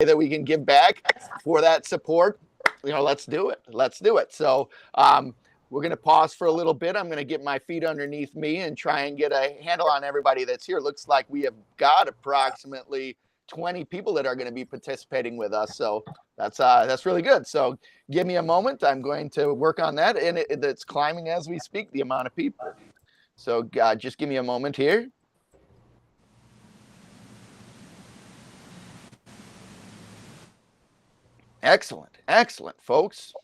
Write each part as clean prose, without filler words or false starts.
that we can give back for that support, let's do it. Let's do it. So we're going to pause for a little bit. I'm going to get my feet underneath me and try and get a handle on everybody that's here. Looks like we have got approximately 20 people that are going to be participating with us. So that's really good. So give me a moment. I'm going to work on that. And it's climbing as we speak, the amount of people. So just give me a moment here. Excellent. Excellent, folks.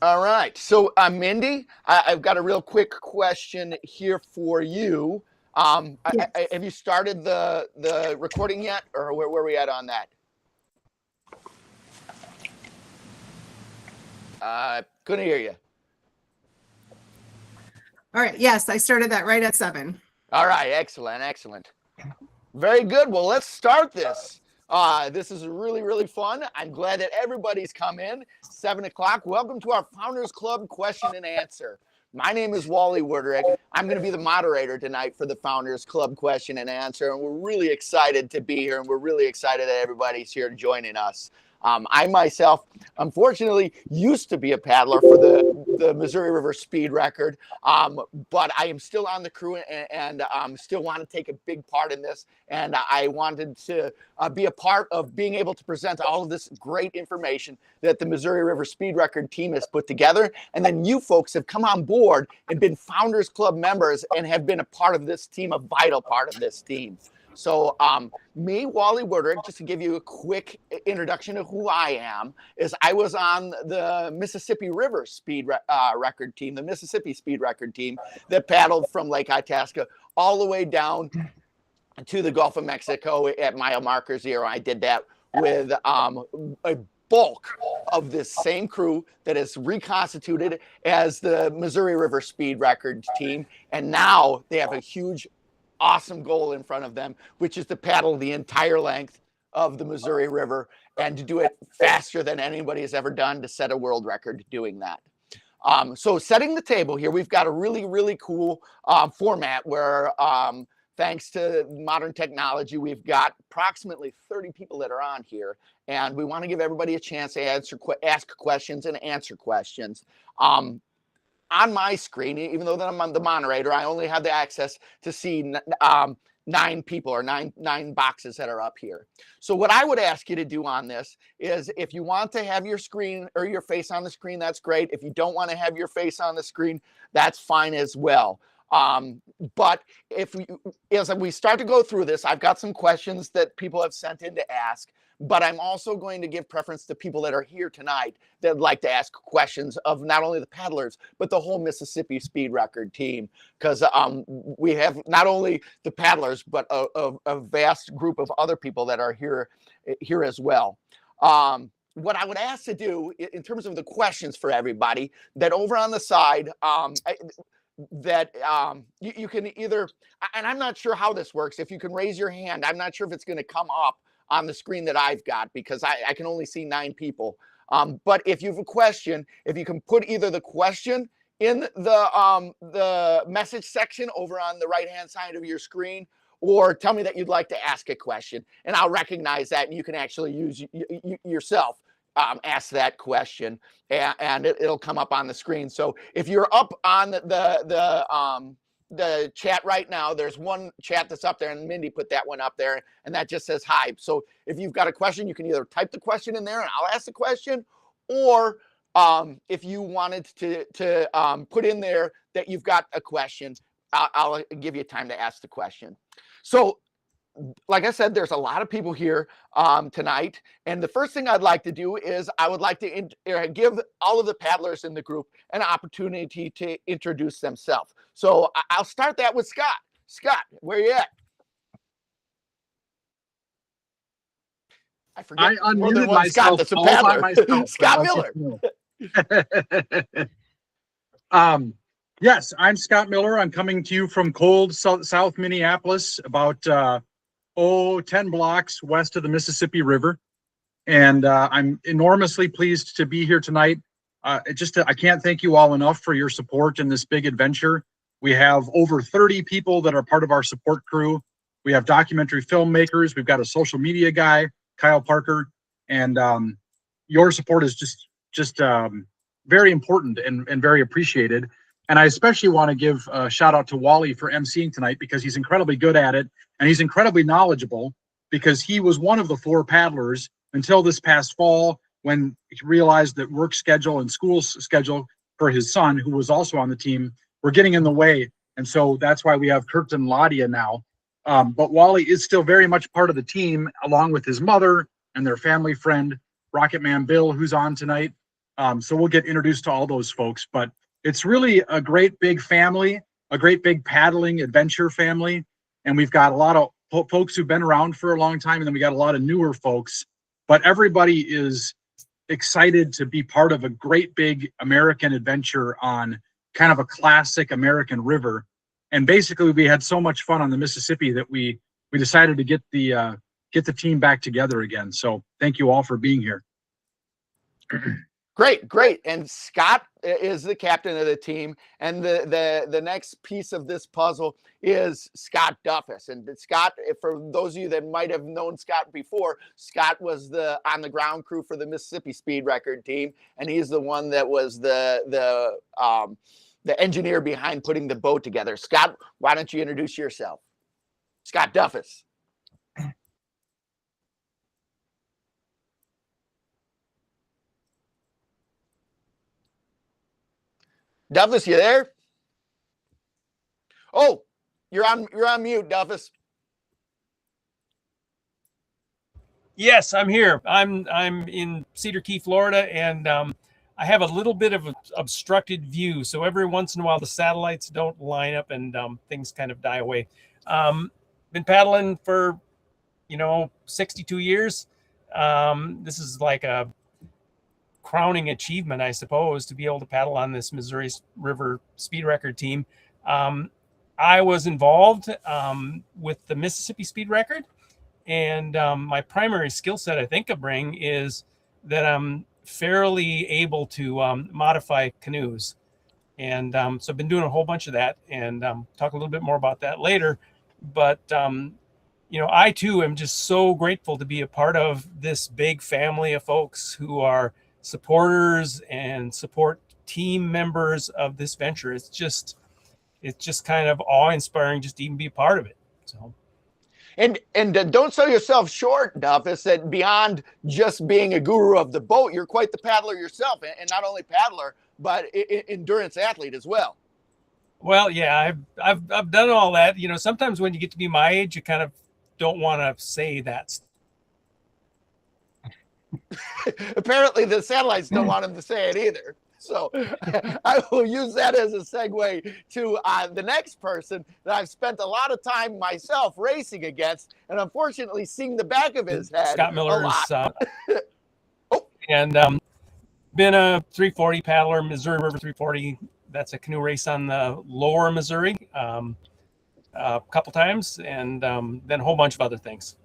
All right. So, Mindy, I've got a real quick question here for you. Yes. Have you started the recording yet, or where are we at on that? Couldn't hear you. All right. Yes, I started that right at 7. All right. Excellent. Excellent. Very good. Well, let's start this. This is really, really fun. I'm glad that everybody's come in. 7 o'clock. Welcome to our Founders Club question and answer. My name is Wally Woodrick. I'm going to be the moderator tonight for the Founders Club question and answer. And we're really excited to be here. And we're really excited that everybody's here joining us. I myself, unfortunately, used to be a paddler for the Missouri River Speed Record, but I am still on the crew and still want to take a big part in this. And I wanted to be a part of being able to present all of this great information that the Missouri River Speed Record team has put together. And then you folks have come on board and been Founders Club members and have been a part of this team, a vital part of this team. So me, Wally Woodrick, just to give you a quick introduction of who I am, is I was on the Mississippi River Speed Record team, the Mississippi Speed Record team that paddled from Lake Itasca all the way down to the Gulf of Mexico at mile marker 0. I did that with a bulk of this same crew that is reconstituted as the Missouri River Speed Record team. And now they have a huge awesome goal in front of them, which is to paddle the entire length of the Missouri River and to do it faster than anybody has ever done, to set a world record doing that. So setting the table here, we've got a really, really cool format where thanks to modern technology, we've got approximately 30 people that are on here, and we want to give everybody a chance to ask questions and answer questions. On my screen, even though that I'm on the moderator, I only have the access to see 9 people or nine boxes that are up here. So what I would ask you to do on this is, if you want to have your screen or your face on the screen, that's great. If you don't want to have your face on the screen, that's fine as well. But as we start to go through this, I've got some questions that people have sent in to ask, but I'm also going to give preference to people that are here tonight that would like to ask questions of not only the paddlers, but the whole Mississippi Speed Record team, because we have not only the paddlers, but a vast group of other people that are here as well. What I would ask to do in terms of the questions for everybody, that over on the side, that you can either, and I'm not sure how this works, if you can raise your hand. I'm not sure if it's going to come up on the screen that I've got, because I can only see 9 people. But if you have a question, if you can put either the question in the message section over on the right-hand side of your screen, or tell me that you'd like to ask a question, and I'll recognize that, and you can actually use yourself ask that question, and it'll come up on the screen. So if you're up on the chat right now, there's one chat that's up there, and Mindy put that one up there, and that just says hi. So if you've got a question, you can either type the question in there and I'll ask the question, or if you wanted to put in there that you've got a question, I'll give you time to ask the question. So like I said, there's a lot of people here tonight. And the first thing I'd like to do is I would like to give all of the paddlers in the group an opportunity to introduce themselves. So I'll start that with Scott. Scott, where you at? I forget. I unmuted myself. Scott, that's a paddler. Myself, Scott Miller. Yes, I'm Scott Miller. I'm coming to you from cold South Minneapolis, about 10 blocks west of the Mississippi River. And I'm enormously pleased to be here tonight. I can't thank you all enough for your support in this big adventure. We have over 30 people that are part of our support crew. We have documentary filmmakers. We've got a social media guy, Kyle Parker, and your support is just very important and very appreciated. And I especially want to give a shout out to Wally for emceeing tonight, because he's incredibly good at it and he's incredibly knowledgeable, because he was one of the 4 paddlers until this past fall, when he realized that work schedule and school schedule for his son, who was also on the team, were getting in the way. And so that's why we have Kirkton Ladia now. But Wally is still very much part of the team, along with his mother and their family friend, Rocket Man Bill, who's on tonight. So we'll get introduced to all those folks. But it's really a great big family, a great big paddling adventure family. And we've got a lot of folks who've been around for a long time, and then we got a lot of newer folks. But everybody is excited to be part of a great big American adventure on kind of a classic American river. And basically, we had so much fun on the Mississippi that we decided to get the team back together again. So thank you all for being here. Great. And Scott is the captain of the team. And the next piece of this puzzle is Scott Duffus. And Scott, for those of you that might have known Scott before, Scott was the on the ground crew for the Mississippi Speed Record team. And he's the one that was the engineer behind putting the boat together. Scott, why don't you introduce yourself? Scott Duffus. Duffus, you there? Oh, you're on mute, Duffus. Yes, I'm here. I'm in Cedar Key, Florida, and I have a little bit of an obstructed view. So every once in a while, the satellites don't line up and things kind of die away. Been paddling for, 62 years. This is like a crowning achievement, I suppose, to be able to paddle on this Missouri River Speed Record team. I was involved with the Mississippi Speed Record, and my primary skill set I think I bring is that I'm fairly able to modify canoes. And so I've been doing a whole bunch of that, and talk a little bit more about that later. But, I too am just so grateful to be a part of this big family of folks who are supporters and support team members of this venture. It's just kind of awe-inspiring just to even be a part of it. So. And don't sell yourself short, Duffus, that beyond just being a guru of the boat, you're quite the paddler yourself, and not only paddler, but endurance athlete as well. Well, yeah, I've done all that. Sometimes when you get to be my age, you kind of don't want to say that. Apparently the satellites don't want him to say it either. So I will use that as a segue to the next person that I've spent a lot of time myself racing against, and unfortunately seeing the back of his head. Scott Miller's and been a 340 paddler, Missouri River 340. That's a canoe race on the lower Missouri a couple times, and then a whole bunch of other things.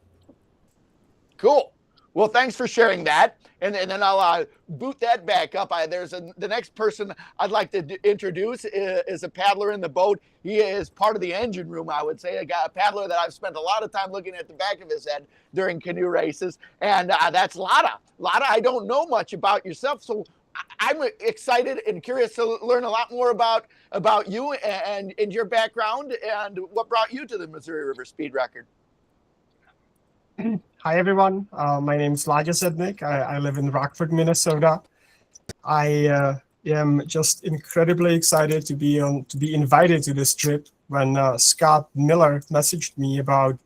Cool. Well, thanks for sharing that. And then I'll boot that back up. The next person I'd like to introduce is a paddler in the boat. He is part of the engine room, I would say. A paddler that I've spent a lot of time looking at the back of his head during canoe races. And that's Lada. Lada, I don't know much about yourself, so I'm excited and curious to learn a lot more about you and your background and what brought you to the Missouri River Speed Record. Hi, everyone. My name is Ladia Sednik. I live in Rockford, Minnesota. I am just incredibly excited to be invited to this trip. When Scott Miller messaged me about,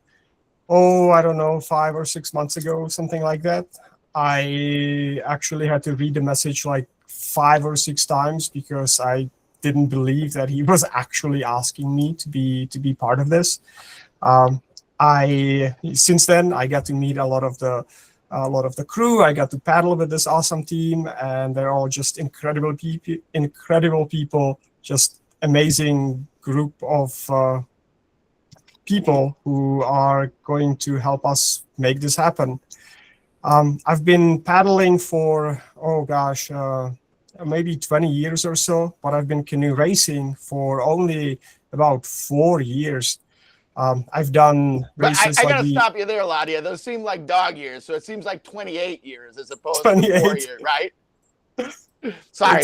5 or 6 months ago, something like that, I actually had to read the message like 5 or 6 times because I didn't believe that he was actually asking me to be part of this. Since then I got to meet a lot of the crew. I got to paddle with this awesome team, and they're all just incredible people, just amazing group of people who are going to help us make this happen. I've been paddling for, maybe 20 years or so, but I've been canoe racing for only about 4 years. I've done But races I like gotta the stop you there, Ladia. Those seem like dog years, so it seems like 28 years as opposed to 28. 4 years, right? Sorry,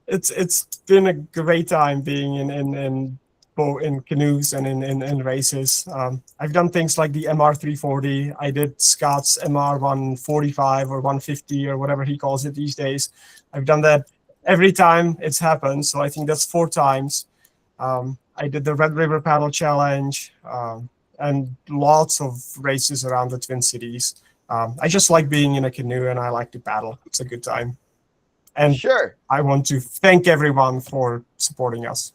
it's been a great time being in canoes and in races. I've done things like the MR340. I did Scott's MR145 or 150 or whatever he calls it these days. I've done that every time it's happened. So I think that's 4 times. I did the Red River Paddle Challenge and lots of races around the Twin Cities. I just like being in a canoe and I like to paddle. It's a good time. And sure. I want to thank everyone for supporting us.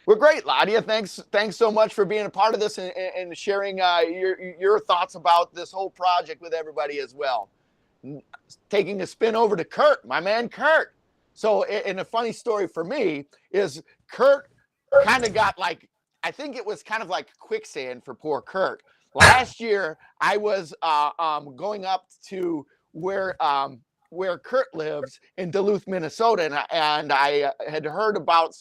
Well, great, Ladia. Thanks so much for being a part of this and sharing your thoughts about this whole project with everybody as well. Taking a spin over to Kurt, my man Kurt. So, and a funny story for me is Kurt kind of got like, I think it was kind of like quicksand for poor Kurt. Last year, I was going up to where Kurt lives in Duluth, Minnesota, and I had heard about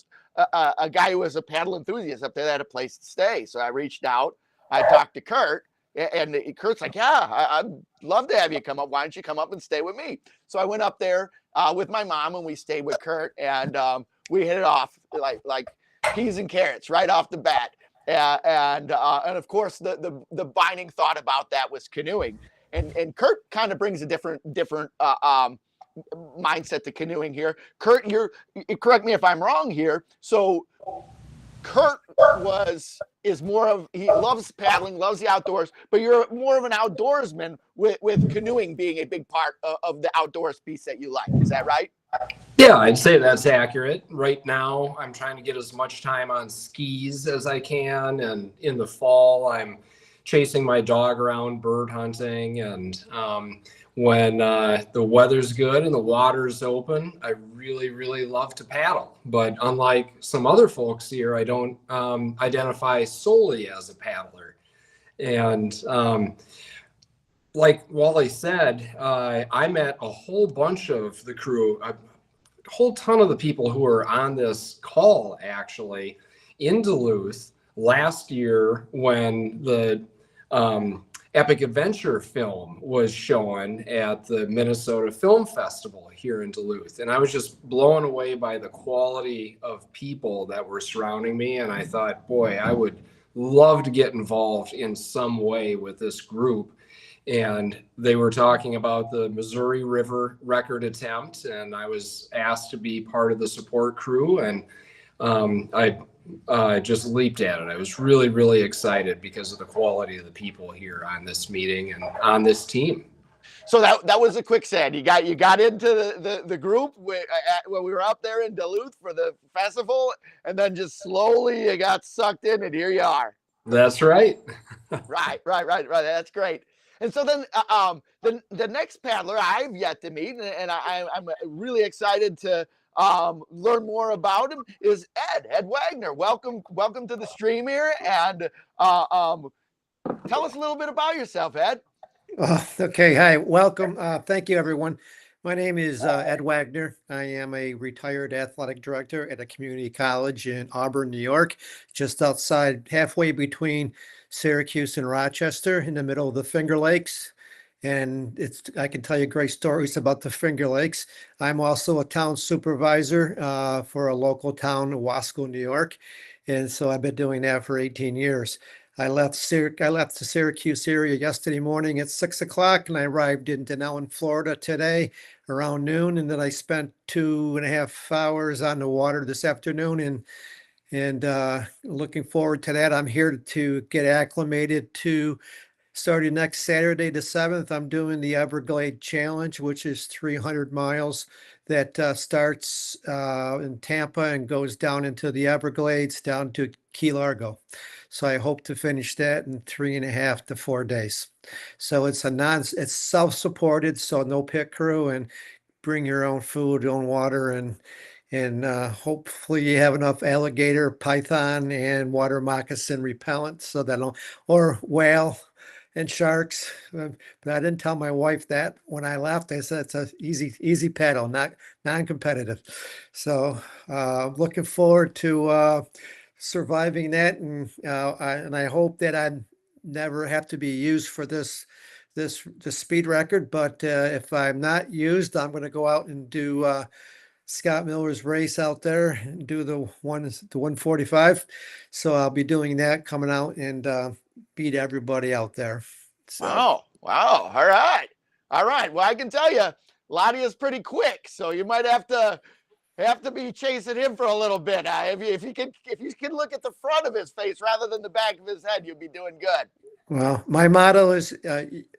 a guy who was a paddle enthusiast up there that had a place to stay. So I reached out, I talked to Kurt, and Kurt's like, yeah, I'd love to have you come up. Why don't you come up and stay with me? So I went up there with my mom and we stayed with Kurt, and we hit it off like peas and carrots right off the bat. And of course the binding thought about that was canoeing, and Kurt kind of brings a different mindset to canoeing here. Kurt, correct me if I'm wrong here. So Kurt is more of, he loves paddling, loves the outdoors, but you're more of an outdoorsman with canoeing being a big part of the outdoors piece that you like. Is that right? Yeah, I'd say that's accurate. Right now, I'm trying to get as much time on skis as I can. And in the fall, I'm chasing my dog around bird hunting. And when the weather's good and the water's open, I really, really love to paddle. But unlike some other folks here, I don't identify solely as a paddler. And like Wally said, I met a whole bunch of the crew, a whole ton of the people who are on this call actually in Duluth last year when the Epic Adventure film was shown at the Minnesota Film Festival here in Duluth. And I was just blown away by the quality of people that were surrounding me. And I thought, boy, I would love to get involved in some way with this group. And they were talking about the Missouri River record attempt, and I was asked to be part of the support crew, and I just leaped at it. I was really, really excited because of the quality of the people here on this meeting and on this team. So that was a quicksand. You got into the group when we were up there in Duluth for the festival, and then just slowly you got sucked in, and here you are. That's right. Right. That's great. And so then the next paddler I've yet to meet, and I'm really excited to learn more about him, is Ed Wagner. Welcome to the stream here, and tell us a little bit about yourself, Ed. Okay, hi, welcome. Thank you, everyone. My name is Ed Wagner. I am a retired athletic director at a community college in Auburn, New York, just outside, halfway between Syracuse and Rochester, in the middle of the Finger Lakes. And I can tell you great stories about the Finger Lakes. I'm also a town supervisor for a local town, Wasco, New York. And so I've been doing that for 18 years. I left the Syracuse area yesterday morning at 6 o'clock, and I arrived in Denellen, Florida today around noon. And then I spent 2.5 hours on the water this afternoon, and looking forward to that. I'm here to get acclimated to starting next Saturday, the 7th. I'm doing the Everglade Challenge, which is 300 miles that starts in Tampa and goes down into the Everglades, down to Key Largo. So I hope to finish that in 3.5 to 4 days. So it's self-supported, so no pit crew, and bring your own food, own water, and And hopefully you have enough alligator, python, and water moccasin repellent so that or whale and sharks. But I didn't tell my wife that when I left. I said it's a easy paddle, not non-competitive. So looking forward to surviving that, and I hope that I never have to be used for this speed record. But if I'm not used, I'm going to go out and do Scott Miller's race out there and do the 145. So I'll be doing that, coming out and beat everybody out there. So. Wow. All right. Well, I can tell you, Lottie is pretty quick, so you might have to be chasing him for a little bit. If you can look at the front of his face rather than the back of his head, you'll be doing good. Well, my motto is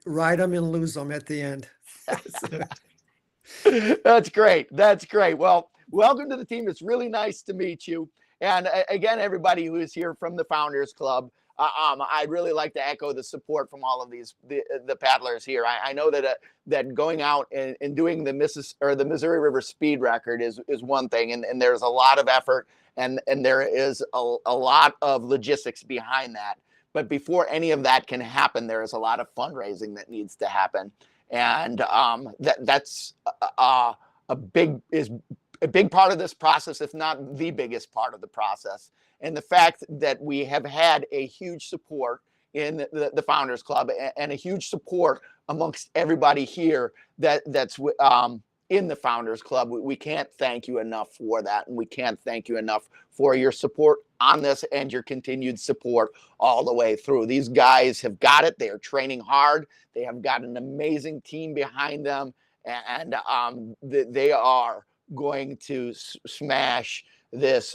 ride them and lose them at the end. That's great. Well, welcome to the team. It's really nice to meet you. And again, everybody who is here from the Founders Club, I'd really like to echo the support from all of the paddlers here. I know that going out and doing the Missouri River Speed Record is one thing, and there's a lot of effort and there is a lot of logistics behind that. But before any of that can happen, there is a lot of fundraising that needs to happen. And that's a big part of this process, if not the biggest part of the process. And the fact that we have had a huge support in the Founders Club and a huge support amongst everybody here that's in the Founders Club, we can't thank you enough for that. And we can't thank you enough for your support on this and your continued support all the way through. These guys have got it. They are training hard. They have got an amazing team behind them, and they are going to smash this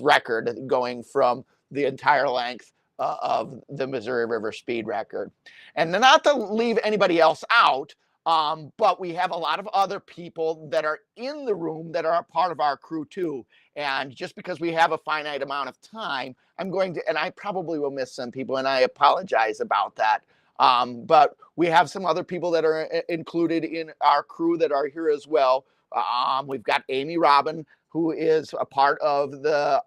record, going from the entire length of the Missouri River Speed Record. And not to leave anybody else out, but we have a lot of other people that are in the room that are a part of our crew too. And just because we have a finite amount of time, and I probably will miss some people, and I apologize about that. But we have some other people that are included in our crew that are here as well. We've got Amy Robin, who is a part of the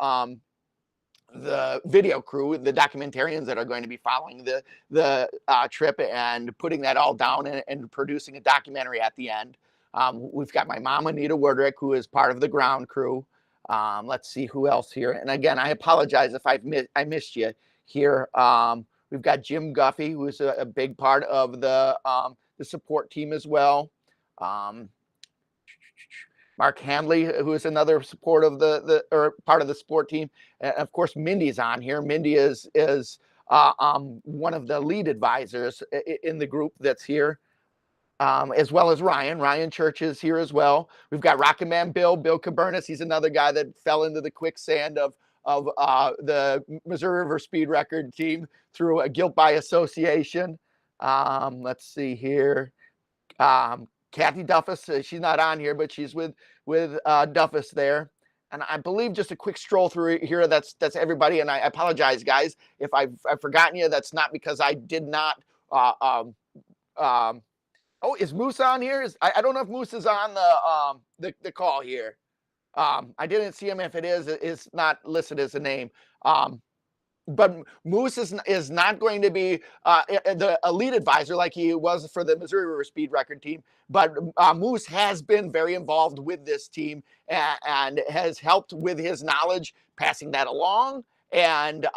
video crew, the documentarians that are going to be following the trip and putting that all down and producing a documentary at the end. We've got my mom, Anita Werdrick, who is part of the ground crew. Let's see who else here. And again, I apologize if I missed you here. We've got Jim Guffey, who is a big part of the support team as well. Mark Handley, who is another support of or part of the support team. And of course, Mindy's on here. Mindy is one of the lead advisors in the group that's here, as well as Ryan. Ryan Church is here as well. We've got Rocket Man Bill Cabernas. He's another guy that fell into the quicksand of the Missouri River Speed Record team through a guilt by association. Let's see here. Kathy Duffus, she's not on here, but she's with Duffus there. And I believe just a quick stroll through here, that's everybody. And I apologize, guys, if I've forgotten you. That's not because I did not. Oh, is Moose on here? I don't know if Moose is on the call here. I didn't see him. If it is, it's not listed as a name. But Moose is not going to be a lead advisor like he was for the Missouri River Speed Record team. But Moose has been very involved with this team and has helped with his knowledge, passing that along, and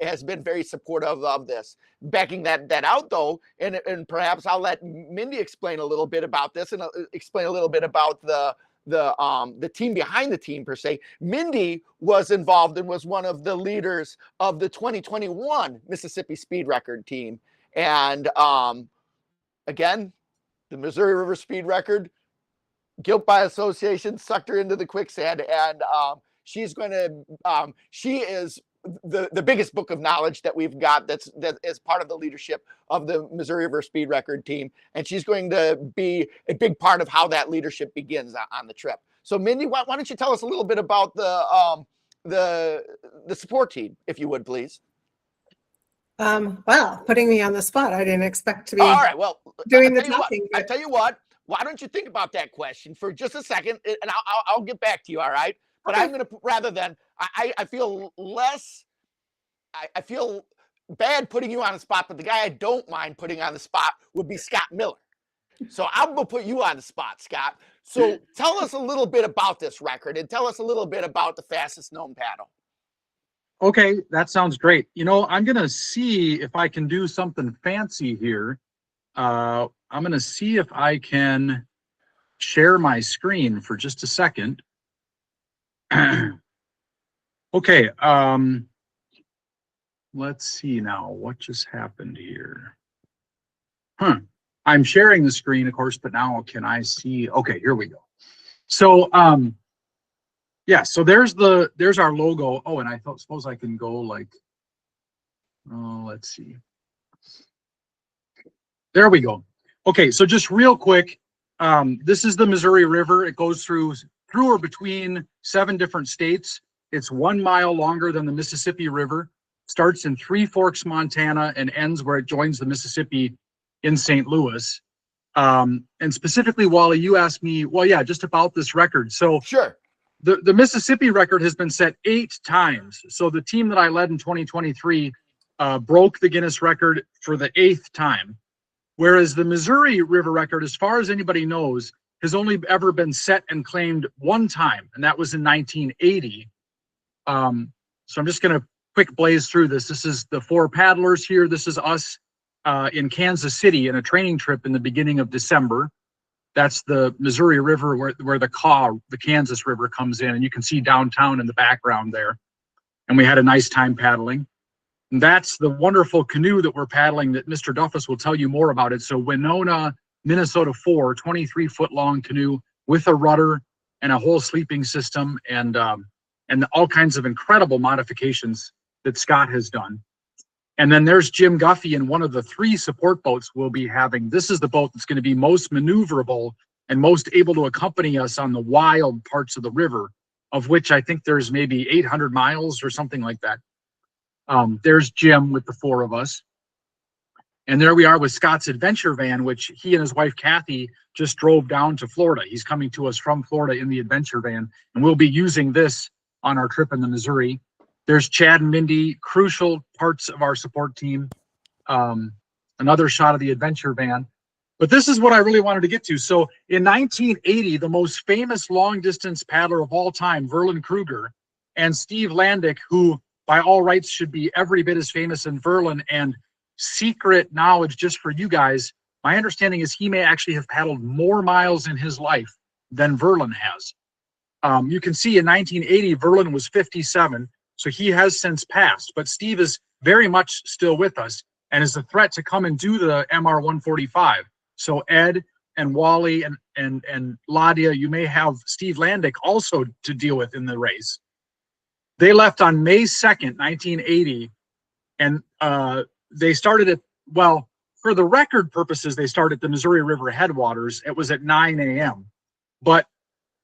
has been very supportive of this. Backing that out, though, and perhaps I'll let Mindy explain a little bit about this and explain a little bit about the team behind the team per se. Mindy was involved and was one of the leaders of the 2021 Mississippi Speed Record team. And again, the Missouri River Speed Record, guilt by association, sucked her into the quicksand. And she is the biggest book of knowledge that we've got that is part of the leadership of the Missouri River Speed Record team. And she's going to be a big part of how that leadership begins on the trip. So Mindy, why don't you tell us a little bit about the support team, if you would, please? Well, putting me on the spot, I didn't expect to be all right. Well, doing the talking. I tell you what, why don't you think about that question for just a second, and I'll get back to you, all right? But Okay. I'm going to, rather than, I feel less, I feel bad putting you on the spot, but the guy I don't mind putting on the spot would be Scott Miller. So I'm going to put you on the spot, Scott. So tell us a little bit about this record and tell us a little bit about the fastest known paddle. Okay, that sounds great. You know, I'm gonna see if I can do something fancy here. I'm gonna see if I can share my screen for just a second. Okay, let's see now what just happened here. I'm sharing the screen, of course, but now can I see? Okay, here we go. So, yeah, so there's our logo. Oh, and I suppose I can go like, oh, let's see. There we go. Okay, so just real quick, this is the Missouri River. It goes through or between 7 different states. It's 1 mile longer than the Mississippi River. Starts in Three Forks, Montana, and ends where it joins the Mississippi in St. Louis. And specifically, Wally, you asked me, well, yeah, just about this record. So Sure. the Mississippi record has been set 8 times. So the team that I led in 2023 broke the Guinness record for the 8th time. Whereas the Missouri River record, as far as anybody knows, has only ever been set and claimed 1 time, and that was in 1980. So I'm just going to quick blaze through this. This is the 4 paddlers here. This is us in Kansas City in a training trip in the beginning of December. That's the Missouri River where the Kansas River comes in, and you can see downtown in the background there. And we had a nice time paddling. And that's the wonderful canoe that we're paddling that Mr. Duffus will tell you more about it. So Winona, Minnesota 4, 23-foot long canoe with a rudder and a whole sleeping system and all kinds of incredible modifications that Scott has done. And then there's Jim Guffey in one of the 3 support boats we'll be having. This is the boat that's going to be most maneuverable and most able to accompany us on the wild parts of the river, of which I think there's maybe 800 miles or something like that. There's Jim with the 4 of us. And there we are with Scott's adventure van, which he and his wife, Kathy, just drove down to Florida. He's coming to us from Florida in the adventure van, and we'll be using this on our trip in the Missouri. There's Chad and Mindy, crucial parts of our support team. Another shot of the adventure van. But this is what I really wanted to get to. So in 1980, the most famous long distance paddler of all time, Verlin Kruger, and Steve Landick, who by all rights should be every bit as famous as Verlin, and secret knowledge just for you guys, my understanding is he may actually have paddled more miles in his life than Verlin has. You can see in 1980, Verlin was 57, so he has since passed, but Steve is very much still with us and is a threat to come and do the MR 145. So Ed and Wally and Ladia, you may have Steve Landick also to deal with in the race. They left on May 2nd, 1980, and they started at, well, for the record purposes, they started at the Missouri River headwaters. It was at 9 a.m.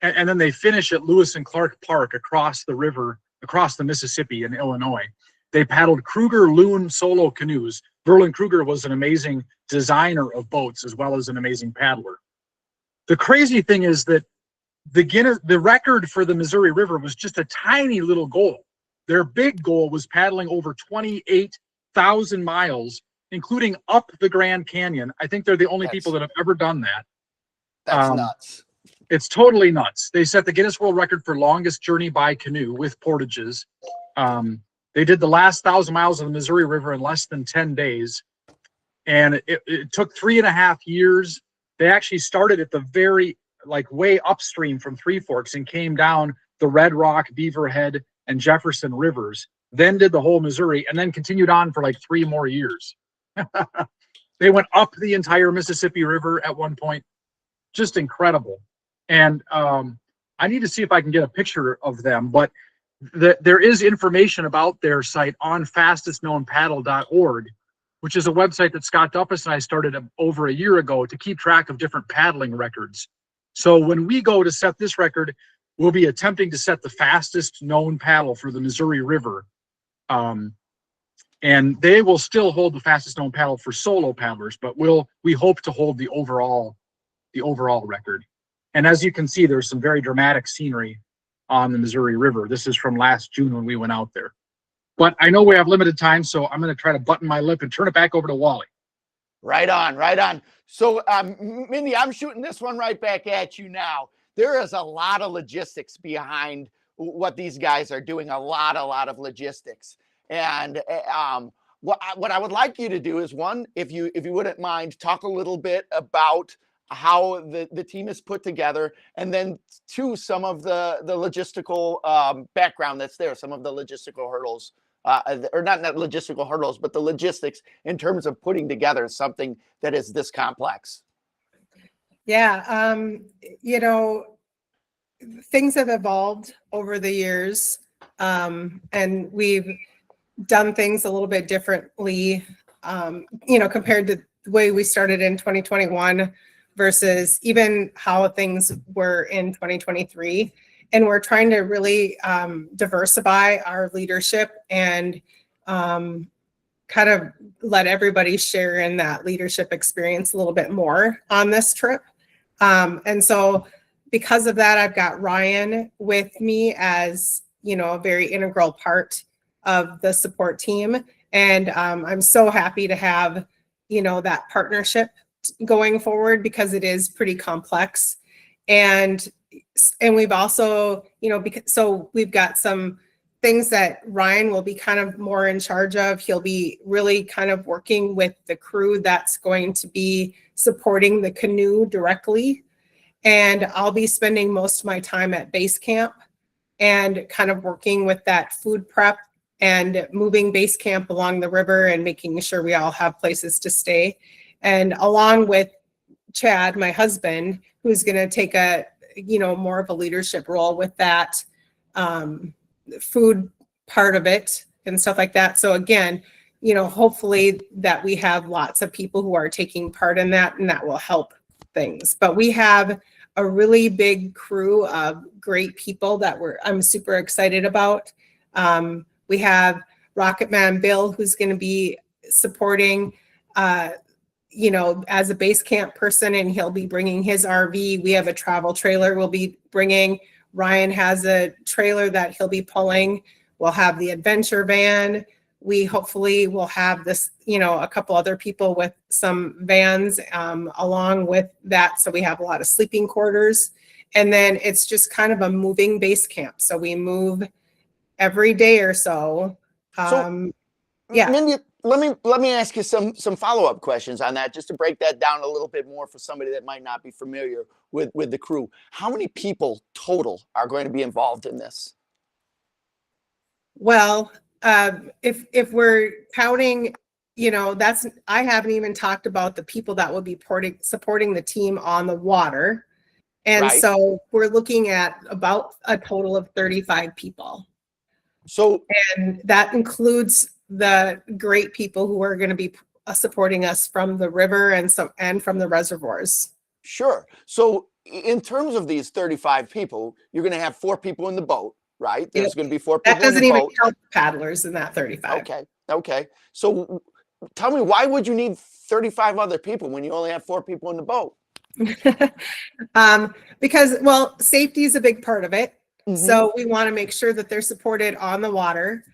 And then they finish at Lewis and Clark Park across the river, across the Mississippi in Illinois. They paddled Kruger Loon solo canoes. Verlin Kruger was an amazing designer of boats as well as an amazing paddler. The crazy thing is that the record for the Missouri River was just a tiny little goal. Their big goal was paddling over 28,000 miles, including up the Grand Canyon. I think they're the only people that have ever done that. That's nuts. It's totally nuts. They set the Guinness World Record for longest journey by canoe with portages. They did the last 1,000 miles of the Missouri River in less than 10 days. And it took 3.5 years. They actually started at the very, way upstream from Three Forks and came down the Red Rock, Beaverhead, and Jefferson rivers, then did the whole Missouri, and then continued on for 3 more years. They went up the entire Mississippi River at one point. Just incredible. And I need to see if I can get a picture of them, but there is information about their site on fastestknownpaddle.org, which is a website that Scott Duffus and I started over a year ago to keep track of different paddling records. So when we go to set this record, we'll be attempting to set the fastest known paddle for the Missouri River. And they will still hold the fastest known paddle for solo paddlers, but we hope to hold the overall the overall record. And as you can see, there's some very dramatic scenery on the Missouri River. This is from last June when we went out there. But I know we have limited time, so I'm going to try to button my lip and turn it back over to Wally. Right on, right on. So, Mindy, I'm shooting this one right back at you now. There is a lot of logistics behind what these guys are doing, a lot of logistics. And what I would like you to do is, one, if you wouldn't mind, talk a little bit about how the team is put together, and then two, some of the logistical background that's there, some of the logistical hurdles, or not logistical hurdles, but the logistics in terms of putting together something that is this complex. Yeah, you know, things have evolved over the years, and we've done things a little bit differently, you know, compared to the way we started in 2021 versus even how things were in 2023. And we're trying to really diversify our leadership and kind of let everybody share in that leadership experience a little bit more on this trip. And so because of that, I've got Ryan with me as, you know, a very integral part of the support team. And I'm so happy to have, you know, that partnership going forward because it is pretty complex. And we've also, you know, so we've got some things that Ryan will be kind of more in charge of. He'll be really kind of working with the crew that's going to be supporting the canoe directly. And I'll be spending most of my time at base camp and kind of working with that food prep and moving base camp along the river and making sure we all have places to stay. And along with Chad, my husband, who's going to take a, you know, more of a leadership role with that food part of it and stuff like that. So again, you know, hopefully that we have lots of people who are taking part in that, and that will help things. But we have a really big crew of great people that I'm super excited about. We have Rocket Man Bill, who's going to be supporting, you know, as a base camp person, and he'll be bringing his RV. We have a travel trailer we'll be bringing. Ryan has a trailer that he'll be pulling. We'll have the adventure van. We hopefully will have this, you know, a couple other people with some vans along with that. So we have a lot of sleeping quarters. And then it's just kind of a moving base camp. So we move every day or so. Yeah. Mindy, let me ask you some follow-up questions on that, just to break that down a little bit more for somebody that might not be familiar with the crew. How many people total are going to be involved in this? Well, if we're counting, you know, I haven't even talked about the people that will be supporting the team on the water. And Right. So we're looking at about a total of 35 people. So, And that includes the great people who are going to be supporting us from the river and from the reservoirs. sure. So in terms of these 35 people, you're going to have 4 people in the boat, right? There's Yep. going to be 4 That people in doesn't the even boat. count the paddlers in that 35. Okay. So tell me, why would you need 35 other people when you only have 4 people in the boat? Because, well, safety is a big part of it. Mhm. So we want to make sure that they're supported on the water,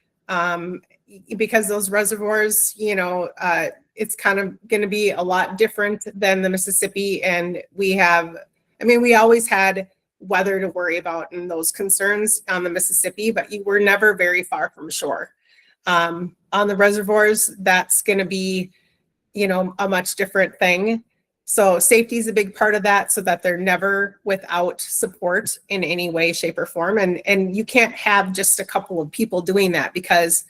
because those reservoirs, you know, it's kind of going to be a lot different than the Mississippi. And we always had weather to worry about and those concerns on the Mississippi, but you were never very far from shore. On the reservoirs, that's going to be, you know, a much different thing. So safety is a big part of that, so that they're never without support in any way, shape, or form. And you can't have just a couple of people doing that, because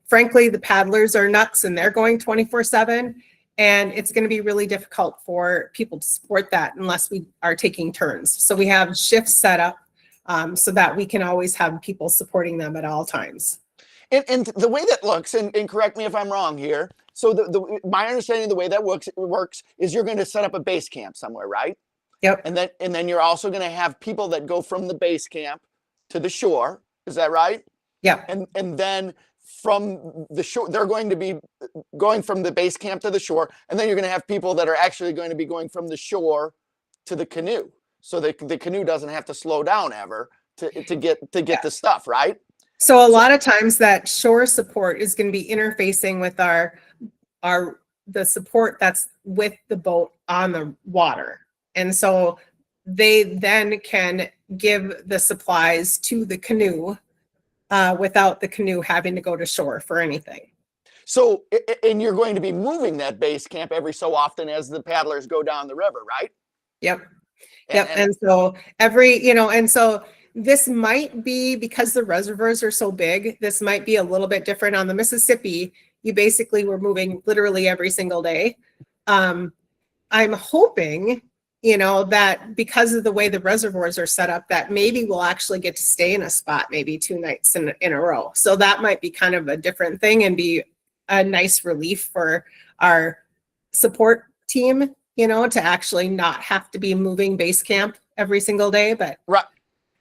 frankly, the paddlers are nuts and they're going 24/7. And it's going to be really difficult for people to support that unless we are taking turns. So we have shifts set up so that we can always have people supporting them at all times. And the way that looks, and correct me if I'm wrong here. So my understanding of the way that works is you're going to set up a base camp somewhere, right? Yep. And then you're also going to have people that go from the base camp to the shore. Is that right? Yeah. And then from the shore, they're going to be going from the base camp to the shore, and then you're going to have people that are actually going to be going from the shore to the canoe, so the canoe doesn't have to slow down ever to get the stuff, right? So a lot of times that shore support is going to be interfacing with the support that's with the boat on the water. And so they then can give the supplies to the canoe without the canoe having to go to shore for anything. So, and you're going to be moving that base camp every so often as the paddlers go down the river, right? Yep. Yep. And so and so this might be, because the reservoirs are so big, this might be a little bit different. On the Mississippi, you basically were moving literally every single day. I'm hoping, that because of the way the reservoirs are set up, that maybe we'll actually get to stay in a spot maybe 2 nights in a row. So that might be kind of a different thing and be a nice relief for our support team, to actually not have to be moving base camp every single day, but right.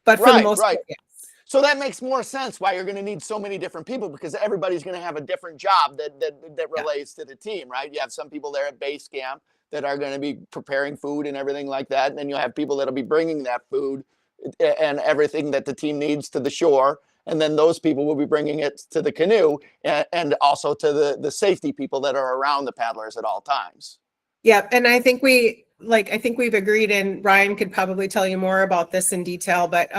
But for the most part, yes. So that makes more sense why you're going to need so many different people, because everybody's going to have a different job that relates to the team, right? You have some people there at base camp that are going to be preparing food and everything like that. And then you'll have people that'll be bringing that food and everything that the team needs to the shore. And then those people will be bringing it to the canoe and also to the safety people that are around the paddlers at all times. Yeah. And I think we've agreed, and Ryan could probably tell you more about this in detail, but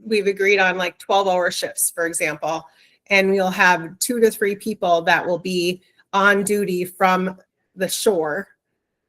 we've agreed on like 12-hour shifts, for example, and we'll have 2 to 3 people that will be on duty from the shore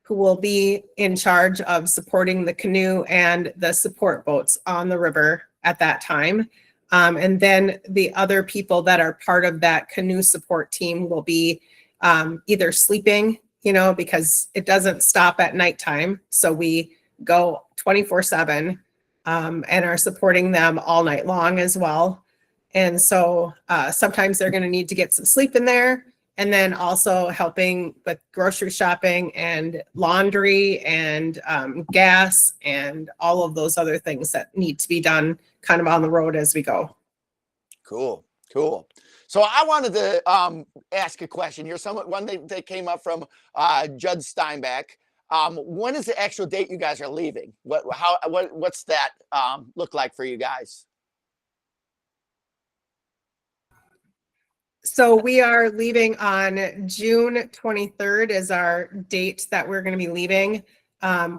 who will be in charge of supporting the canoe and the support boats on the river at that time. And then the other people that are part of that canoe support team will be either sleeping, because it doesn't stop at nighttime. So we go 24/7 and are supporting them all night long as well. And so sometimes they're going to need to get some sleep in there, and then also helping with grocery shopping and laundry and gas and all of those other things that need to be done kind of on the road as we go. Cool. So I wanted to ask a question here. One that came up from Judd Steinbeck. When is the actual date you guys are leaving? What's that look like for you guys? So we are leaving on June 23rd is our date that we're going to be leaving.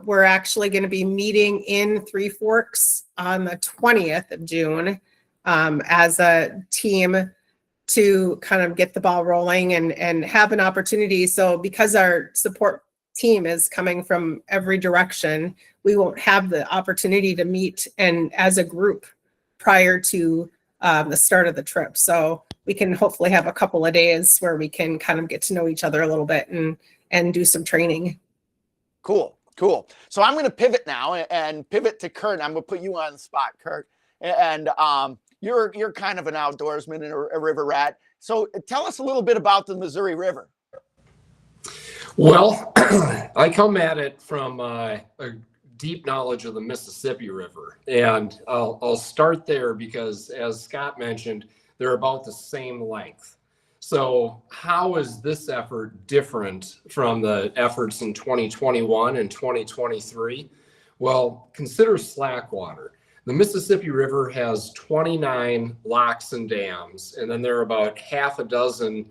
We're actually going to be meeting in Three Forks on the 20th of June as a team to kind of get the ball rolling and have an opportunity. So because our support team is coming from every direction, we won't have the opportunity to meet and as a group prior to the start of the trip. So we can hopefully have a couple of days where we can kind of get to know each other a little bit and do some training. Cool. So I'm going to pivot now and pivot to Kurt. I'm going to put you on the spot, Kurt. And you're kind of an outdoorsman and a river rat. So tell us a little bit about the Missouri River. Well, I come at it from a deep knowledge of the Mississippi River. And I'll start there because, as Scott mentioned, they're about the same length. So how is this effort different from the efforts in 2021 and 2023? Well, consider slack water. The Mississippi River has 29 locks and dams, and then there are about half a dozen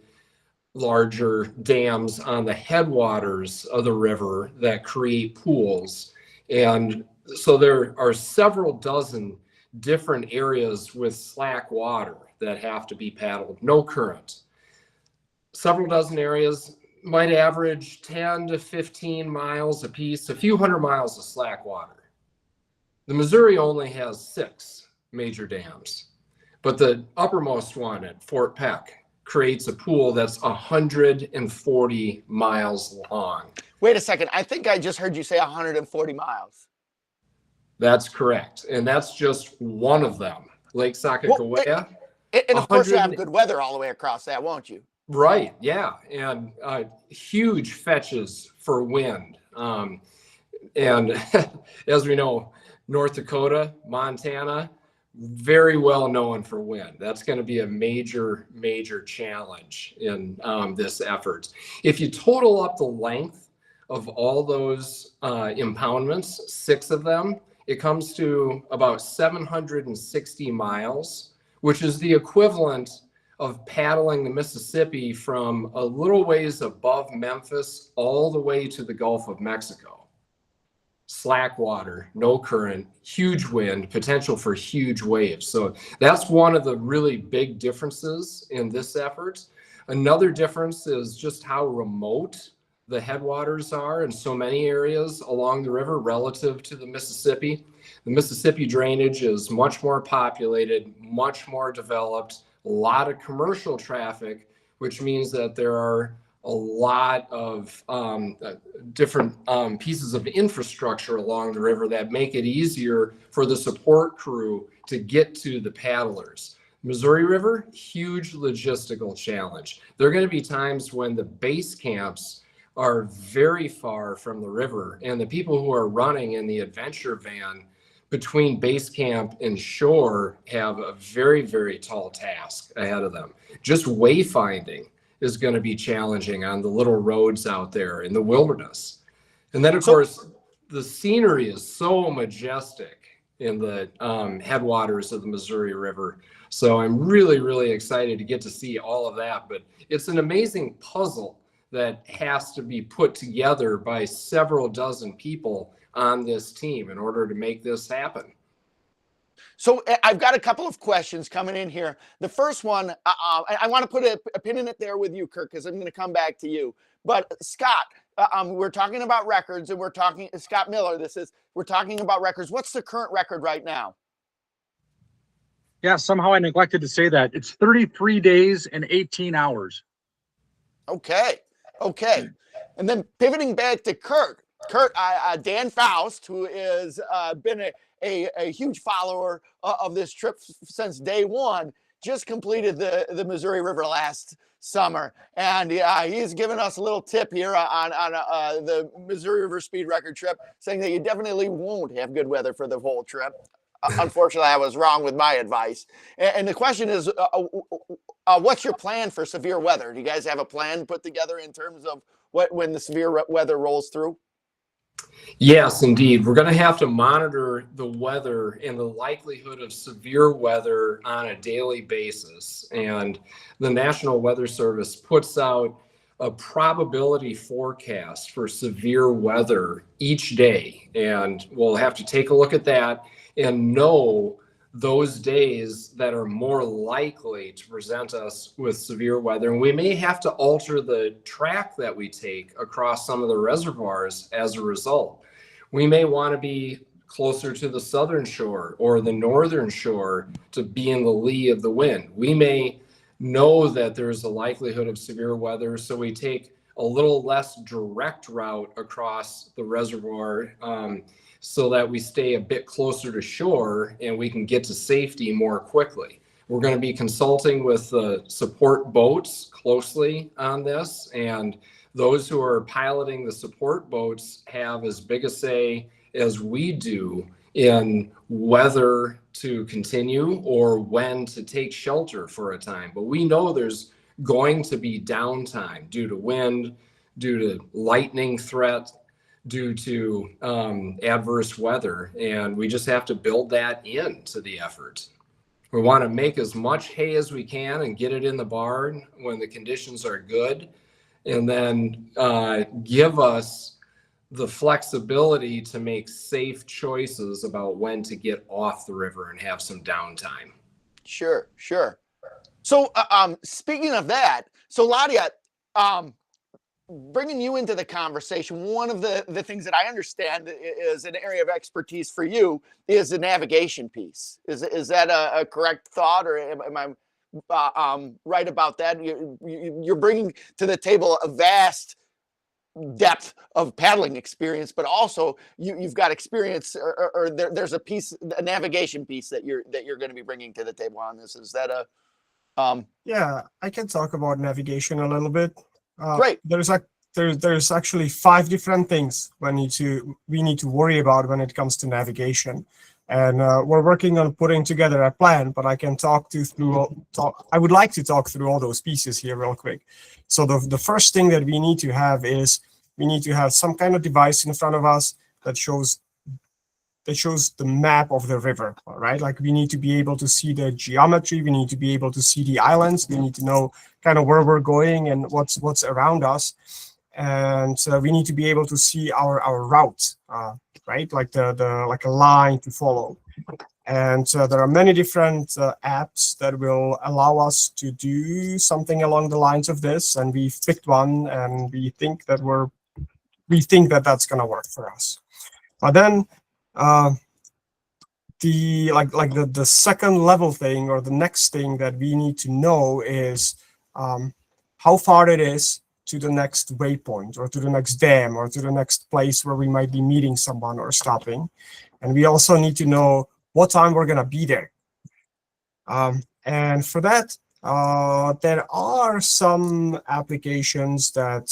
larger dams on the headwaters of the river that create pools. And so there are several dozen different areas with slack water that have to be paddled, no current. Several dozen areas might average 10 to 15 miles a piece, a few hundred miles of slack water. The Missouri only has 6 major dams, but the uppermost one at Fort Peck creates a pool that's 140 miles long. Wait a second. I think I just heard you say 140 miles. That's correct. And that's just one of them. Lake Sacagawea. And of course you have good weather all the way across that, won't you? Right. Yeah. And huge fetches for wind. And as we know, North Dakota, Montana, very well known for wind. That's going to be a major challenge in this effort. If you total up the length of all those impoundments, 6 of them, it comes to about 760 miles, which is the equivalent of paddling the Mississippi from a little ways above Memphis all the way to the Gulf of Mexico. Slack water, no current, huge wind, potential for huge waves. So that's one of the really big differences in this effort. Another difference is just how remote the headwaters are in so many areas along the river relative to the Mississippi. The Mississippi drainage is much more populated, much more developed, a lot of commercial traffic, which means that there are a lot of different pieces of infrastructure along the river that make it easier for the support crew to get to the paddlers. Missouri River, huge logistical challenge. There are going to be times when the base camps are very far from the river, and the people who are running in the adventure van between base camp and shore have a very, very tall task ahead of them. Just wayfinding is going to be challenging on the little roads out there in the wilderness. And then, of course, the scenery is so majestic in the headwaters of the Missouri River. So I'm really, really excited to get to see all of that. But it's an amazing puzzle that has to be put together by several dozen people on this team in order to make this happen. So I've got a couple of questions coming in here. The first one, I want to put a pin in it there with you, Kirk, because I'm going to come back to you. But Scott, we're talking about records, and we're talking, Scott Miller, we're talking about records. What's the current record right now? Yeah, somehow I neglected to say that. It's 33 days and 18 hours. Okay. And then pivoting back to Kurt, Dan Faust, who has been a huge follower of this trip since day one, just completed the Missouri River last summer. And he's given us a little tip here on the Missouri River speed record trip, saying that you definitely won't have good weather for the whole trip. Unfortunately, I was wrong with my advice. And the question is, what's your plan for severe weather? Do you guys have a plan put together in terms of when the severe weather rolls through? Yes, indeed. We're going to have to monitor the weather and the likelihood of severe weather on a daily basis. And the National Weather Service puts out a probability forecast for severe weather each day. And we'll have to take a look at that and know those days that are more likely to present us with severe weather. And we may have to alter the track that we take across some of the reservoirs as a result. We may want to be closer to the southern shore or the northern shore to be in the lee of the wind. We may know that there's a likelihood of severe weather, so we take a little less direct route across the reservoir so that we stay a bit closer to shore and we can get to safety more quickly. We're going to be consulting with the support boats closely on this, and those who are piloting the support boats have as big a say as we do in whether to continue or when to take shelter for a time. But we know there's going to be downtime due to wind, due to lightning threat, due to adverse weather, and we just have to build that into the effort. We want to make as much hay as we can and get it in the barn when the conditions are good, and then give us the flexibility to make safe choices about when to get off the river and have some downtime. Sure. So speaking of that, so Ladia, bringing you into the conversation, one of the things that I understand is an area of expertise for you is the navigation piece. Is that a correct thought, or am I right about that? You're bringing to the table a vast depth of paddling experience, but also you've got experience, or there's a navigation piece that you're going to be bringing to the table on this. Is that a Yeah, I can talk about navigation a little bit. Great. There's actually 5 different things we need to worry about when it comes to navigation, and we're working on putting together a plan. But I can I would like to talk through all those pieces here real quick. So the first thing that we need to have is we need to have some kind of device in front of us that shows the map of the river, right? Like we need to be able to see the geometry, we need to be able to see the islands, we need to know kind of where we're going and what's around us. And we need to be able to see our route, right? Like like a line to follow. And there are many different apps that will allow us to do something along the lines of this. And we've picked one, and we think that that's going to work for us. But then the second level thing, or the next thing that we need to know is how far it is to the next waypoint, or to the next dam, or to the next place where we might be meeting someone or stopping. And we also need to know what time we're going to be there. And for that, there are some applications that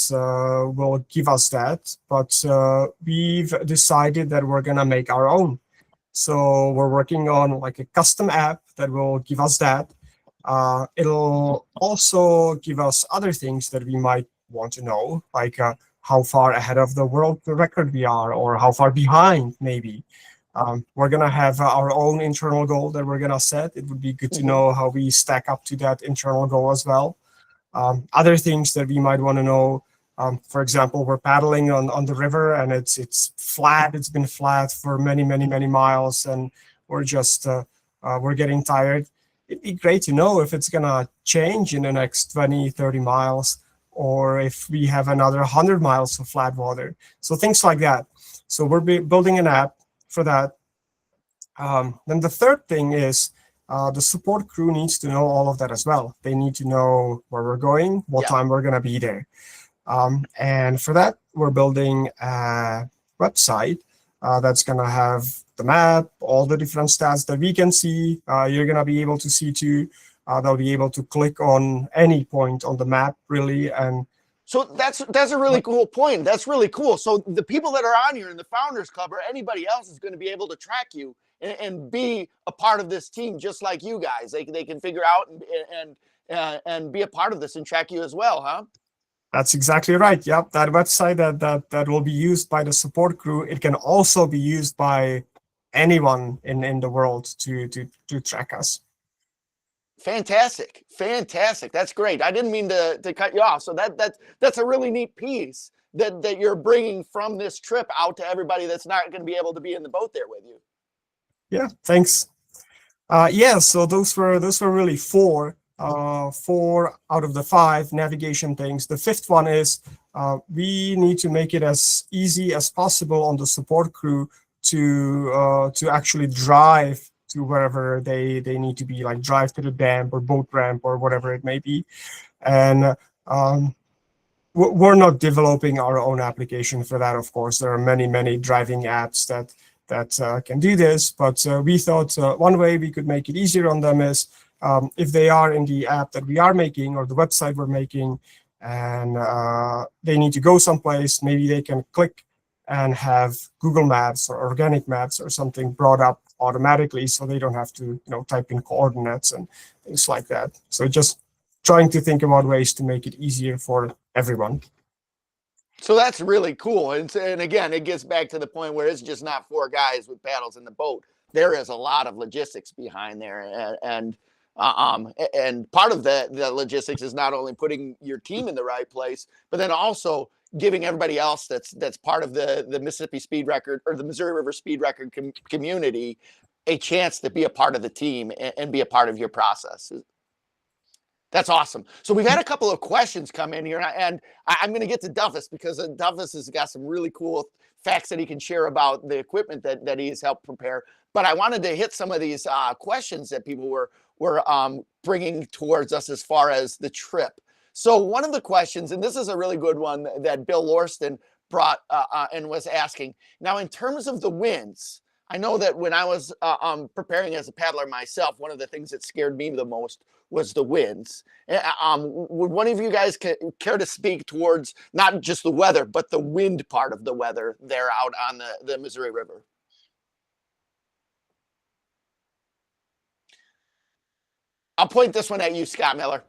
will give us that, but we've decided that we're going to make our own. So we're working on like a custom app that will give us that. It'll also give us other things that we might want to know, like how far ahead of the world record we are, or how far behind maybe. We're going to have our own internal goal that we're going to set. It would be good to know how we stack up to that internal goal as well. Other things that we might want to know, for example, we're paddling on the river, and it's flat. It's been flat for many, many, many miles, and we're just we're getting tired. It'd be great to know if it's going to change in the next 20, 30 miles, or if we have another 100 miles of flat water. So things like that. So we're building an app for that. Then the third thing is the support crew needs to know all of that as well. They need to know where we're going, what time we're going to be there. And for that, we're building a website that's going to have the map, all the different stats that we can see. You're going to be able to see too. They'll be able to click on any point on the map, really. And so that's a really cool point. That's really cool. So the people that are on here in the Founders Club, or anybody else, is going to be able to track you and be a part of this team, just like you guys. They can figure out and be a part of this and track you as well, huh? That's exactly right. Yep, that website that will be used by the support crew. It can also be used by anyone in the world to track us. Fantastic. That's great. I didn't mean to cut you off. So that's a really neat piece that you're bringing from this trip out to everybody that's not going to be able to be in the boat there with you. Yeah, thanks. So those were really four out of the 5 navigation things. The fifth one is we need to make it as easy as possible on the support crew to actually drive to wherever they need to be, like drive to the dam or boat ramp or whatever it may be. And we're not developing our own application for that, of course. There are many driving apps that can do this, but we thought one way we could make it easier on them is if they are in the app that we are making, or the website we're making, and they need to go someplace, maybe they can click and have Google Maps or Organic Maps or something brought up automatically, so they don't have to type in coordinates and things like that. So just trying to think about ways to make it easier for everyone. So that's really cool. And again, it gets back to the point where it's just not 4 guys with paddles in the boat. There is a lot of logistics behind there, and part of the logistics is not only putting your team in the right place, but then also giving everybody else that's part of the Mississippi Speed Record or the Missouri River Speed Record community a chance to be a part of the team and be a part of your process. That's awesome. So we've had a couple of questions come in here, and I'm going to get to Duffus, because Duffus has got some really cool facts that he can share about the equipment that he's helped prepare. But I wanted to hit some of these questions that people were bringing towards us as far as the trip. So one of the questions, and this is a really good one that Bill Lorston brought and was asking. Now, in terms of the winds, I know that when I was preparing as a paddler myself, one of the things that scared me the most was the winds. Would one of you guys care to speak towards not just the weather, but the wind part of the weather there out on the Missouri River? I'll point this one at you, Scott Miller.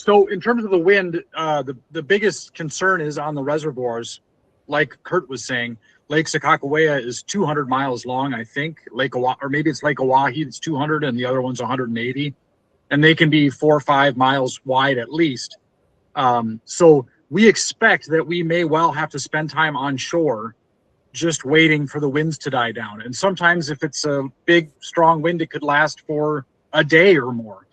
So in terms of the wind, the biggest concern is on the reservoirs. Like Kurt was saying, Lake Sakakawea is 200 miles long, I think. Lake Oahe, or maybe it's Lake Oahe, it's 200 and the other one's 180. And they can be 4 or 5 miles wide at least. So we expect that we may well have to spend time on shore just waiting for the winds to die down. And sometimes if it's a big, strong wind, it could last for a day or more.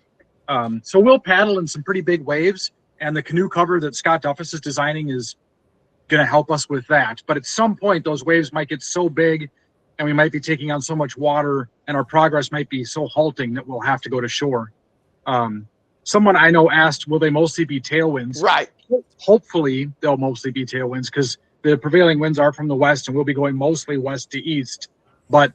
So we'll paddle in some pretty big waves, and the canoe cover that Scott Duffus is designing is going to help us with that. But at some point, those waves might get so big and we might be taking on so much water and our progress might be so halting that we'll have to go to shore. Someone I know asked, will they mostly be tailwinds? Right. Hopefully they'll mostly be tailwinds because the prevailing winds are from the west and we'll be going mostly west to east. But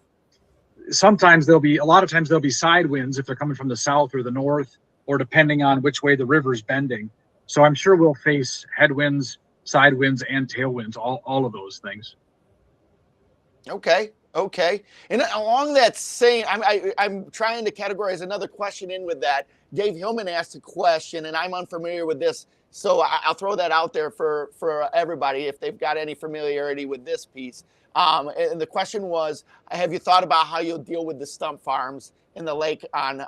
sometimes a lot of times there'll be side winds if they're coming from the south or the north, or depending on which way the river's bending. So I'm sure we'll face headwinds, side winds, and tailwinds, all of those things. Okay. And along that same, I'm trying to categorize another question in with that. Dave Hillman asked a question, and I'm unfamiliar with this, so I'll throw that out there for everybody if they've got any familiarity with this piece. And the question was, have you thought about how you'll deal with the stump farms in the lake on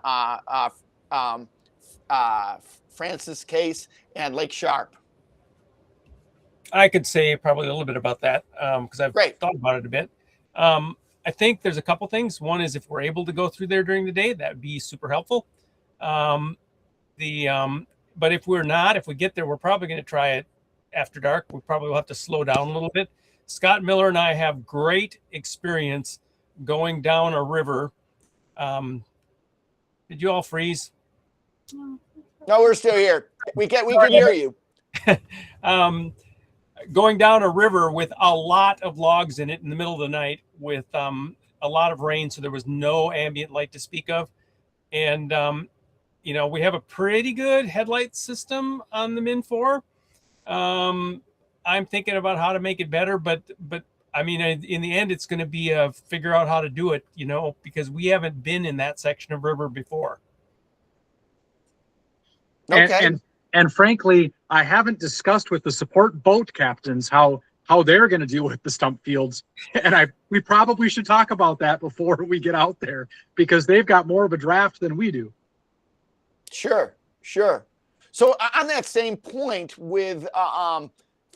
Francis Case and Lake Sharp? I could say probably a little bit about that because I've thought about it a bit. I think there's a couple things. One is if we're able to go through there during the day, that'd be super helpful. But if we're not, if we get there, we're probably going to try it after dark. We probably will have to slow down a little bit. Scott Miller and I have great experience going down a river. Did you all freeze? No, we're still here. We can hear you. Going down a river with a lot of logs in it in the middle of the night with a lot of rain, so there was no ambient light to speak of. And we have a pretty good headlight system on the Min 4. I'm thinking about how to make it better, but I mean, in the end, it's going to be figure out how to do it, because we haven't been in that section of river before. Okay. And frankly, I haven't discussed with the support boat captains how they're going to deal with the stump fields. And we probably should talk about that before we get out there, because they've got more of a draft than we do. Sure. So on that same point with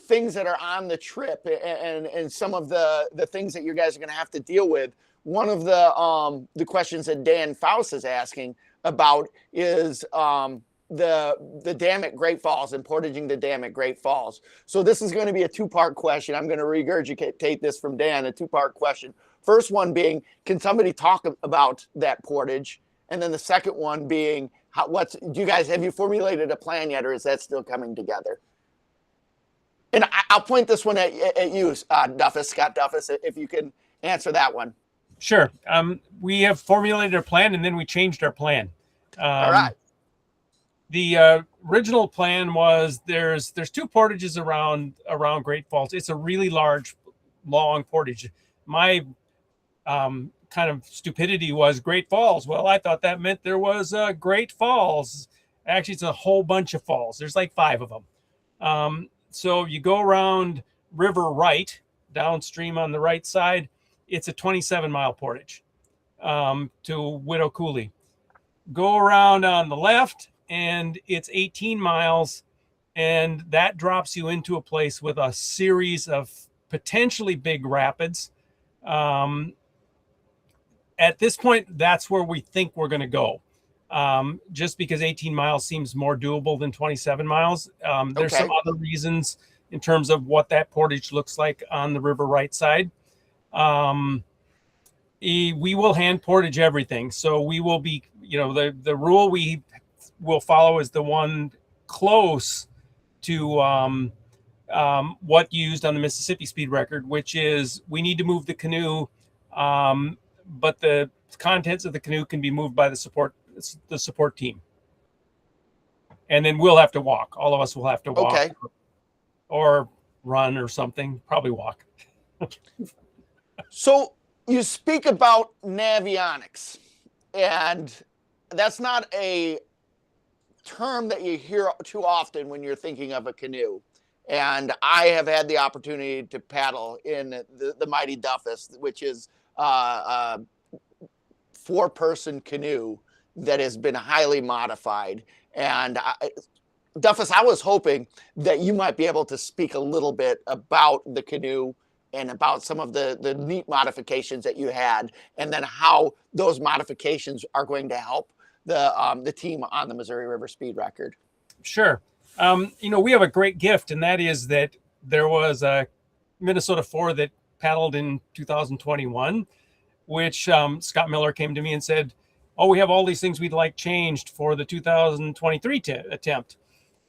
things that are on the trip and some of the things that you guys are going to have to deal with, one of the questions that Dan Faust is asking about is the dam at Great Falls and portaging the dam at Great Falls. So this is going to be a two-part question. I'm going to regurgitate this from Dan, a two-part question. First one being, can somebody talk about that portage? And then the second one being, have you formulated a plan yet, or is that still coming together? And I'll point this one at you, Scott Duffus, if you can answer that one. Sure. We have formulated a plan, and then we changed our plan. All right. The original plan was there's two portages around Great Falls. It's a really large, long portage. My kind of stupidity was Great Falls. Well, I thought that meant there was Great Falls. Actually, it's a whole bunch of falls. There's like 5 of them. So you go around River Right, downstream on the right side. It's a 27-mile portage to Widow Cooley. Go around on the left, and it's 18 miles, and that drops you into a place with a series of potentially big rapids. At this point, that's where we think we're going to go. Just because 18 miles seems more doable than 27 miles. There's some other reasons in terms of what that portage looks like on the River Right side. We will hand portage everything. So we will be, the rule we will follow is the one close to what used on the Mississippi speed record, which is we need to move the canoe, but the contents of the canoe can be moved by the support team. And then we'll have to walk. All of us will have to walk or run or something, probably walk. So you speak about navionics, and that's not a term that you hear too often when you're thinking of a canoe. And I have had the opportunity to paddle in the Mighty Duffus, which is a 4-person canoe that has been highly modified. And Duffus, I was hoping that you might be able to speak a little bit about the canoe and about some of the neat modifications that you had, and then how those modifications are going to help the team on the Missouri River Speed Record. Sure. We have a great gift, and that is that there was a Minnesota 4 that paddled in 2021, which Scott Miller came to me and said, "Oh, we have all these things we'd like changed for the 2023 attempt,"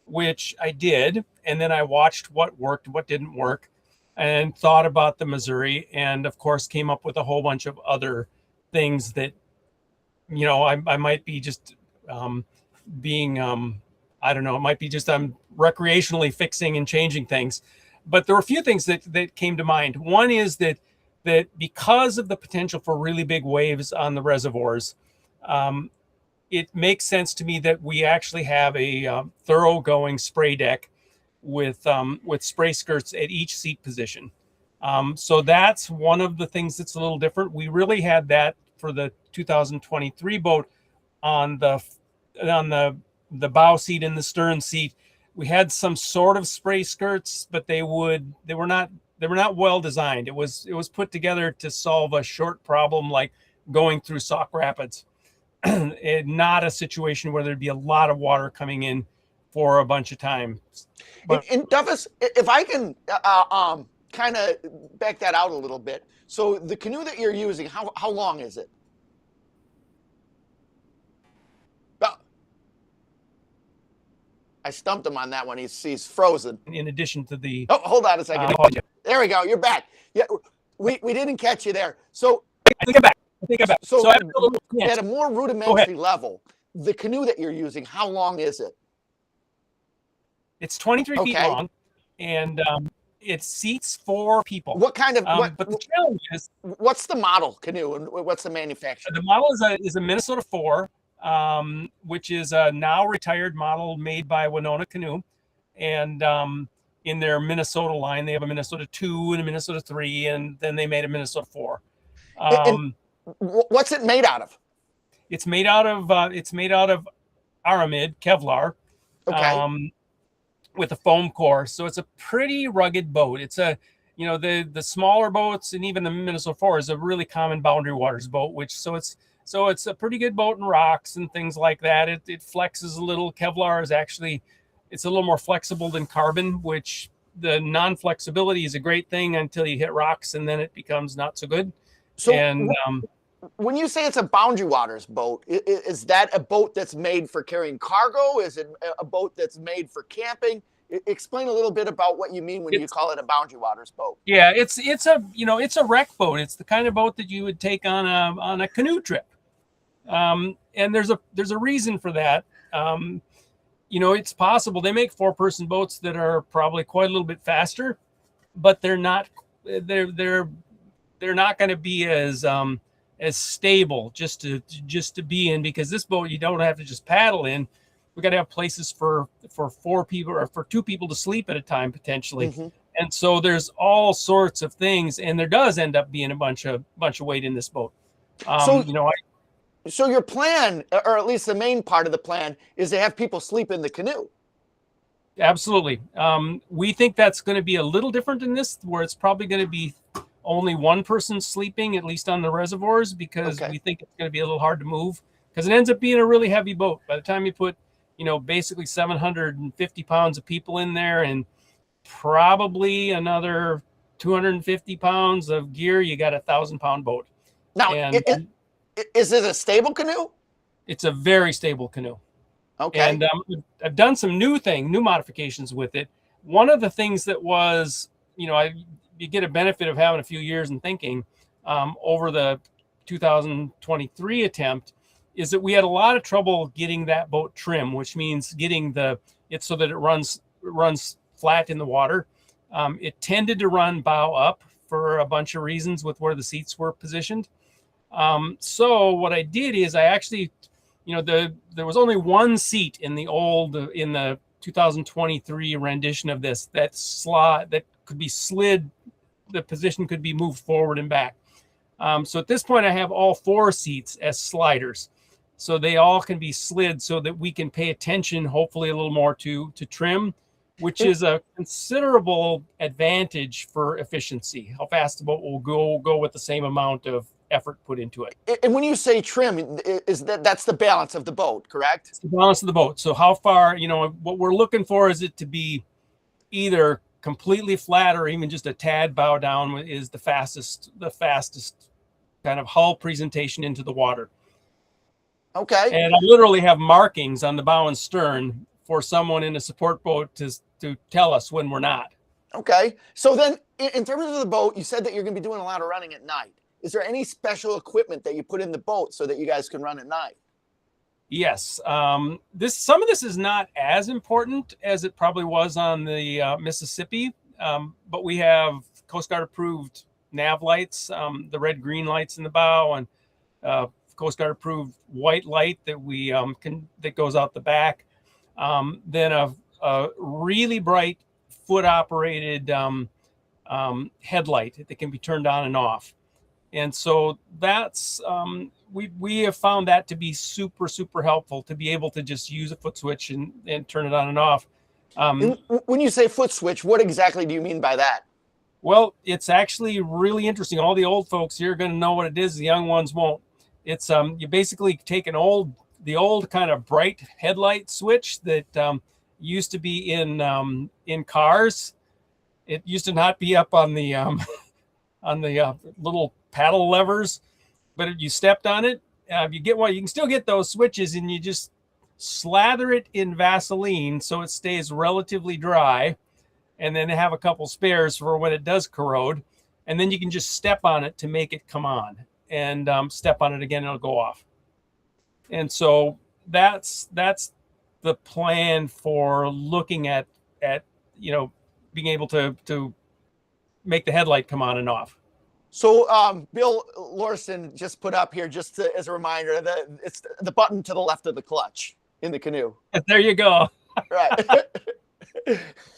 which I did. And then I watched what worked, what didn't work, and thought about the Missouri, and of course came up with a whole bunch of other things that, I might be just being, I don't know, it might be just I'm recreationally fixing and changing things. But there were a few things that came to mind. One is that because of the potential for really big waves on the reservoirs, it makes sense to me that we actually have a thoroughgoing spray deck with spray skirts at each seat position. So that's one of the things that's a little different. We really had that for the 2023 boat on the bow seat and the stern seat. We had some sort of spray skirts, but they were not well designed. It was put together to solve a short problem like going through Sauk Rapids, and not a situation where there'd be a lot of water coming in for a bunch of time. But and Duffus, if I can kind of back that out a little bit. So the canoe that you're using, how long is it? I stumped him on that one. He's frozen. in addition to the Oh, hold on a second. There we go. You're back. Yeah, we didn't catch you there. So I think I'm back. So I have a little at a more rudimentary level, the canoe that you're using, how long is it? It's 23 feet Okay. long, and it seats 4 people. What kind of But the challenge is what's the model canoe and what's the manufacturer? the model is a Minnesota 4, which is a now retired model made by Winona Canoe, and in their Minnesota line, they have a Minnesota 2 and a Minnesota 3, and then they made a Minnesota 4. And what's it made out of? It's made out of aramid Kevlar, Okay. with a foam core. So it's a pretty rugged boat. It's the smaller boats, and even the Minnesota 4 is a really common boundary waters boat, so it's a pretty good boat in rocks and things like that. It flexes a little. Kevlar is actually, it's a little more flexible than carbon, which the non-flexibility is a great thing until you hit rocks, and then it becomes not so good. So And when you say it's a boundary waters boat, is that a boat that's made for carrying cargo? Is it a boat that's made for camping? Explain a little bit about what you mean when you call it a boundary waters boat. yeah, it's a wreck boat. It's the kind of boat that you would take on a canoe trip. And there's a reason for that. It's possible they make 4-person boats that are probably quite a little bit faster, but they're not going to be as stable just to be in, because this boat, you don't have to just paddle in. We got to have places for 4 people or for 2 people to sleep at a time potentially. Mm-hmm. And so there's all sorts of things, and there does end up being a bunch of weight in this boat. So your plan, or at least the main part of the plan, is to have people sleep in the canoe. Absolutely. We think that's going to be a little different in this, where it's probably going to be only one person sleeping, at least on the reservoirs, because we think it's going to be a little hard to move, because it ends up being a really heavy boat. By the time you put, basically 750 pounds of people in there and probably another 250 pounds of gear, you got a 1,000-pound boat. Now, is it a stable canoe? It's a very stable canoe. Okay. And I've done some new modifications with it. One of the things that was, you get a benefit of having a few years and thinking over the 2023 attempt, is that we had a lot of trouble getting that boat trim, which means getting it so that it runs flat in the water. It tended to run bow up for a bunch of reasons with where the seats were positioned. So what I did is I actually, there was only one seat in the 2023 rendition of this that could be slid. The position could be moved forward and back. So at this point, I have all 4 seats as sliders. So they all can be slid so that we can pay attention, hopefully a little more to trim, which is a considerable advantage for efficiency. How fast the boat will go with the same amount of effort put into it. And when you say trim, that's the balance of the boat, correct? It's the balance of the boat. So how far, what we're looking for is it to be either completely flat or even just a tad bow down is the fastest kind of hull presentation into the water. Okay. And I literally have markings on the bow and stern for someone in a support boat to tell us when we're not. Okay. So then in terms of the boat, you said that you're going to be doing a lot of running at night. Is there any special equipment that you put in the boat so that you guys can run at night? Yes. Some of this is not as important as it probably was on the Mississippi, but we have Coast Guard approved nav lights, the red green lights in the bow, and Coast Guard approved white light that that goes out the back. Then a really bright foot operated headlight that can be turned on and off. And so that's we have found that to be super, super helpful to be able to just use a foot switch and turn it on and off. When you say foot switch, what exactly do you mean by that? Well, it's actually really interesting. All the old folks here are going to know what it is. The young ones won't. It's you basically take the old kind of bright headlight switch that used to be in cars. It used to not be up on the little paddle levers, but if you stepped on it, you can still get those switches, and you just slather it in Vaseline so it stays relatively dry, and then have a couple spares for when it does corrode, and then you can just step on it to make it come on, and step on it again, it'll go off. And so that's the plan for looking at being able to make the headlight come on and off. So Bill Lorson just put up here, as a reminder, that it's the button to the left of the clutch in the canoe. There you go. Right.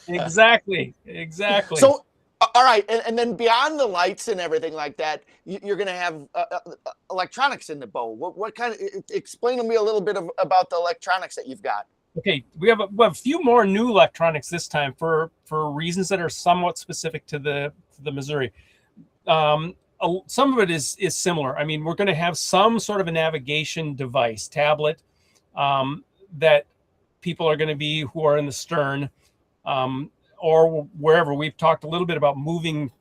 Exactly. So, all right. And then beyond the lights and everything like that, you're going to have electronics in the boat. What kind of, explain to me a little bit about the electronics that you've got. Okay. We have a few more new electronics this time for reasons that are somewhat specific to the Missouri. Some of it is similar. I mean, we're going to have some sort of a navigation device, tablet, that people are going to be who are in the stern, or wherever. We've talked a little bit about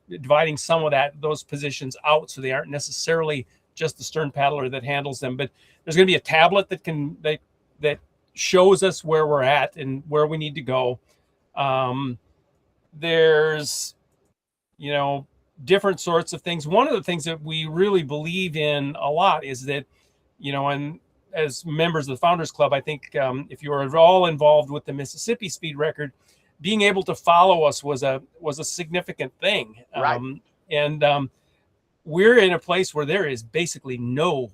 dividing some of those positions out so they aren't necessarily just the stern paddler that handles them. But there's going to be a tablet that shows us where we're at and where we need to go. There's, different sorts of things. One of the things that we really believe in a lot is that, and as members of the Founders Club, I think if you were all involved with the Mississippi speed record, being able to follow us was a significant thing. Right. We're in a place where there is basically no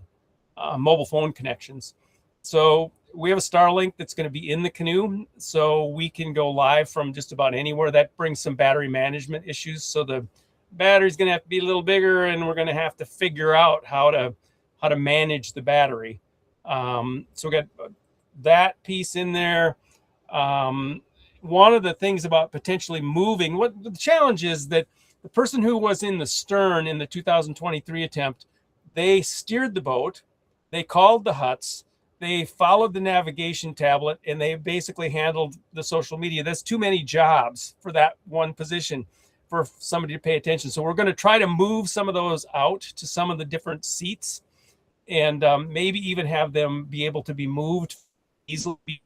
mobile phone connections. So we have a Starlink that's going to be in the canoe, so we can go live from just about anywhere. That brings some battery management issues. So the battery's going to have to be a little bigger, and we're going to have to figure out how to manage the battery. So we got that piece in there. One of the things about potentially moving, what the challenge is that the person who was in the stern in the 2023 attempt, they steered the boat, they called the huts, they followed the navigation tablet, and they basically handled the social media. That's too many jobs for that one position for somebody to pay attention. So we're going to try to move some of those out to some of the different seats, and maybe even have them be able to be moved easily,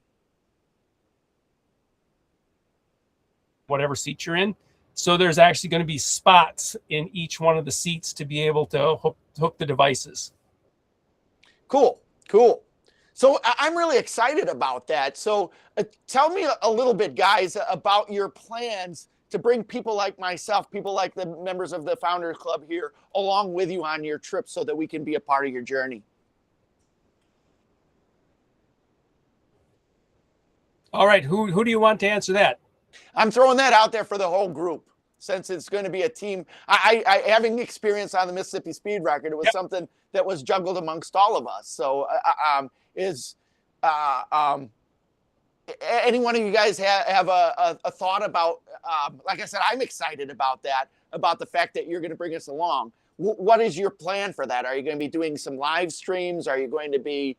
whatever seat you're in. So there's actually going to be spots in each one of the seats to be able to hook the devices. Cool. So I'm really excited about that. So tell me a little bit, guys, about your plans to bring people like myself, people like the members of the Founders Club here, along with you on your trip so that we can be a part of your journey. All right, who do you want to answer that? I'm throwing that out there for the whole group since it's going to be a team. I having experience on the Mississippi Speed Record, it was something that was juggled amongst all of us. So any one of you guys have a thought about, like I said, I'm excited about that, about the fact that you're going to bring us along. What is your plan for that? Are you going to be doing some live streams? Are you going to be,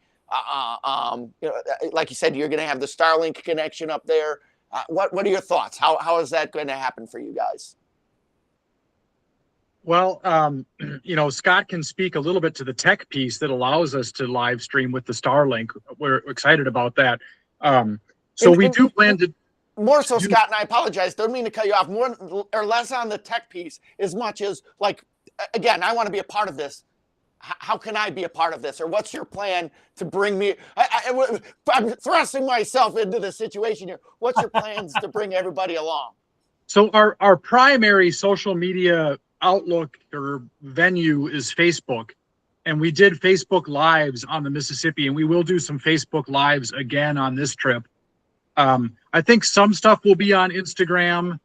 like you said, you're going to have the Starlink connection up there? What are your thoughts? How is that going to happen for you guys? Well, Scott can speak a little bit to the tech piece that allows us to live stream with the Starlink. We're excited about that. So we do plan to. More so, Scott, and I apologize, don't mean to cut you off, more or less on the tech piece, as much as, like, again, I want to be a part of this. How can I be a part of this? Or what's your plan to bring me? I'm thrusting myself into the situation here. What's your plans to bring everybody along? So our primary social media outlook or venue is Facebook. And we did Facebook Lives on the Mississippi, and we will do some Facebook Lives again on this trip. I think some stuff will be on Instagram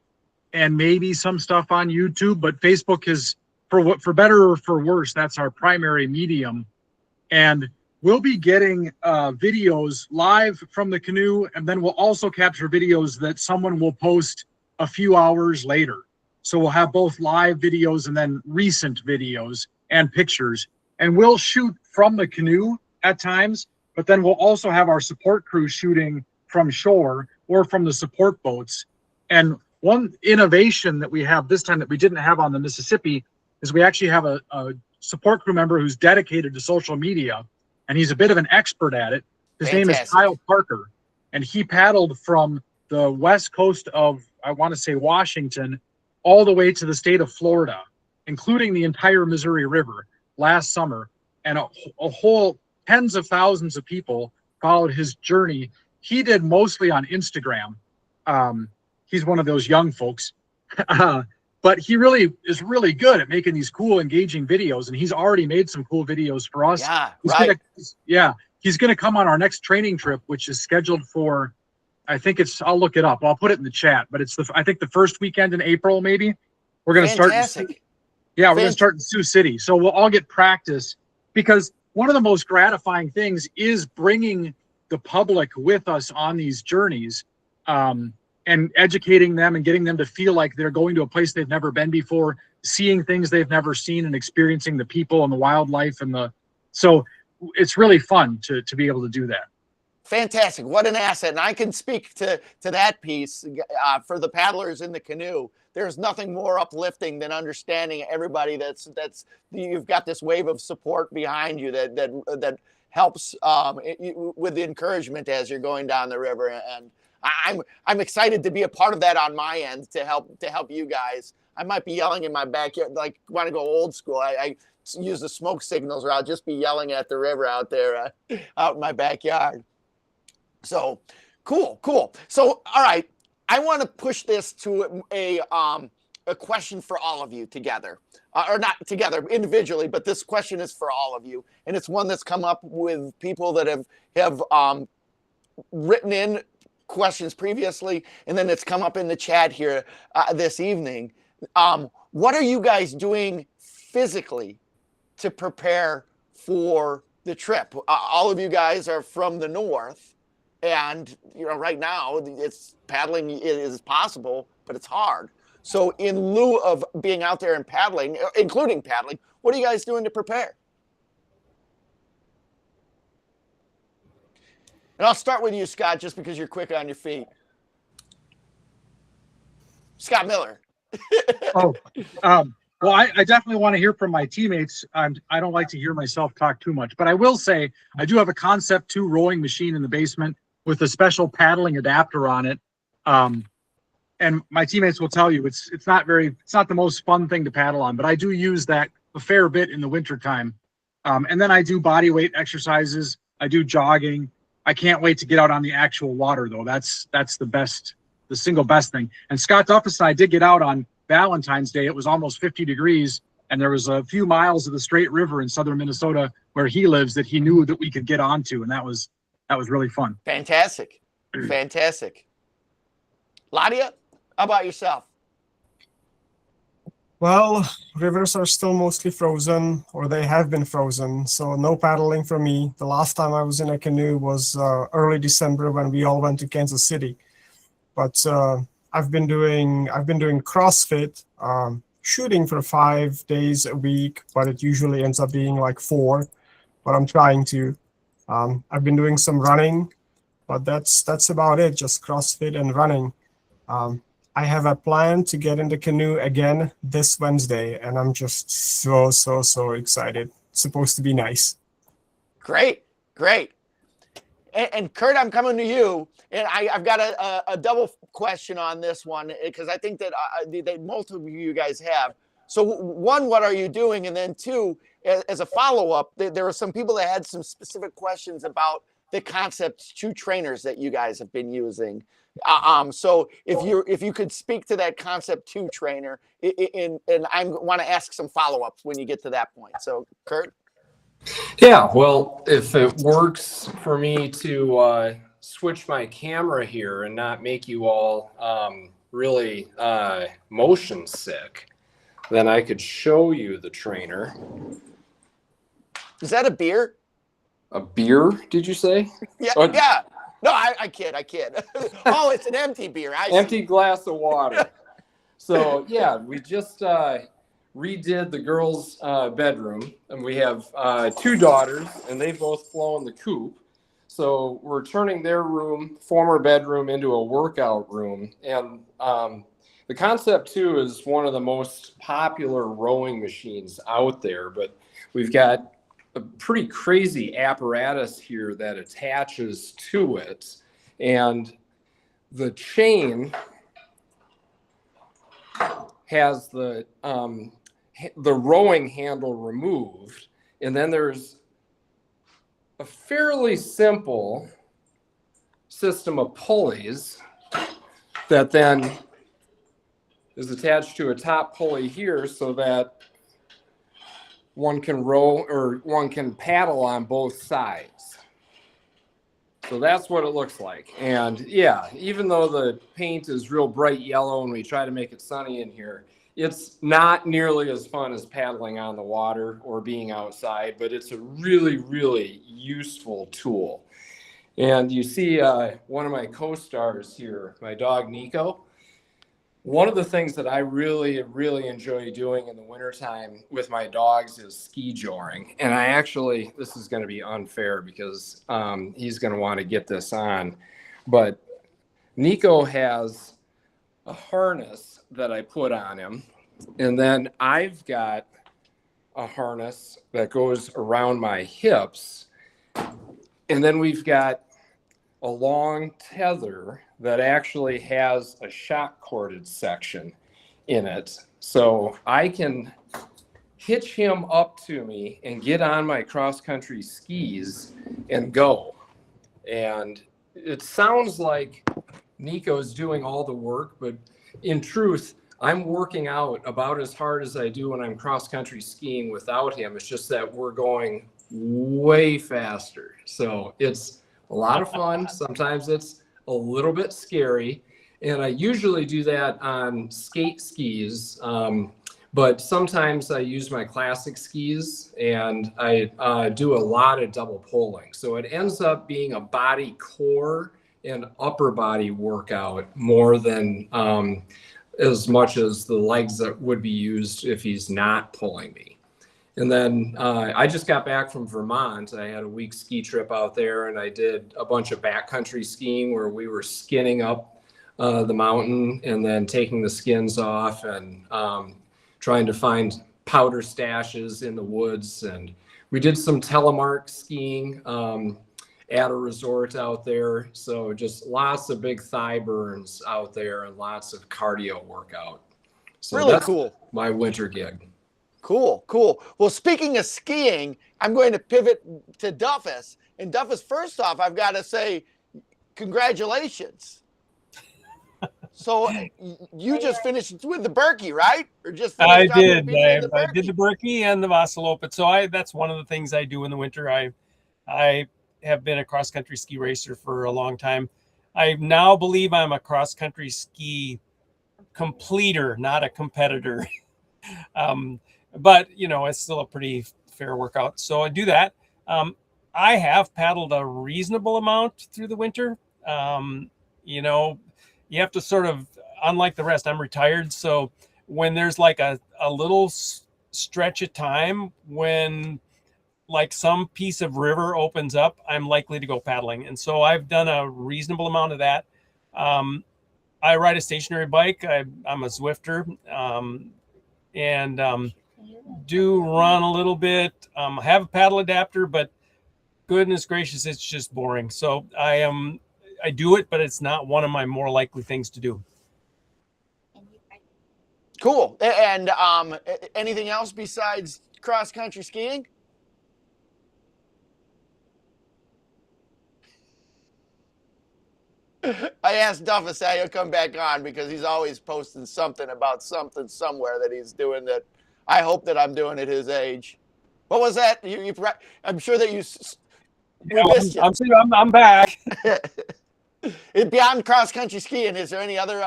and maybe some stuff on YouTube, but Facebook is, for better or for worse, that's our primary medium. And we'll be getting videos live from the canoe, and then we'll also capture videos that someone will post a few hours later. So we'll have both live videos and then recent videos and pictures. And we'll shoot from the canoe at times, but then we'll also have our support crew shooting from shore or from the support boats. And one innovation that we have this time that we didn't have on the Mississippi is we actually have a support crew member who's dedicated to social media, and he's a bit of an expert at it. His name is Kyle Parker, and he paddled from the west coast of, I want to say, Washington, all the way to the state of Florida, including the entire Missouri River last summer. And a whole tens of thousands of people followed his journey. He did mostly on Instagram. He's one of those young folks. But he really is really good at making these cool, engaging videos, and he's already made some cool videos for us. Yeah, he's gonna come on our next training trip, which is scheduled for, I think it's, I'll look it up. I'll put it in the chat, but it's I think the first weekend in April, maybe. We're gonna start. We're gonna start in Sioux City, so we'll all get practice, because one of the most gratifying things is bringing the public with us on these journeys. And educating them and getting them to feel like they're going to a place they've never been before, seeing things they've never seen, and experiencing the people and the wildlife so it's really fun to be able to do that. Fantastic. What an asset. And I can speak to that piece for the paddlers in the canoe. There's nothing more uplifting than understanding everybody that's you've got this wave of support behind you that helps with the encouragement as you're going down the river. And I'm excited to be a part of that on my end to help you guys. I might be yelling in my backyard, like, want to go old school. I use the smoke signals, or I'll just be yelling at the river out there, out in my backyard. So cool. So, all right, I want to push this to a question for all of you together, or not together individually, but this question is for all of you, and it's one that's come up with people that have written in questions previously, and then it's come up in the chat here this evening. What are you guys doing physically to prepare for the trip? All of you guys are from the north, and right now it's paddling is possible, but it's hard. So in lieu of being out there and paddling, including paddling, what are you guys doing to prepare? And I'll start with you, Scott, just because you're quick on your feet. Scott Miller. Well, I definitely want to hear from my teammates. I don't like to hear myself talk too much, but I will say I do have a Concept 2 rowing machine in the basement with a special paddling adapter on it. And my teammates will tell you it's not the most fun thing to paddle on, but I do use that a fair bit in the wintertime. And then I do body weight exercises. I do jogging. I can't wait to get out on the actual water, though. That's the single best thing. And Scott Duffus and I did get out on Valentine's Day. It was almost 50 degrees, and there was a few miles of the Straight River in southern Minnesota where he lives that he knew that we could get onto, and that was really fun. Fantastic. Fantastic. Ladia, how about yourself? Well, rivers are still mostly frozen, or they have been frozen, so no paddling for me. The last time I was in a canoe was early December when we all went to Kansas City. But I've been doing CrossFit, shooting for 5 days a week, but it usually ends up being like 4. But I'm trying to. I've been doing some running, but that's about it. Just CrossFit and running. I have a plan to get in the canoe again this Wednesday, and I'm just so excited. It's supposed to be nice. Great. And Kurt, I'm coming to you, and I've got a double question on this one because I think that most of you guys have. So one, what are you doing? And then two, as a follow-up, there were some people that had some specific questions about the Concept 2 trainers that you guys have been using. So if you could speak to that Concept 2 trainer, and I want to ask some follow-ups when you get to that point. So Kurt? Yeah, well, if it works for me to switch my camera here and not make you all really motion sick, then I could show you the trainer. Is that a beer? A beer, did you say? Yeah, Oh, yeah. No, I kid. Oh, it's an empty beer. Empty glass of water. So yeah, we just redid the girls' bedroom, and we have 2 daughters, and they've both flown the coop. So we're turning their former bedroom into a workout room. And the Concept 2 is one of the most popular rowing machines out there, but we've got a pretty crazy apparatus here that attaches to it, and the chain has the rowing handle removed, and then there's a fairly simple system of pulleys that then is attached to a top pulley here so that one can row or one can paddle on both sides. So that's what it looks like. And yeah, even though the paint is real bright yellow and we try to make it sunny in here, it's not nearly as fun as paddling on the water or being outside, but it's a really, really useful tool. And you see one of my co-stars here, my dog Nico. One of the things that I really, really enjoy doing in the wintertime with my dogs is ski joring. And I actually, this is going to be unfair because he's going to want to get this on. But Nico has a harness that I put on him. And then I've got a harness that goes around my hips. And then we've got a long tether that actually has a shock corded section in it. So I can hitch him up to me and get on my cross country skis and go. And it sounds like Nico's doing all the work, but in truth, I'm working out about as hard as I do when I'm cross country skiing without him. It's just that we're going way faster. So it's a lot of fun. Sometimes it's a little bit scary. And I usually do that on skate skis. But sometimes I use my classic skis and I do a lot of double pulling. So it ends up being a body core and upper body workout more than as much as the legs that would be used if he's not pulling me. And then I just got back from Vermont. I had a week ski trip out there and I did a bunch of backcountry skiing where we were skinning up the mountain and then taking the skins off and trying to find powder stashes in the woods. And we did some telemark skiing at a resort out there. So just lots of big thigh burns out there and lots of cardio workout. So Really that's cool. my winter gig. Cool. Well, speaking of skiing, I'm going to pivot to Duffus. And Duffus, first off, I've got to say congratulations. So you just finished with the Berkey, right? Or just I finished up did. with the I did Berkey? the Berkey and the Vasaloppet. So that's one of the things I do in the winter. I have been a cross country ski racer for a long time. I now believe I'm a cross country ski completer, not a competitor. But it's still a pretty fair workout. So I do that. I have paddled a reasonable amount through the winter. You have to sort of, unlike the rest, I'm retired. So when there's like a little stretch of time when like some piece of river opens up, I'm likely to go paddling. And so I've done a reasonable amount of that. I ride a stationary bike. I'm a Zwifter, and do run a little bit. I have a paddle adapter, but goodness gracious, it's just boring. So I do it, but it's not one of my more likely things to do. Cool. And anything else besides cross country skiing? I asked Duff if he'll come back on because he's always posting something about something somewhere that he's doing that I hope that I'm doing at his age. What was that? I'm sure that you missed you. I'm back. Beyond cross country skiing, is there any other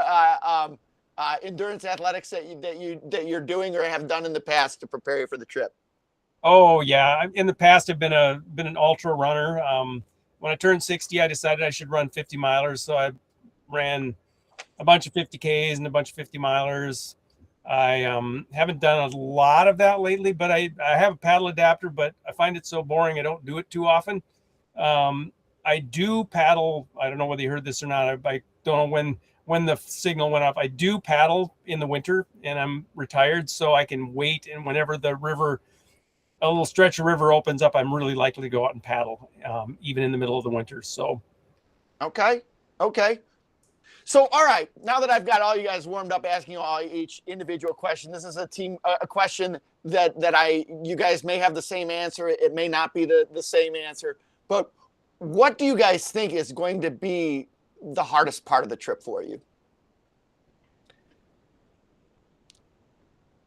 endurance athletics that you're doing or have done in the past to prepare you for the trip? Oh yeah, in the past I've been an ultra runner. When I turned 60, I decided I should run 50 milers. So I ran a bunch of 50Ks and a bunch of 50 milers. I haven't done a lot of that lately, but I have a paddle adapter, but I find it so boring. I don't do it too often. I do paddle. I don't know whether you heard this or not. I don't know when the signal went off. I do paddle in the winter, and I'm retired, so I can wait. And whenever a little stretch of river opens up, I'm really likely to go out and paddle, even in the middle of the winter. So, okay. So, all right, now that I've got all you guys warmed up, asking you all each individual question, this is a question that you guys may have the same answer. It may not be the same answer, but what do you guys think is going to be the hardest part of the trip for you?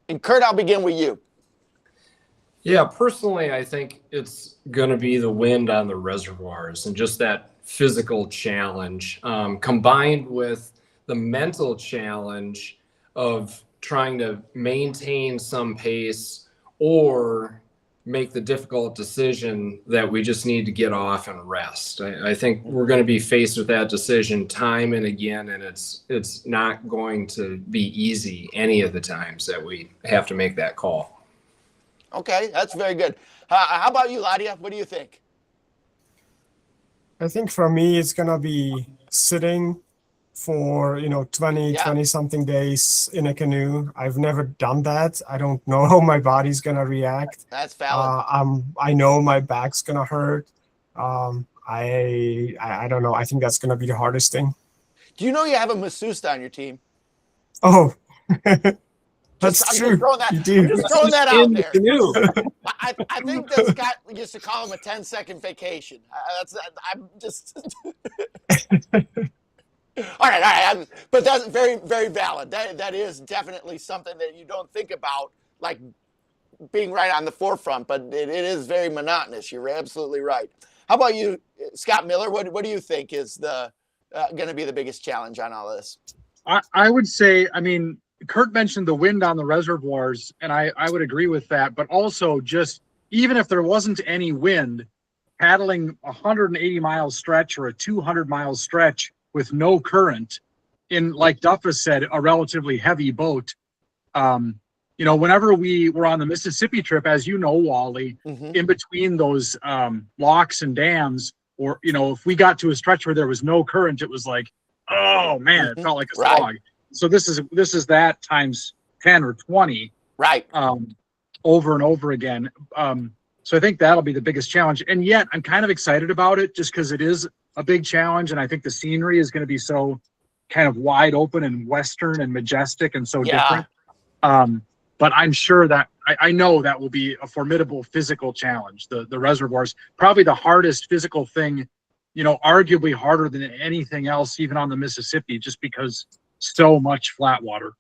And Kurt, I'll begin with you. Yeah, personally, I think it's going to be the wind on the reservoirs and just that physical challenge, combined with the mental challenge of trying to maintain some pace or make the difficult decision that we just need to get off and rest. I think we're going to be faced with that decision time and again, and it's not going to be easy any of the times that we have to make that call. Okay, that's very good. How about you, Ladia? What do you think? I think for me, it's going to be sitting for, 20 something days in a canoe. I've never done that. I don't know how my body's going to react. That's valid. I know my back's going to hurt. I don't know. I think that's going to be the hardest thing. Do you know you have a masseuse on your team? Oh, that's I'm true. You do. I'm just throwing that out there. Canoe. I think that Scott used to call him a 10-second vacation. I'm just. All right. But that's very, very valid. That is definitely something that you don't think about, like being right on the forefront, but it is very monotonous. You're absolutely right. How about you, Scott Miller? What do you think is going to be the biggest challenge on all this? I would say, Kurt mentioned the wind on the reservoirs, and I would agree with that. But also, just even if there wasn't any wind, paddling a 180-mile stretch or a 200-mile stretch with no current in, like Duff has said, a relatively heavy boat. Whenever we were on the Mississippi trip, as you know, Wally, in between those locks and dams, or if we got to a stretch where there was no current, it was like, oh man, it felt like a slog. So this is that times 10 or 20, right? Over and over again. So I think that'll be the biggest challenge. And yet I'm kind of excited about it just because it is a big challenge. And I think the scenery is going to be so kind of wide open and Western and majestic and so different. But I'm sure that I know that will be a formidable physical challenge. The reservoirs, probably the hardest physical thing, arguably harder than anything else, even on the Mississippi, just because so much flat water.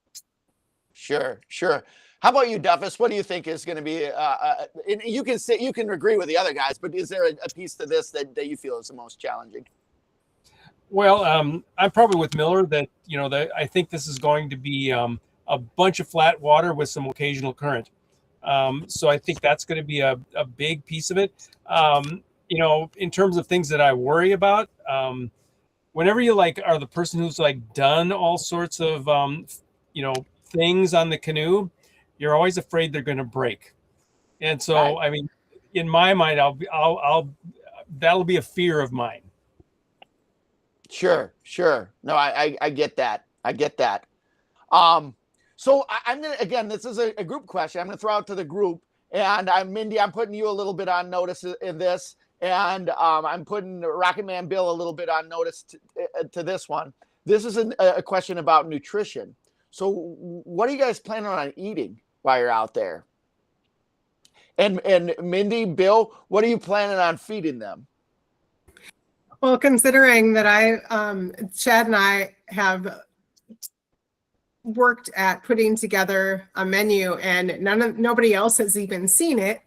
Sure. How about you, Duffus? What do you think is going to be? You can agree with the other guys, but is there a piece to this that you feel is the most challenging? Well, I'm probably with Miller that, that I think this is going to be a bunch of flat water with some occasional current. So I think that's going to be a big piece of it. In terms of things that I worry about, whenever you are the person who's done all sorts of, things on the canoe, you're always afraid they're going to break. And so, Right. I mean, in my mind, that'll be a fear of mine. Sure. No, I get that. So I'm gonna, again, this is a group question. I'm gonna throw out to the group, and Mindy, I'm putting you a little bit on notice in this, and I'm putting Rocket Man Bill a little bit on notice to this one. This is a question about nutrition. So what are you guys planning on eating while you're out there? And Mindy, Bill, what are you planning on feeding them? Well, considering that Chad and I have worked at putting together a menu and nobody else has even seen it,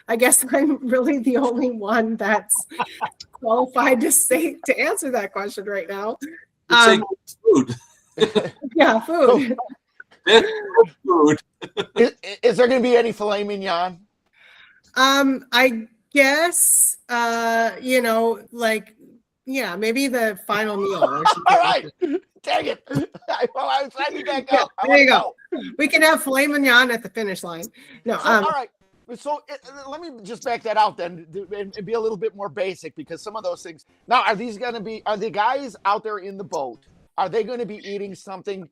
I guess I'm really the only one that's qualified to answer that question right now. Food. Yeah, food. Food. Is there going to be any filet mignon? I guess, maybe the final meal. All right. Dang it. I was trying to back up. There you go. We can have filet mignon at the finish line. No, So, all right. So let me just back that out then and be a little bit more basic, because some of those things. Now, are the guys out there in the boat, are they going to be eating something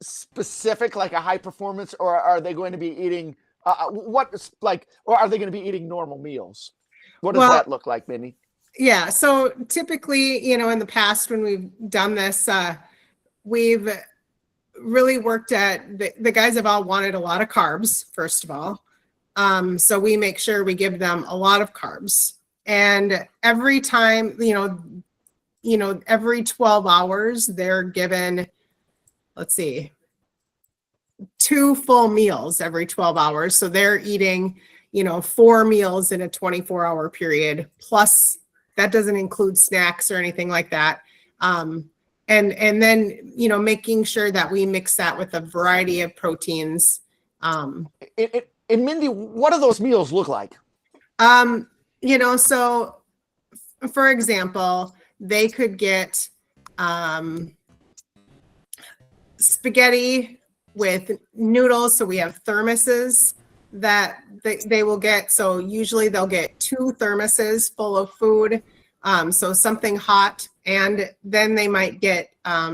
specific, like a high performance, or are they going to be eating or are they going to be eating normal meals? What does that look like, Mindy? Yeah. So typically, in the past when we've done this, we've really worked at the guys have all wanted a lot of carbs, first of all. So we make sure we give them a lot of carbs. And every time, every 12 hours, they're given, let's see, 2 full meals every 12 hours. So they're eating, 4 meals in a 24-hour period. Plus, that doesn't include snacks or anything like that. And then, making sure that we mix that with a variety of proteins. And Mindy, what do those meals look like? So for example, they could get spaghetti with noodles. So we have thermoses that they will get. So usually they'll get 2 thermoses full of food. So something hot, and then they might get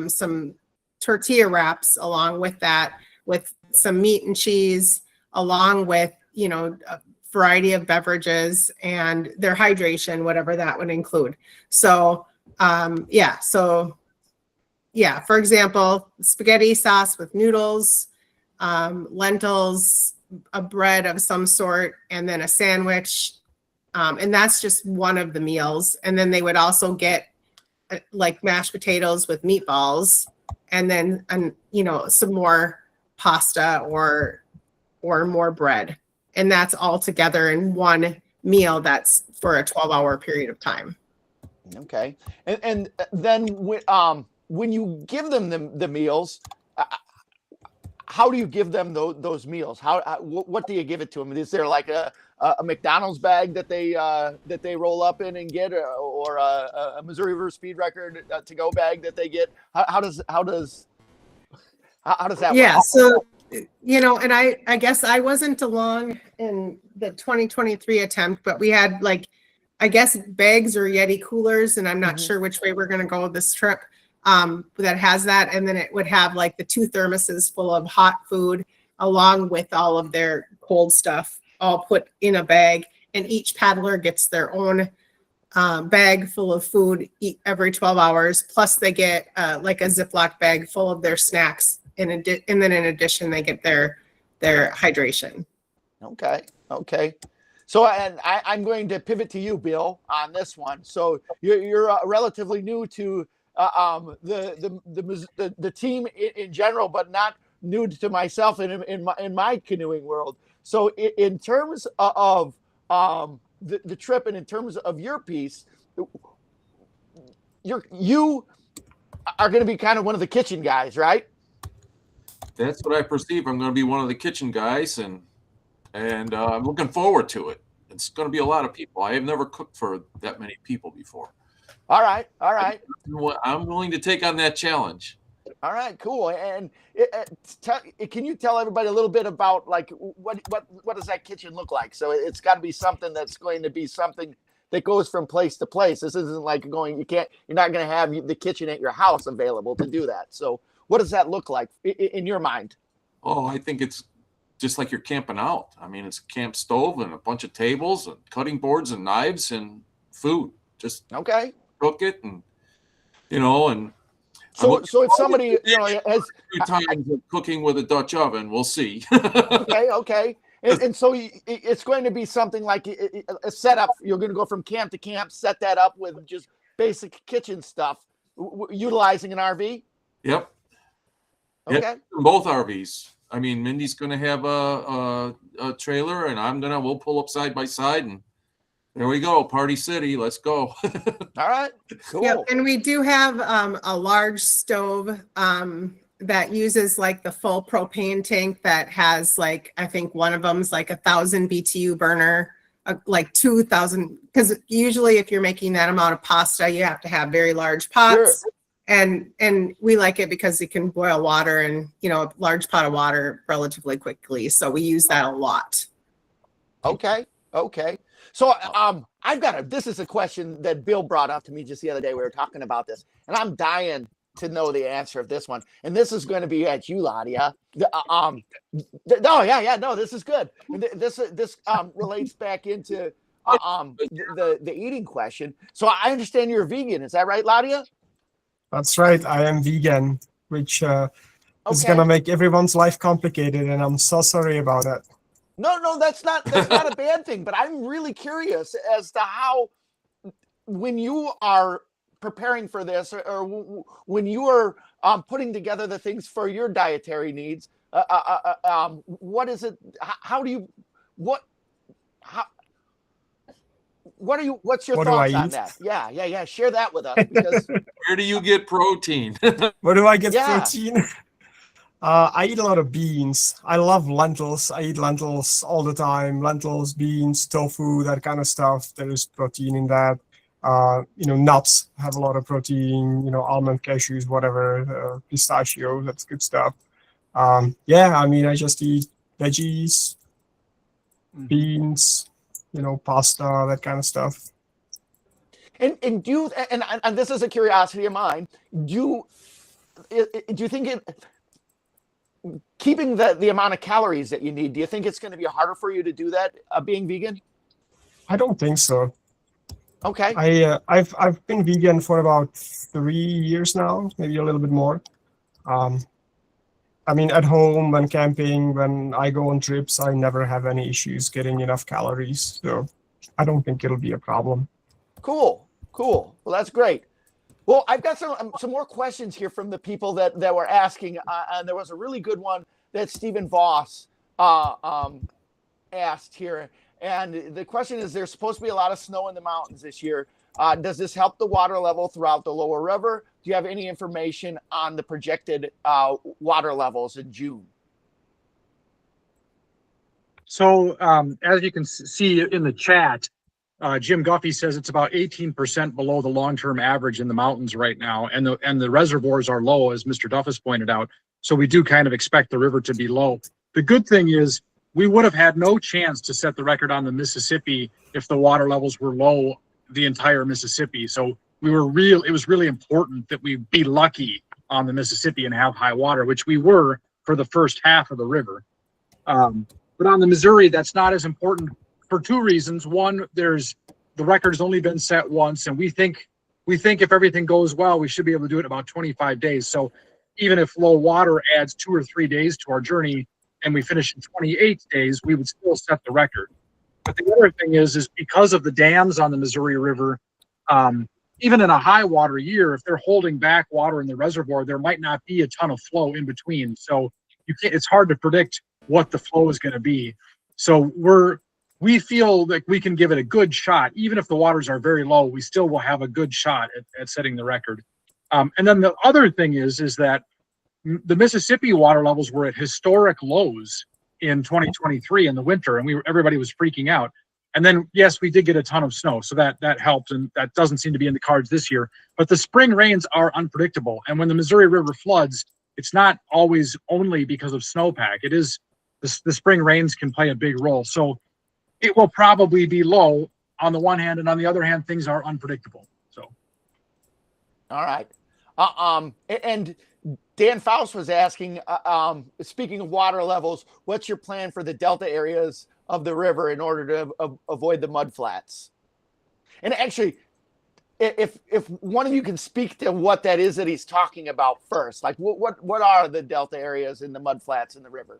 some tortilla wraps along with that, with some meat and cheese, along with, a variety of beverages and their hydration, whatever that would include. So, for example, spaghetti sauce with noodles, lentils, a bread of some sort, and then a sandwich. And that's just one of the meals. And then they would also get mashed potatoes with meatballs, and then, some more pasta or more bread. And that's all together in one meal that's for a 12-hour period of time. Okay. And then when you give them the meals, how do you give them those meals? What do you give it to them? Is there like a McDonald's bag that they roll up in and get, or a Missouri River Speed Record to go bag that they get? How does that Yeah. work? So, and I guess I wasn't along in the 2023 attempt, but we had bags or Yeti coolers, and I'm not sure which way we're going to go this trip. That has that, and then it would have the 2 thermoses full of hot food along with all of their cold stuff, all put in a bag, and each paddler gets their own bag full of food every 12 hours. Plus they get a Ziploc bag full of their snacks, and then in addition they get their hydration. Okay. So, and I'm going to pivot to you, Bill, on this one. So you're relatively new to the team in general, but not new to myself in my canoeing world. So in terms of the trip, and in terms of your piece, you are going to be kind of one of the kitchen guys, right? That's what I perceive. I'm going to be one of the kitchen guys, and I'm looking forward to it. It's going to be a lot of people. I have never cooked for that many people before. All right, all right. I'm willing to take on that challenge. All right, cool. And can you tell everybody a little bit about like what does that kitchen look like? So it's got to be something that's going to be something that goes from place to place. This isn't like you're not going to have the kitchen at your house available to do that. So what does that look like in your mind? Oh, I think it's just like you're camping out. I mean, it's a camp stove and a bunch of tables and cutting boards and knives and food. Just Okay. cook it and, and So if somebody, has few times of cooking with a Dutch oven, we'll see. okay. And so it's going to be something like a setup. You're going to go from camp to camp, set that up with just basic kitchen stuff, utilizing an RV. Yep. Okay. Yep. Both RVs. I mean, Mindy's going to have a trailer, and we'll pull up side by side, and there we go. Party City. Let's go. All right. Cool. Yep, and we do have a large stove that uses like the full propane tank that has like, I think one of them's like 1,000 BTU burner, like 2,000, because usually if you're making that amount of pasta, you have to have very large pots. Sure. And we like it because it can boil water and, a large pot of water relatively quickly. So we use that a lot. Okay. So this is a question that Bill brought up to me just the other day. We were talking about this, and I'm dying to know the answer of this one. And this is going to be at you, Ladia. No, this is good. This relates back into the eating question. So I understand you're a vegan. Is that right, Ladia? That's right. I am vegan, which is Okay. gonna make everyone's life complicated, and I'm so sorry about it. No, that's not a bad thing. But I'm really curious as to how, when you are preparing for this, or when you are putting together the things for your dietary needs, what is it? What's your What do I thoughts on eat? that? Yeah. Share that with us, because Where do you get protein? Where do I get Yeah. protein? I eat a lot of beans. I love lentils. I eat lentils all the time. Lentils, beans, tofu, that kind of stuff. There is protein in that. Nuts have a lot of protein. Almond, cashews, whatever. Pistachio, that's good stuff. I just eat veggies, beans, pasta, that kind of stuff. and do you, and this is a curiosity of mine. Do you think keeping the amount of calories that you need, do you think it's going to be harder for you to do that being vegan? I don't think so. Okay. I've been vegan for about 3 years now, maybe a little bit more. At home, when camping, when I go on trips, I never have any issues getting enough calories. So I don't think it'll be a problem. Cool. Well, that's great. Well, I've got some more questions here from the people that were asking, and there was a really good one that Stephen Voss asked here. And the question is, there's supposed to be a lot of snow in the mountains this year. Does this help the water level throughout the lower river? Do you have any information on the projected water levels in June? So as you can see in the chat, Jim Guffey says it's about 18% below the long-term average in the mountains right now, and the reservoirs are low, as Mr. Duff has pointed out. So we do kind of expect the river to be low. The good thing is we would have had no chance to set the record on the Mississippi if the water levels were low the entire Mississippi. So it was really important that we be lucky on the Mississippi and have high water, which we were for the first half of the river. But on the Missouri, that's not as important for two reasons. One, the record has only been set once, and we think if everything goes well, we should be able to do it in about 25 days. So even if low water adds 2 or 3 days to our journey and we finish in 28 days, we would still set the record. But the other thing is because of the dams on the Missouri River, even in a high water year, if they're holding back water in the reservoir, there might not be a ton of flow in between. So it's hard to predict what the flow is going to be. So we feel like we can give it a good shot. Even if the waters are very low, we still will have a good shot at setting the record. And then the other thing is that the Mississippi water levels were at historic lows in 2023 in the winter, and everybody was freaking out. And then, yes, we did get a ton of snow, so that helped, and that doesn't seem to be in the cards this year. But the spring rains are unpredictable, and when the Missouri River floods, it's not always only because of snowpack. It is the spring rains can play a big role. So it will probably be low on the one hand, and on the other hand, things are unpredictable. So, all right. And Dan Faust was asking, speaking of water levels, what's your plan for the delta areas of the river in order to avoid the mud flats? And actually, if one of you can speak to what that is that he's talking about first, like what are the delta areas in the mud flats in the river?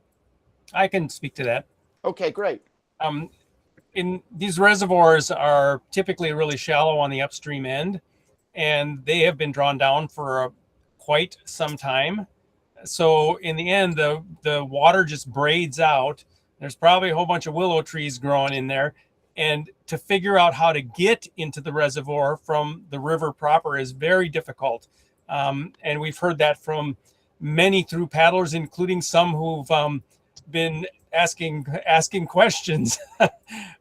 I can speak to that. Okay, great. In these reservoirs are typically really shallow on the upstream end, and they have been drawn down for quite some time. So in the end, the water just braids out. There's probably a whole bunch of willow trees growing in there. And to figure out how to get into the reservoir from the river proper is very difficult. And we've heard that from many through paddlers, including some who've been asking questions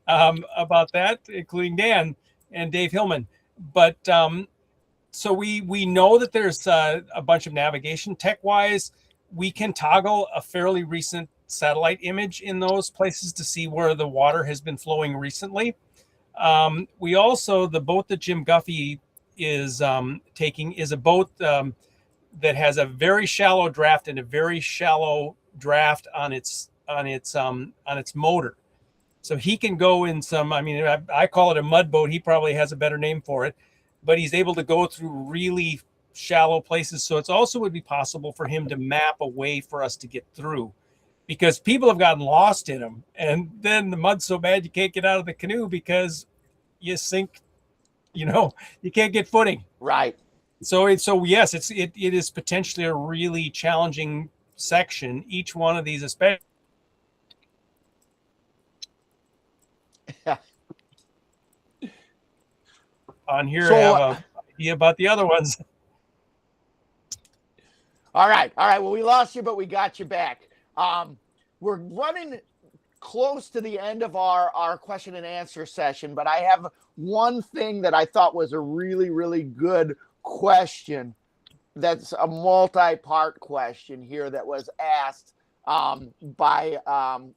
about that, including Dan and Dave Hillman. But so we know that there's a bunch of navigation tech-wise. We can toggle a fairly recent satellite image in those places to see where the water has been flowing recently. We also, the boat that Jim Guffey is taking is a boat that has a very shallow draft and a very shallow draft on its motor. So he can go in some, I mean, I call it a mud boat. He probably has a better name for it, but he's able to go through really shallow places. So it's also would be possible for him to map a way for us to get through, because people have gotten lost in them. And then the mud's so bad you can't get out of the canoe because you sink, you can't get footing. Right. So yes, it is potentially a really challenging section. Each one of these, especially. On here, So, I have an idea about the other ones. All right. Well, we lost you, but we got you back. We're running close to the end of our question and answer session, but I have one thing that I thought was a really, really good question. That's a multi-part question here that was asked by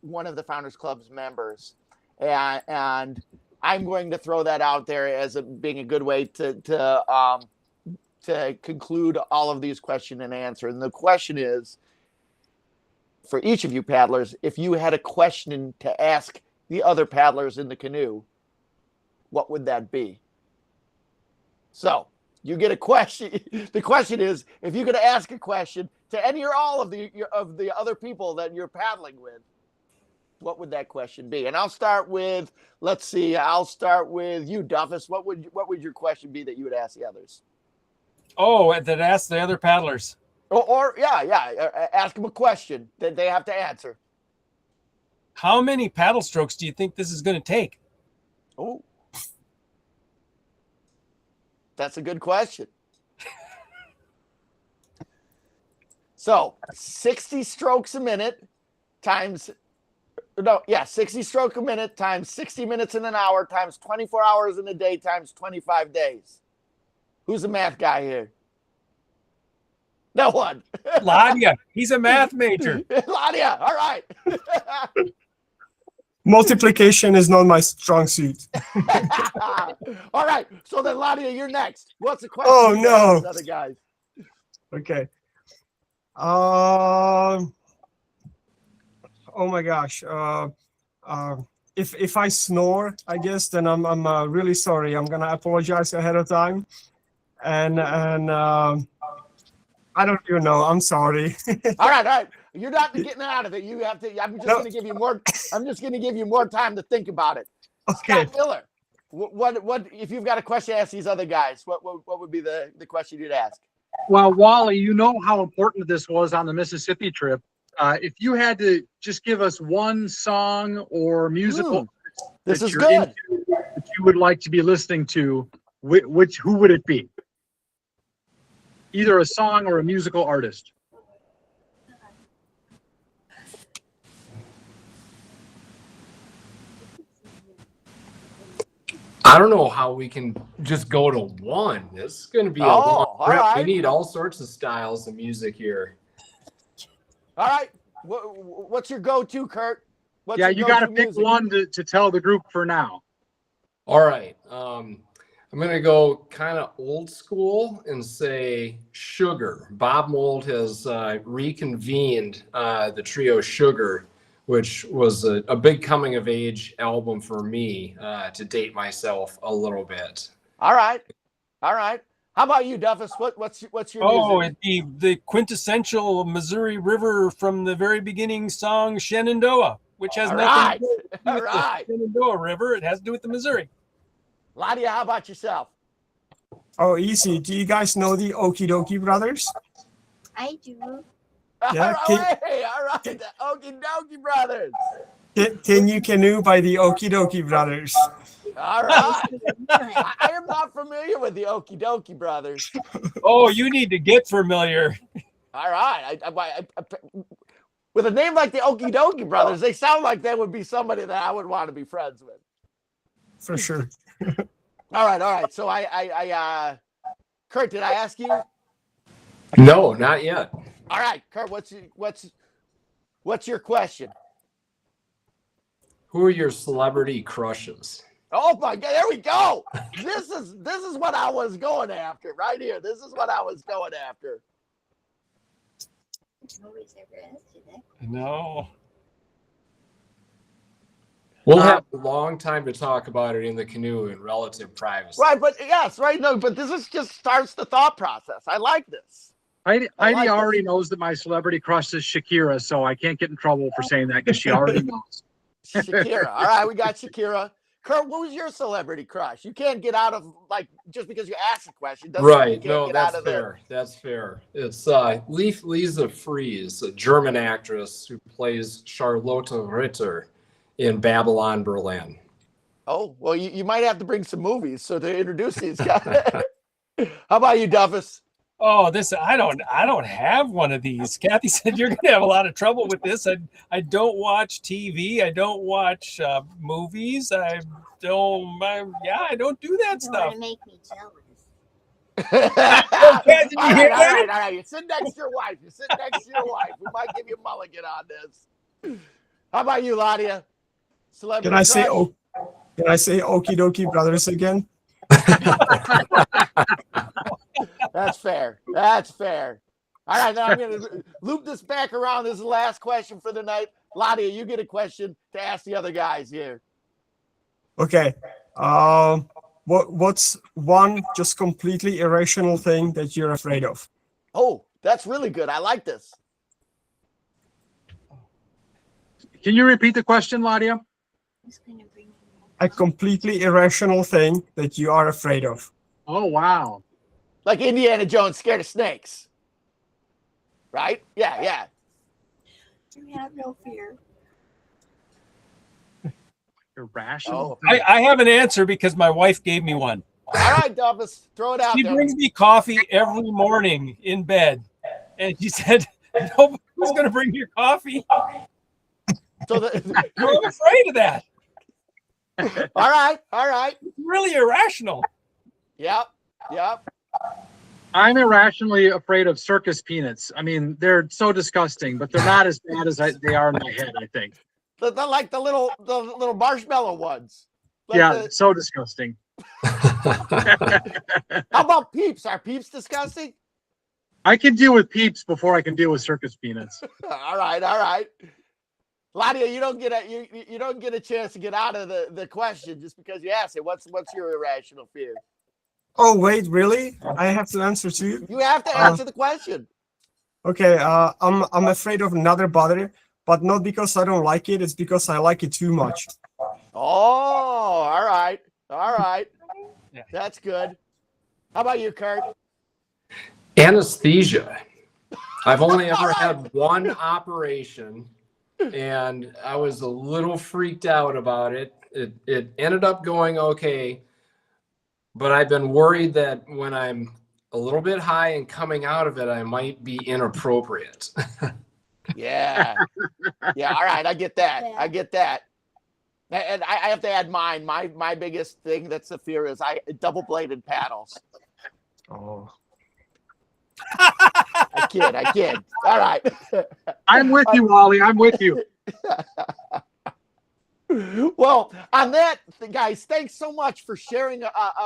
one of the Founders Club's members. And I'm going to throw that out there as being a good way to conclude all of these question and answer. And the question is, for each of you paddlers, if you had a question to ask the other paddlers in the canoe, what would that be? So you get a question. The question is, if you could ask a question to any or all of the other people that you're paddling with, what would that question be? And I'll start with, let's see, I'll start with you, Duffus. What would your question be that you would ask the others? Oh, that ask the other paddlers. Or ask them a question that they have to answer. How many paddle strokes do you think this is going to take? Oh, that's a good question. So 60 strokes a minute times 60 stroke a minute times 60 minutes in an hour times 24 hours in a day times 25 days. Who's the math guy here? No one. Ladia. He's a math major. Ladia. All right. Multiplication is not my strong suit. All right. So then, Ladia, you're next. What's the question? Oh, no. Other guys. Okay. Oh my gosh. If I snore, I guess, then I'm really sorry. I'm gonna apologize ahead of time. And I don't even know. I'm sorry. All right. You're not getting out of it. You have to. I'm just going to give you more. I'm just going to give you more time to think about it. Okay. Scott Miller, what if you've got a question to ask these other guys? What would be the question you'd ask? well, Wally, you know how important this was on the Mississippi trip. If you had to just give us one song or musical This that is you're good. into, that you would like to be listening to, who would it be? either a song or a musical artist. I don't know how we can just go to one. This is going to be a long all trip. right. We need all sorts of styles of music here. All right. What's your go-to, Kurt? What's Yeah, your you got to go-to pick music? one to tell the group for now. All right. I'm going to go kind of old school and say Sugar. Bob Mould has reconvened the trio Sugar, which was a big coming of age album for me to date myself a little bit. All right. All right. How about you, Duffus? What's your Oh, music? it'd be the quintessential Missouri River from the very beginning song Shenandoah, which has All nothing right. to do All with right. the Shenandoah River. It has to do with the Missouri. Ladia, how about yourself? Oh, easy. Do you guys know the Okie Dokie Brothers? I do. Yeah, All right. All right. The Okie Dokie Brothers. Can You Canoe by the Okie Dokie Brothers? All right. I am not familiar with the Okie Dokie Brothers. Oh, you need to get familiar. All right. With a name like the Okie Dokie Brothers, they sound like they would be somebody that I would want to be friends with. For sure. All right. All right. So Kurt, did I ask you? No, not yet. All right, Kurt, what's your question? Who are your celebrity crushes? Oh my God, there we go. This is what I was going after right here. This is what I was going after. Nobody's ever asked you that. No. We'll have a long time to talk about it in the canoe in relative privacy. Right, but yes, right. No, but this is just starts the thought process. I like this. Heidi like this. already knows that my celebrity crush is Shakira, so I can't get in trouble for saying that because she already knows. Shakira. All right, we got Shakira. Kurt, what was your celebrity crush? You can't get out of just because you asked a question. Doesn't mean you Right. can't No, get that's out of fair. That's fair. It's Lisa Fries, a German actress who plays Charlotte Ritter in Babylon Berlin. Oh, well, you might have to bring some movies so to introduce these guys. How about you, Duffus? Oh, I don't have one of these. Kathy said you're gonna have a lot of trouble with this. I don't watch TV. I don't watch movies. I don't do that You stuff. want to make me jealous. all Did you hear that? right. You sit next to your wife. We might give you a mulligan on this. How about you, Ladia? Celebrity Can I say crush? Can I say Okie Dokie Brothers again? That's fair. That's fair. All right, now I'm going to loop this back around. This is the last question for the night. Ladia, you get a question to ask the other guys here. Okay. What's one just completely irrational thing that you're afraid of? Oh, that's really good. I like this. Can you repeat the question, Ladia? Who's going to bring you A completely irrational thing that you are afraid of. Oh, wow. Like Indiana Jones scared of snakes. Right? Yeah. You have no fear. Irrational. Oh. I have an answer because my wife gave me one. All right, Duffus, throw it out She there. brings me coffee every morning in bed, and she said, "Nobody's going to bring you coffee." So I'm afraid of that. all right. It's really irrational. Yep. I'm irrationally afraid of circus peanuts. I mean, they're so disgusting, but they're not as bad as they are in my head, I think. Like the little marshmallow ones. Like Yeah, so disgusting. how about Peeps? Are Peeps disgusting? I can deal with Peeps before I can deal with circus peanuts. All right. Ladia, you don't get a chance to get out of the question just because you asked it. What's your irrational fear? Oh, wait, really? I have to answer too? You have to answer the question. Okay, I'm afraid of another butter, but not because I don't like it. It's because I like it too much. Oh, all right. Yeah. That's good. How about you, Kurt? Anesthesia. I've only ever had one operation, and I was a little freaked out about it. It ended up going okay, but I've been worried that when I'm a little bit high, and coming out of it, I might be inappropriate. Yeah. Yeah. All right. I get that. I get that. And I have to add mine. My biggest thing that's the fear is double-bladed paddles. Oh. I kid. All right. I'm with you, Wally. I'm with you. Well, on that, guys, thanks so much for sharing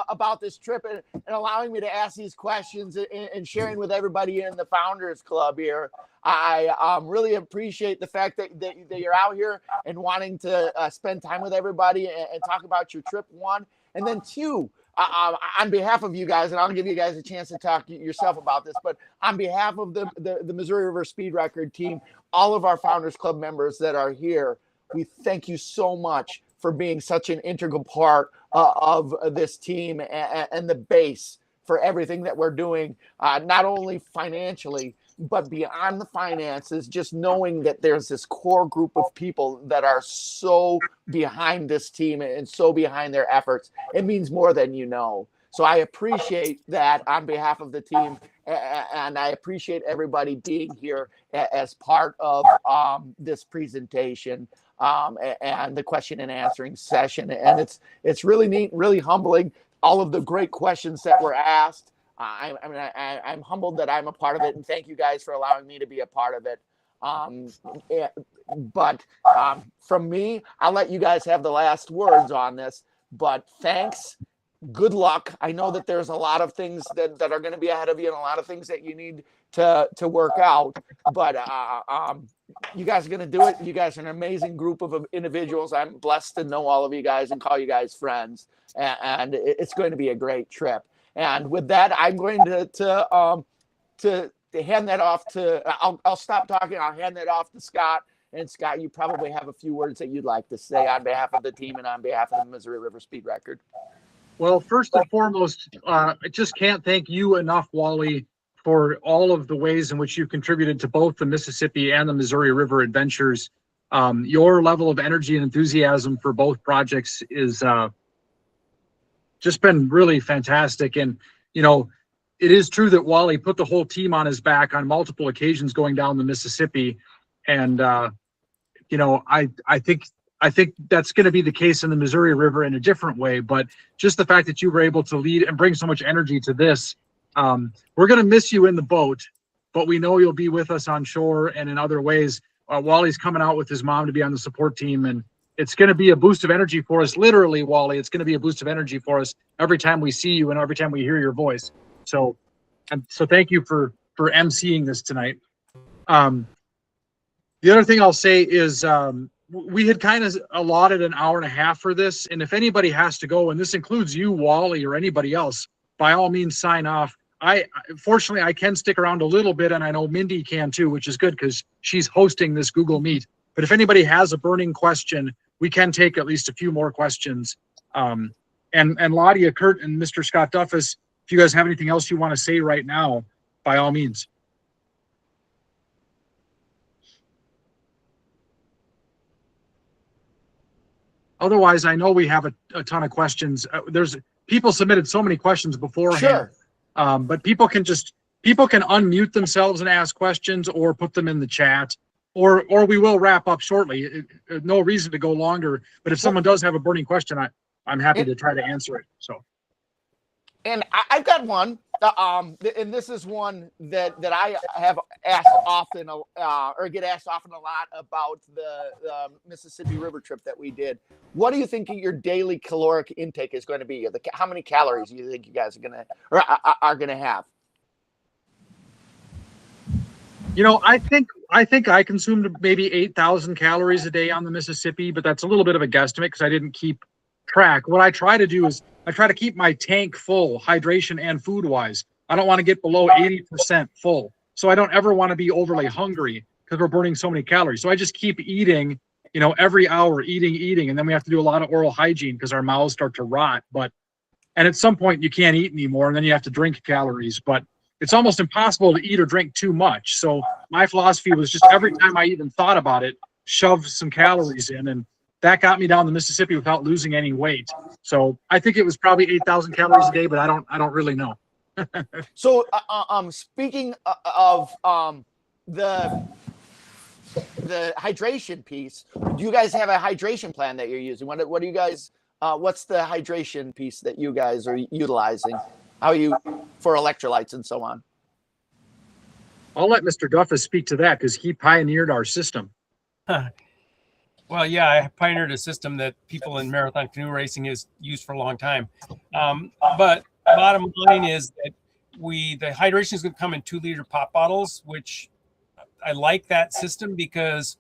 about this trip and allowing me to ask these questions and sharing with everybody in the Founders Club here. I really appreciate the fact that you're out here and wanting to spend time with everybody and talk about your trip, one. And then two, on behalf of you guys, and I'll give you guys a chance to talk yourself about this, but on behalf of the Missouri River Speed Record team, all of our Founders Club members that are here, we thank you so much for being such an integral part of this team and the base for everything that we're doing, not only financially, but beyond the finances, just knowing that there's this core group of people that are so behind this team and so behind their efforts. It means more than you know. So I appreciate that on behalf of the team, and I appreciate everybody being here as part of this presentation and the question and answering session. And it's really neat, really humbling, all of the great questions that were asked. I'm humbled that I'm a part of it, and thank you guys for allowing me to be a part of it. But from me, I'll let you guys have the last words on this, but thanks. Good luck. I know that there's a lot of things that are going to be ahead of you and a lot of things that you need to work out, but you guys are going to do it. You guys are an amazing group of individuals. I'm blessed to know all of you guys and call you guys friends, and it's going to be a great trip. And with that, I'm going to hand that off to, I'll stop talking. I'll hand that off to Scott. And Scott, you probably have a few words that you'd like to say on behalf of the team and on behalf of the Missouri River Speed Record. Well, first and foremost, I just can't thank you enough, Wally, for all of the ways in which you contributed to both the Mississippi and the Missouri River adventures. Your level of energy and enthusiasm for both projects is just been really fantastic. And, you know, it is true that Wally put the whole team on his back on multiple occasions going down the Mississippi. And, you know, I think that's going to be the case in the Missouri River in a different way. But just the fact that you were able to lead and bring so much energy to this, we're going to miss you in the boat, but we know you'll be with us on shore and in other ways. Wally's coming out with his mom to be on the support team, and it's going to be a boost of energy for us. Literally, Wally, it's going to be a boost of energy for us every time we see you and every time we hear your voice. So thank you for emceeing this tonight. The other thing I'll say is we had kind of allotted an hour and a half for this. And if anybody has to go, and this includes you, Wally, or anybody else, by all means, sign off. Fortunately, I can stick around a little bit, and I know Mindy can too, which is good because she's hosting this Google Meet. But if anybody has a burning question, we can take at least a few more questions. And Ladia, Kurt, and Mr. Scott Duffus, if you guys have anything else you want to say right now, by all means. Otherwise, I know we have a ton of questions. There's people submitted so many questions beforehand. Sure. But people can unmute themselves and ask questions or put them in the chat, or we will wrap up shortly. No reason to go longer, but if someone does have a burning question, I'm happy to try to answer it. So. And I've got one, and this is one that I have asked often, or get asked often a lot about the Mississippi River trip that we did. What do you think your daily caloric intake is going to be? How many calories do you think you guys are going to have? You know, I think I consumed maybe 8,000 calories a day on the Mississippi, but that's a little bit of a guesstimate because I didn't keep track. What I try to do is I try to keep my tank full, hydration and food wise. I don't want to get below 80% full. So I don't ever want to be overly hungry because we're burning so many calories. So I just keep eating, you know, every hour, eating. And then we have to do a lot of oral hygiene because our mouths start to rot. And at some point you can't eat anymore, and then you have to drink calories. But it's almost impossible to eat or drink too much. So my philosophy was just every time I even thought about it, shove some calories in. And that got me down the Mississippi without losing any weight. So I think it was probably 8,000 calories a day, but I don't really know. So, speaking of the hydration piece, do you guys have a hydration plan that you're using? What do you guys? What's the hydration piece that you guys are utilizing? How you for electrolytes and so on? I'll let Mr. Duffus speak to that because he pioneered our system. Well, yeah, I pioneered a system that people in marathon canoe racing has used for a long time. But bottom line is that the hydration is going to come in 2-liter pop bottles, which I like that system because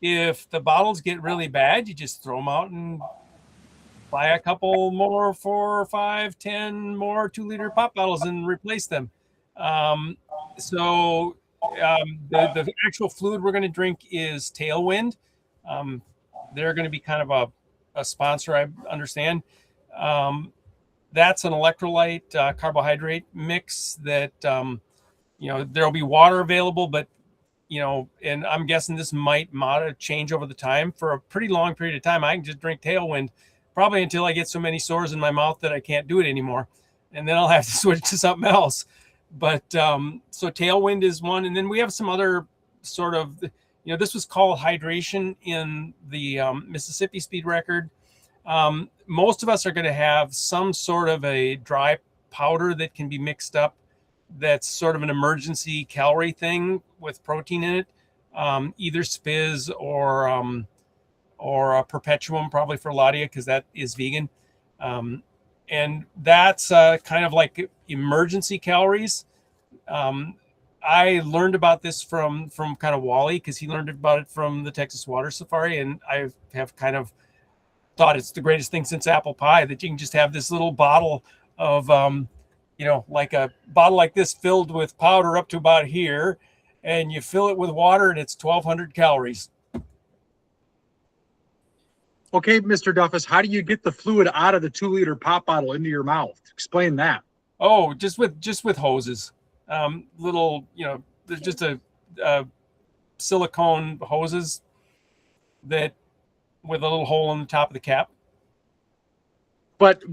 if the bottles get really bad, you just throw them out and buy a couple more, 4, 5, 10 more 2-liter pop bottles and replace them. The actual fluid we're going to drink is Tailwind. They're going to be kind of a sponsor, I understand. That's an electrolyte carbohydrate mix that, there'll be water available, but, and I'm guessing this might change over the time. For a pretty long period of time, I can just drink Tailwind probably until I get so many sores in my mouth that I can't do it anymore. And then I'll have to switch to something else. But so Tailwind is one. And then we have some other sort of, this was called hydration in the Mississippi Speed Record. Most of us are going to have some sort of a dry powder that can be mixed up. That's sort of an emergency calorie thing with protein in it, either Spiz or a Perpetuum, probably for Ladia, because that is vegan. And that's kind of like emergency calories. I learned about this from kind of Wally, because he learned about it from the Texas Water Safari, and I have kind of thought it's the greatest thing since apple pie that you can just have this little bottle of like a bottle like this filled with powder up to about here, and you fill it with water and it's 1,200 calories. Okay, Mr. Duffus, how do you get the fluid out of the 2-liter pop bottle into your mouth? Explain that. Oh, just with hoses. There's just a silicone hoses that with a little hole in the top of the cap. But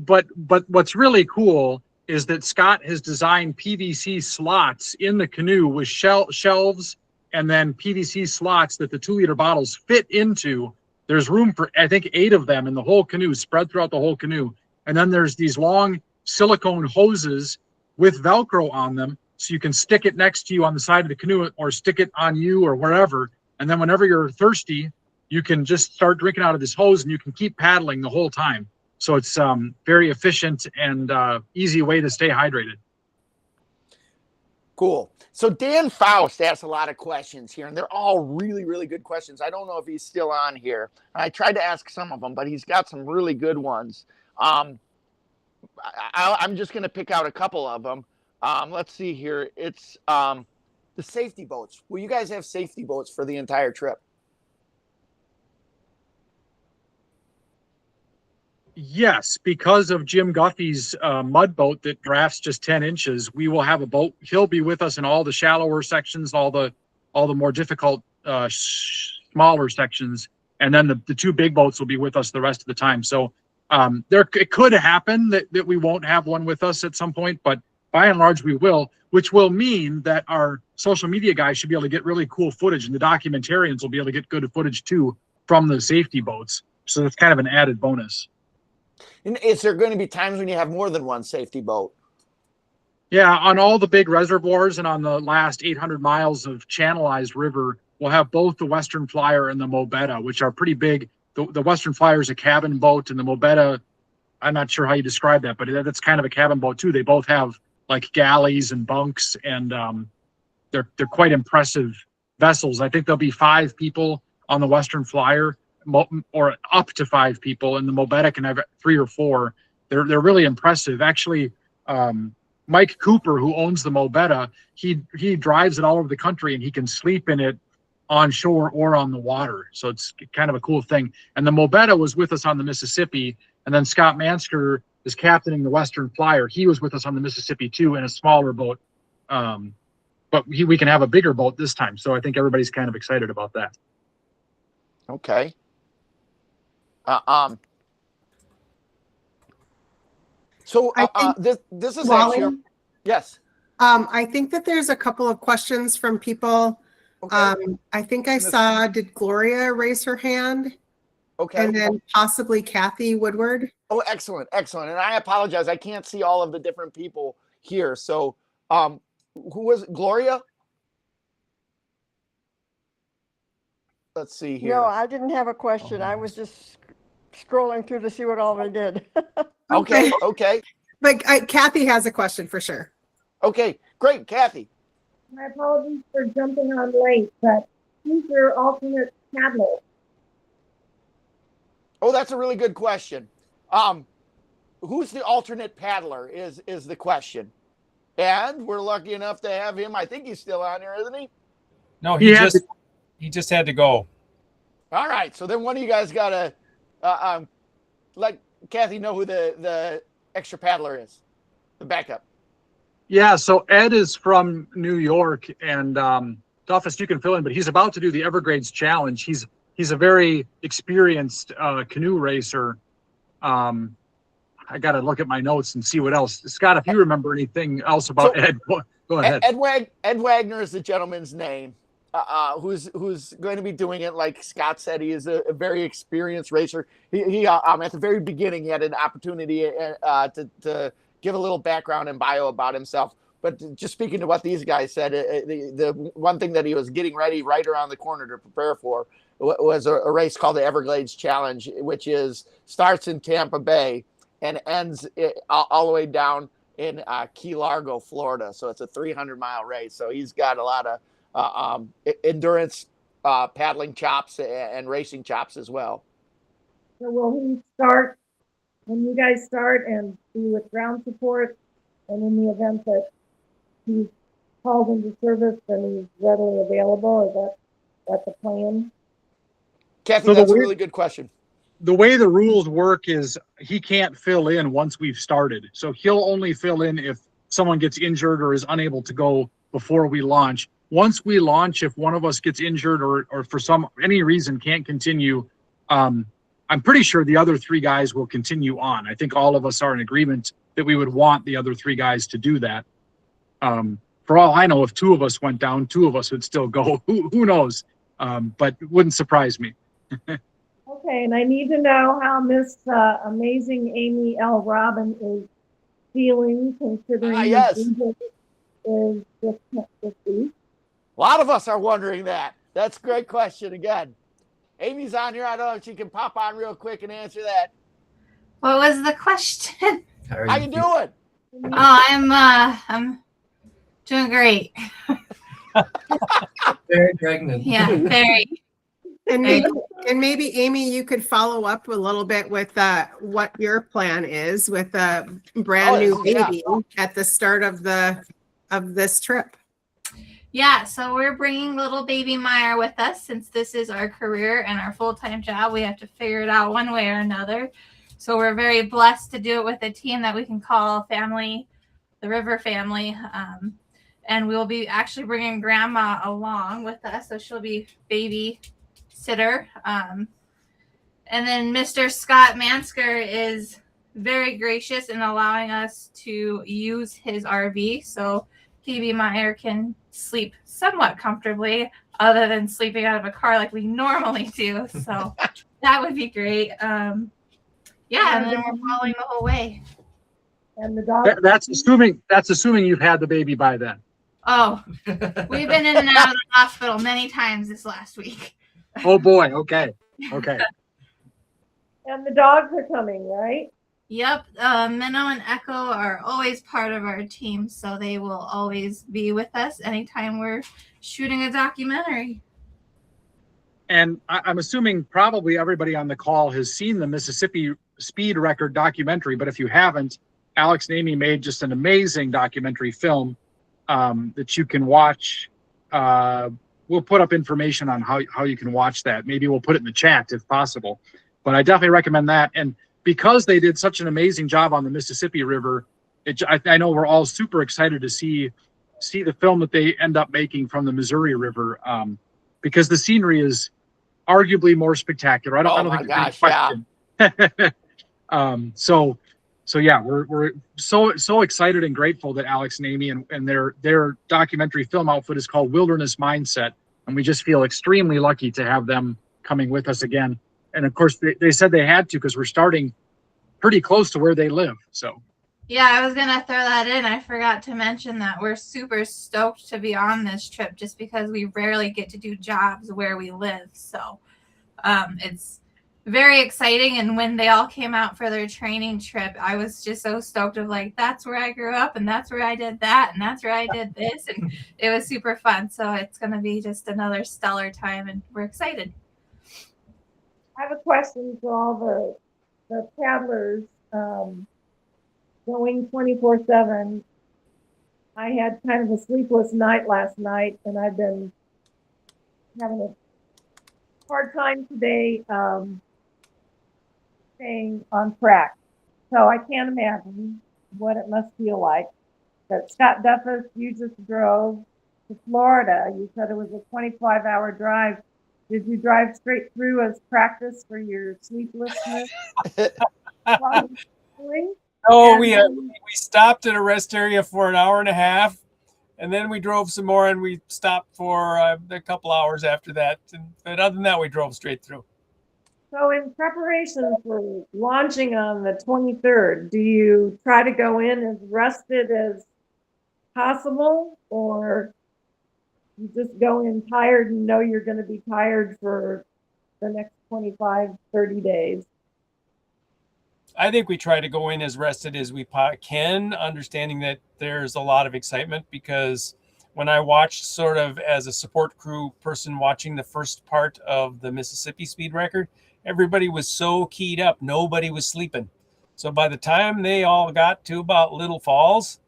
what's really cool is that Scott has designed PVC slots in the canoe with shelves and then PVC slots that the 2-liter bottles fit into. There's room for, I think, 8 of them in the whole canoe, spread throughout the whole canoe. And then there's these long silicone hoses with Velcro on them, so you can stick it next to you on the side of the canoe or stick it on you or wherever. And then whenever you're thirsty, you can just start drinking out of this hose and you can keep paddling the whole time. So it's very efficient and easy way to stay hydrated. Cool. So Dan Faust asked a lot of questions here, and they're all really, really good questions. I don't know if he's still on here. I tried to ask some of them, but he's got some really good ones. I'm just going to pick out a couple of them. Let's see here. It's the safety boats. Will you guys have safety boats for the entire trip? Yes, because of Jim Guffey's mud boat that drafts just 10 inches, we will have a boat. He'll be with us in all the shallower sections, all the more difficult, smaller sections. And then the 2 big boats will be with us the rest of the time. So it could happen that we won't have one with us at some point, but by and large we will, which will mean that our social media guys should be able to get really cool footage, and the documentarians will be able to get good footage too from the safety boats. So that's kind of an added bonus. And is there going to be times when you have more than one safety boat? Yeah, on all the big reservoirs and on the last 800 miles of channelized river, we'll have both the Western Flyer and the Mobetta, which are pretty big. The Western Flyer is a cabin boat, and the Mobetta, I'm not sure how you describe that, but that's kind of a cabin boat too. They both have like galleys and bunks, and they're quite impressive vessels. I think there'll be 5 people on the Western Flyer, or up to 5 people, and the Mobetta can have 3 or 4. They're really impressive. Actually, Mike Cooper, who owns the Mobetta, he drives it all over the country, and he can sleep in it on shore or on the water. So it's kind of a cool thing. And the Mobetta was with us on the Mississippi, and then Scott Mansker is captaining the Western Flyer. He was with us on the Mississippi too, in a smaller boat. But we can have a bigger boat this time. So I think everybody's kind of excited about that. Okay. So I think this is Wally, actually, Yes. I think that there's a couple of questions from people. Okay. I think I Miss- saw, did Gloria raise her hand? Okay. And then possibly Kathy Woodward. Oh, excellent, excellent. And I apologize, I can't see all of the different people here. So, who was it? Gloria? Let's see here. No, I didn't have a question. I was just scrolling through to see what all they did. Okay, okay, But Kathy has a question for sure. okay. Great, Kathy. My apologies for jumping on late, but who's your alternate paddler? Oh, that's a really good question. Who's the alternate paddler is the question. And we're lucky enough to have him. I think he's still on here, isn't he? No, He had he just had to go. All right. So then one of you guys got to let Kathy know who the extra paddler is, the backup. Yeah, so Ed is from New York, and Duffus, you can fill in, but he's about to do the Everglades Challenge. He's a very experienced canoe racer. I got to look at my notes and see what else. Scott, if you remember anything else about Ed, go ahead. Ed Wagner is the gentleman's name. Who's going to be doing it? Like Scott said, he is a very experienced racer. He at the very beginning, he had an opportunity to give a little background and bio about himself. But just speaking to what these guys said, the one thing that he was getting ready right around the corner to prepare for was a race called the Everglades Challenge, which starts in Tampa Bay and ends all the way down in Key Largo, Florida. So it's a 300-mile race. So he's got a lot of endurance, paddling chops and racing chops as well. So will he start when you guys start and be with ground support? And in the event that he's called into service, then he's readily available? That's the plan? Kathy, So that's a really good question. The way the rules work is he can't fill in once we've started. So he'll only fill in if someone gets injured or is unable to go before we launch. Once we launch, if one of us gets injured or for any reason can't continue, I'm pretty sure the other three guys will continue on. I think all of us are in agreement that we would want the other three guys to do that. For all I know, if two of us went down, two of us would still go. Who knows? But it wouldn't surprise me. Okay, and I need to know how Miss Amazing Amy L. Robin is feeling, considering yes. is this week. A lot of us are wondering that. That's a great question again. Amy's on here. I don't know if she can pop on real quick and answer that. What was the question? How you doing? Oh, I'm doing great. Very pregnant. Yeah, very. And maybe Amy, you could follow up a little bit with what your plan is with a brand new baby at the start of this trip. Yeah, so we're bringing little baby Meyer with us since this is our career and our full-time job. We have to figure it out one way or another. So we're very blessed to do it with a team that we can call family, the River family. And we'll be actually bringing Grandma along with us. So she'll be baby sitter. And then Mr. Scott Mansker is very gracious in allowing us to use his RV. So PB Meyer can sleep somewhat comfortably other than sleeping out of a car like we normally do. So that would be great. Yeah, and then we're following the whole way. And the dog. That's assuming you've had the baby by then. Oh, we've been in and out of the hospital many times this last week. Oh boy. Okay. And the dogs are coming, right? Yep. Minnow and Echo are always part of our team, so they will always be with us anytime we're shooting a documentary. And I'm assuming probably everybody on the call has seen the Mississippi Speed Record documentary, but if you haven't, Alex and Amy made just an amazing documentary film that you can watch. We'll put up information on how you can watch that. Maybe we'll put it in the chat if possible, but I definitely recommend that. And because they did such an amazing job on the Mississippi River, I know we're all super excited to see the film that they end up making from the Missouri River, because the scenery is arguably more spectacular. I don't think there's any question. So yeah, we're so excited and grateful that Alex and Amy and their documentary film outfit is called Wilderness Mindset, and we just feel extremely lucky to have them coming with us again. And of course, they said they had to because we're starting pretty close to where they live. So Yeah, I was gonna throw that in. I forgot to mention that we're super stoked to be on this trip just because we rarely get to do jobs where we live. So it's very exciting. And when they all came out for their training trip, I was just so stoked of like, that's where I grew up and that's where I did that and that's where I did this. And it was super fun. So it's gonna be just another stellar time and we're excited. I have a question for all the paddlers. Going 24/7. I had kind of a sleepless night last night, and I've been having a hard time today staying on track. So I can't imagine what it must feel like. But Scott Duffus, you just drove to Florida. You said it was a 25-hour drive. Did you drive straight through as practice for your sleeplessness? Oh, we stopped at a rest area for an hour and a half, and then we drove some more, and we stopped for a couple hours after that. But other than that, we drove straight through. So in preparation for launching on the 23rd, do you try to go in as rested as possible, or you just go in tired and know you're going to be tired for the next 25, 30 days? I think we try to go in as rested as we can, understanding that there's a lot of excitement, because when I watched sort of as a support crew person watching the first part of the Mississippi Speed Record, everybody was so keyed up. Nobody was sleeping. So by the time they all got to about Little Falls,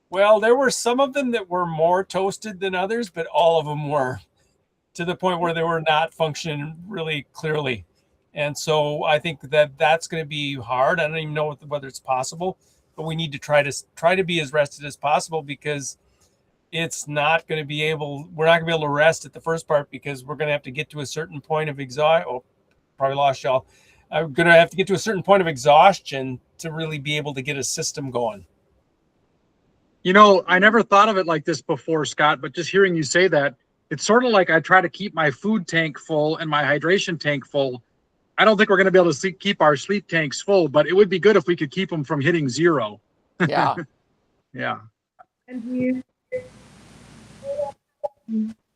well, there were some of them that were more toasted than others, but all of them were to the point where they were not functioning really clearly. And so I think that that's going to be hard. I don't even know whether it's possible, but we need to try to be as rested as possible, because it's not going to be able, we're not going to be able to rest at the first part, because we're going to have to get to a certain point of exhaustion. Oh, probably lost y'all. I'm going to have to get to a certain point of exhaustion to really be able to get a system going. You know, I never thought of it like this before, Scott, but just hearing you say that, it's sort of like I try to keep my food tank full and my hydration tank full. I don't think we're going to be able to keep our sleep tanks full, but it would be good if we could keep them from hitting zero. Yeah. Yeah. And do you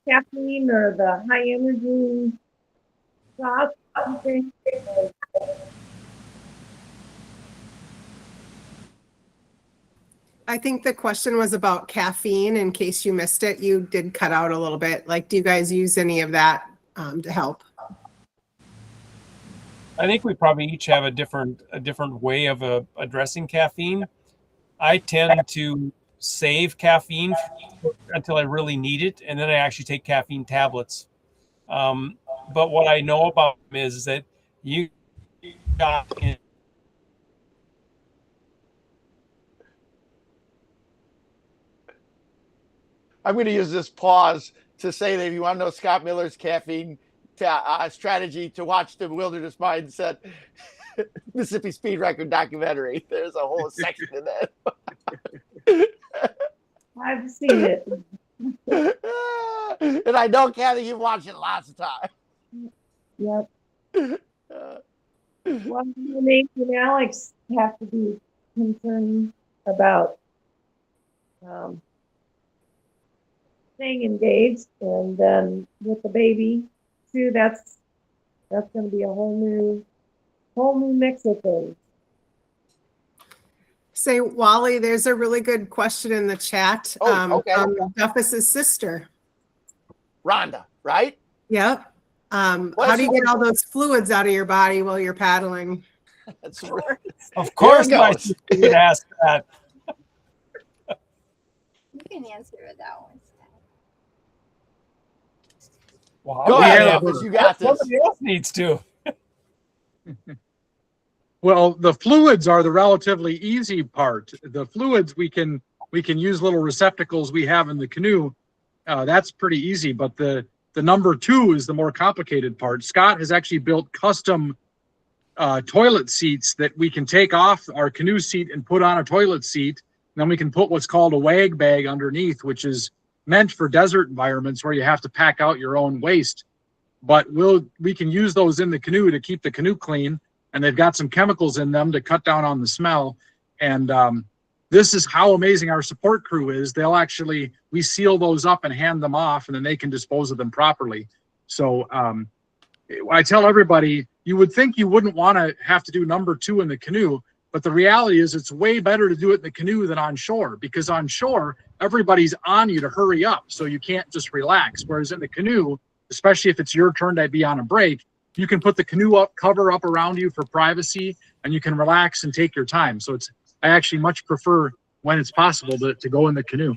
caffeine or the high energy shots? I think the question was about caffeine. In case you missed it, you did cut out a little bit. Like, do you guys use any of that to help? I think we probably each have a different way of addressing caffeine. I tend to save caffeine until I really need it, and then I actually take caffeine tablets. But what I know about them is that you got in. I'm going to use this pause to say that if you want to know Scott Miller's caffeine strategy to watch the Wilderness Mindset Mississippi Speed Record documentary, there's a whole section in that. I've seen it. And I know, Kathy, you've watched it lots of times. Yep. Well, Nate and Alex have to be concerned about staying engaged, and then with the baby too, that's going to be a whole new mix of things. Say, Wally, there's a really good question in the chat. Okay. Duffus's sister. Rhonda, right? Yep. How do you get all those fluids out of your body while you're paddling? That's right. Of course, my sister would ask that. You can answer that one. Well, Go ahead, Elvis, you got this. Somebody else needs to. Well, the fluids are the relatively easy part. The fluids, we can use little receptacles we have in the canoe. That's pretty easy, but the number two is the more complicated part. Scott has actually built custom toilet seats that we can take off our canoe seat and put on a toilet seat. And then we can put what's called a wag bag underneath, which is meant for desert environments where you have to pack out your own waste. But we can use those in the canoe to keep the canoe clean, and they've got some chemicals in them to cut down on the smell. And this is how amazing our support crew is. We seal those up and hand them off, and then they can dispose of them properly. So I tell everybody, you would think you wouldn't want to have to do number 2 in the canoe, but the reality is it's way better to do it in the canoe than on shore, because on shore, everybody's on you to hurry up, so you can't just relax. Whereas in the canoe, especially if it's your turn to be on a break, you can put the canoe cover up around you for privacy, and you can relax and take your time. So I actually much prefer, when it's possible, to go in the canoe.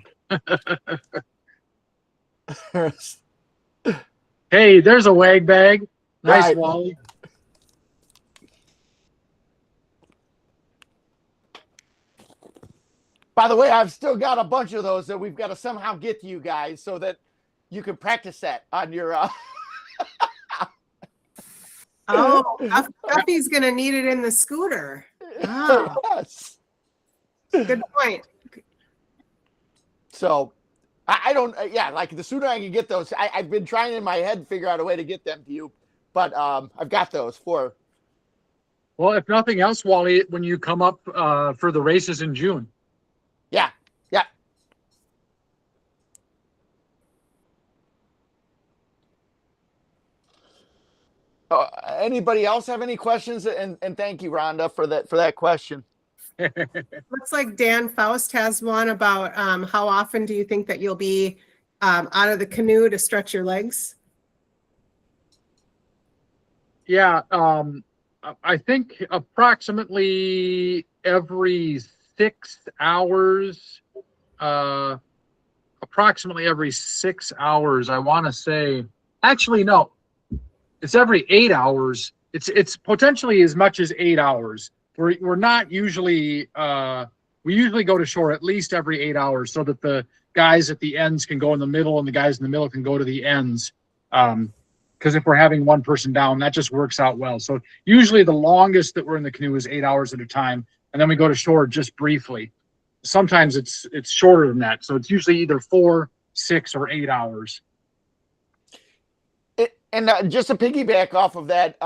Hey, there's a wag bag. Nice, Right. Wally. By the way, I've still got a bunch of those that we've got to somehow get to you guys so that you can practice that on your. Oh, Duffy's gonna need it in the scooter. Oh, Yes. good point. So I don't, yeah, like the sooner I can get those, I've been trying in my head to figure out a way to get them to you, but I've got those for. Well, if nothing else, Wally, when you come up for the races in June. Yeah. Yeah. Anybody else have any questions? And thank you, Rhonda, for that question. Looks like Dan Faust has one about how often do you think that you'll be out of the canoe to stretch your legs? Yeah, I think approximately every 6 hours, approximately every 6 hours, I want to say, actually, no, it's every 8 hours. It's potentially as much as 8 hours. We're not usually, we usually go to shore at least every 8 hours so that the guys at the ends can go in the middle and the guys in the middle can go to the ends. Because if we're having one person down, that just works out well. So usually the longest that we're in the canoe is 8 hours at a time. And then we go to shore just briefly. Sometimes it's shorter than that. So it's usually either 4, 6, or 8 hours. And just to piggyback off of that,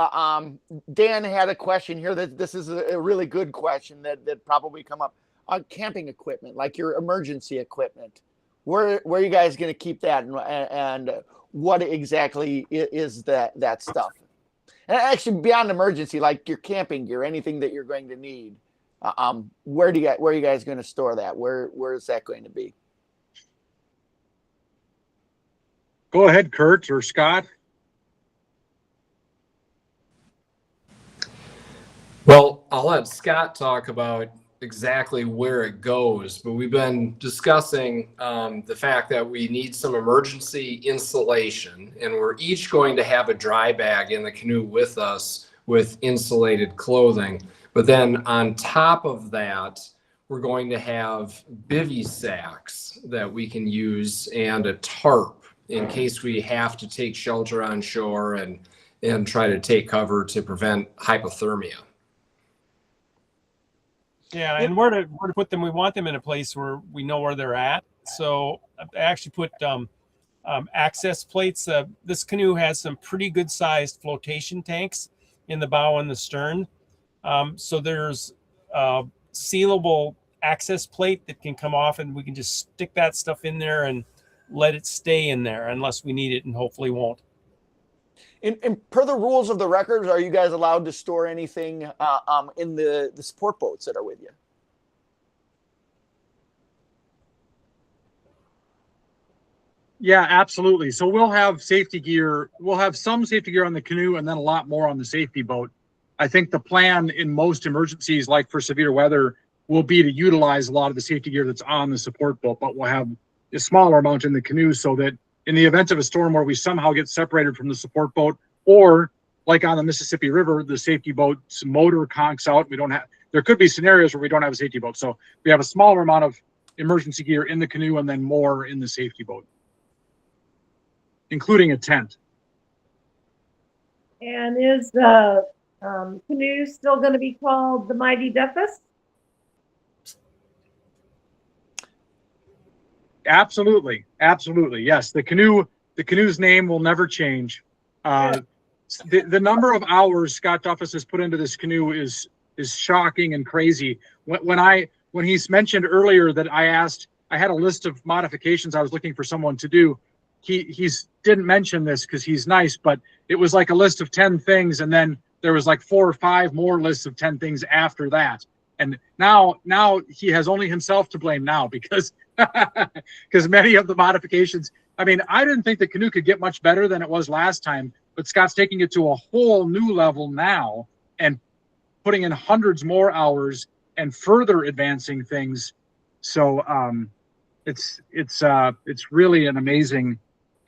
Dan had a question here that this is a really good question that probably come up on camping equipment, like your emergency equipment. Where are you guys going to keep that, and what exactly is that stuff? And actually, beyond emergency, like your camping gear, anything that you're going to need. Where are you guys going to store that? Where is that going to be? Go ahead, Kurt or Scott. Well, I'll let Scott talk about exactly where it goes, but we've been discussing the fact that we need some emergency insulation, and we're each going to have a dry bag in the canoe with us with insulated clothing. But then on top of that, we're going to have bivy sacks that we can use and a tarp in case we have to take shelter on shore and try to take cover to prevent hypothermia. Yeah, and where to put them? We want them in a place where we know where they're at. So I actually put access plates. This canoe has some pretty good sized flotation tanks in the bow and the stern. So there's a sealable access plate that can come off, and we can just stick that stuff in there and let it stay in there unless we need it, and hopefully won't. And per the rules of the records, are you guys allowed to store anything in the support boats that are with you? Yeah, absolutely. So we'll have safety gear. We'll have some safety gear on the canoe and then a lot more on the safety boat. I think the plan in most emergencies, like for severe weather, will be to utilize a lot of the safety gear that's on the support boat, but we'll have a smaller amount in the canoe so that in the event of a storm where we somehow get separated from the support boat, or like on the Mississippi River, the safety boat's motor conks out. There could be scenarios where we don't have a safety boat. So we have a smaller amount of emergency gear in the canoe and then more in the safety boat, including a tent. And is the canoe's still going to be called the Mighty Duffus? Absolutely. Absolutely. Yes. The canoe's name will never change. The number of hours Scott Duffus has put into this canoe is shocking and crazy. When he's mentioned earlier that I had a list of modifications I was looking for someone to do. He's didn't mention this because he's nice, but it was like a list of 10 things, and then there was like 4 or 5 more lists of 10 things after that. And now he has only himself to blame now because many of the modifications. I mean, I didn't think the canoe could get much better than it was last time, but Scott's taking it to a whole new level now and putting in hundreds more hours and further advancing things. So it's really an amazing.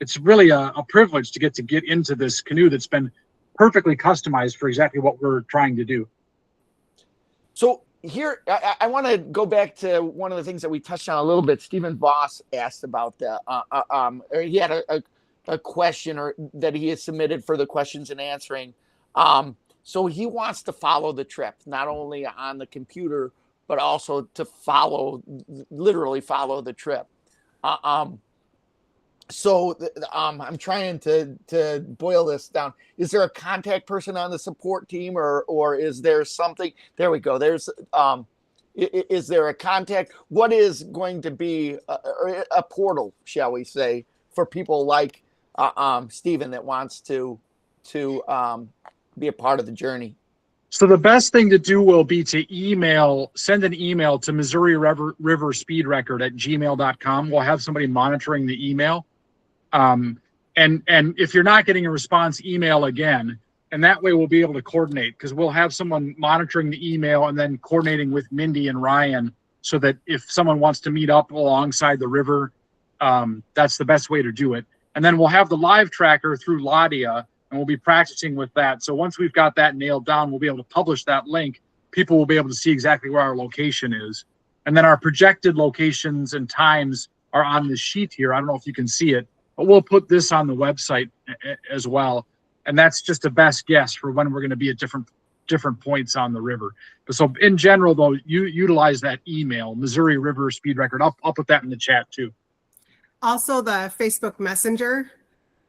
It's really a privilege to get into this canoe that's been perfectly customized for exactly what we're trying to do. So here, I want to go back to one of the things that we touched on a little bit. Stephen Voss asked about or he had a question that he has submitted for the questions and answering. So he wants to follow the trip, not only on the computer, but also to literally follow the trip. So I'm trying to boil this down. Is there a contact person on the support team, or is there something? There we go. There's is there a contact? What is going to be a portal, shall we say, for people like Stephen that wants to be a part of the journey? So the best thing to do will be to send an email to Missouri River Speed Record at gmail.com. We'll have somebody monitoring the email. And if you're not getting a response, email again. And that way we'll be able to coordinate, because we'll have someone monitoring the email and then coordinating with Mindy and Ryan, so that if someone wants to meet up alongside the river, that's the best way to do it. And then we'll have the live tracker through Ladia, and we'll be practicing with that. So once we've got that nailed down, we'll be able to publish that link. People will be able to see exactly where our location is. And then our projected locations and times are on the sheet here. I don't know if you can see it, but we'll put this on the website as well. And that's just a best guess for when we're going to be at different points on the river. But so in general, though, you utilize that email, Missouri River Speed Record. I'll put that in the chat too. Also, the Facebook Messenger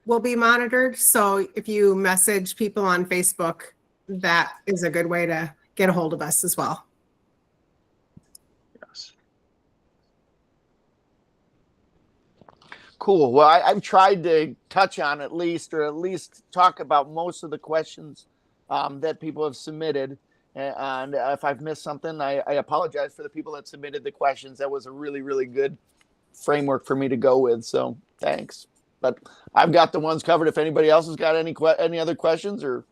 will be monitored. So if you message people on Facebook, that is a good way to get a hold of us as well. Yes. Cool. Well, I've tried to touch on at least talk about most of the questions that people have submitted. And if I've missed something, I apologize for the people that submitted the questions. That was a really, really good framework for me to go with. So thanks. But I've got the ones covered. If anybody else has got any other questions, or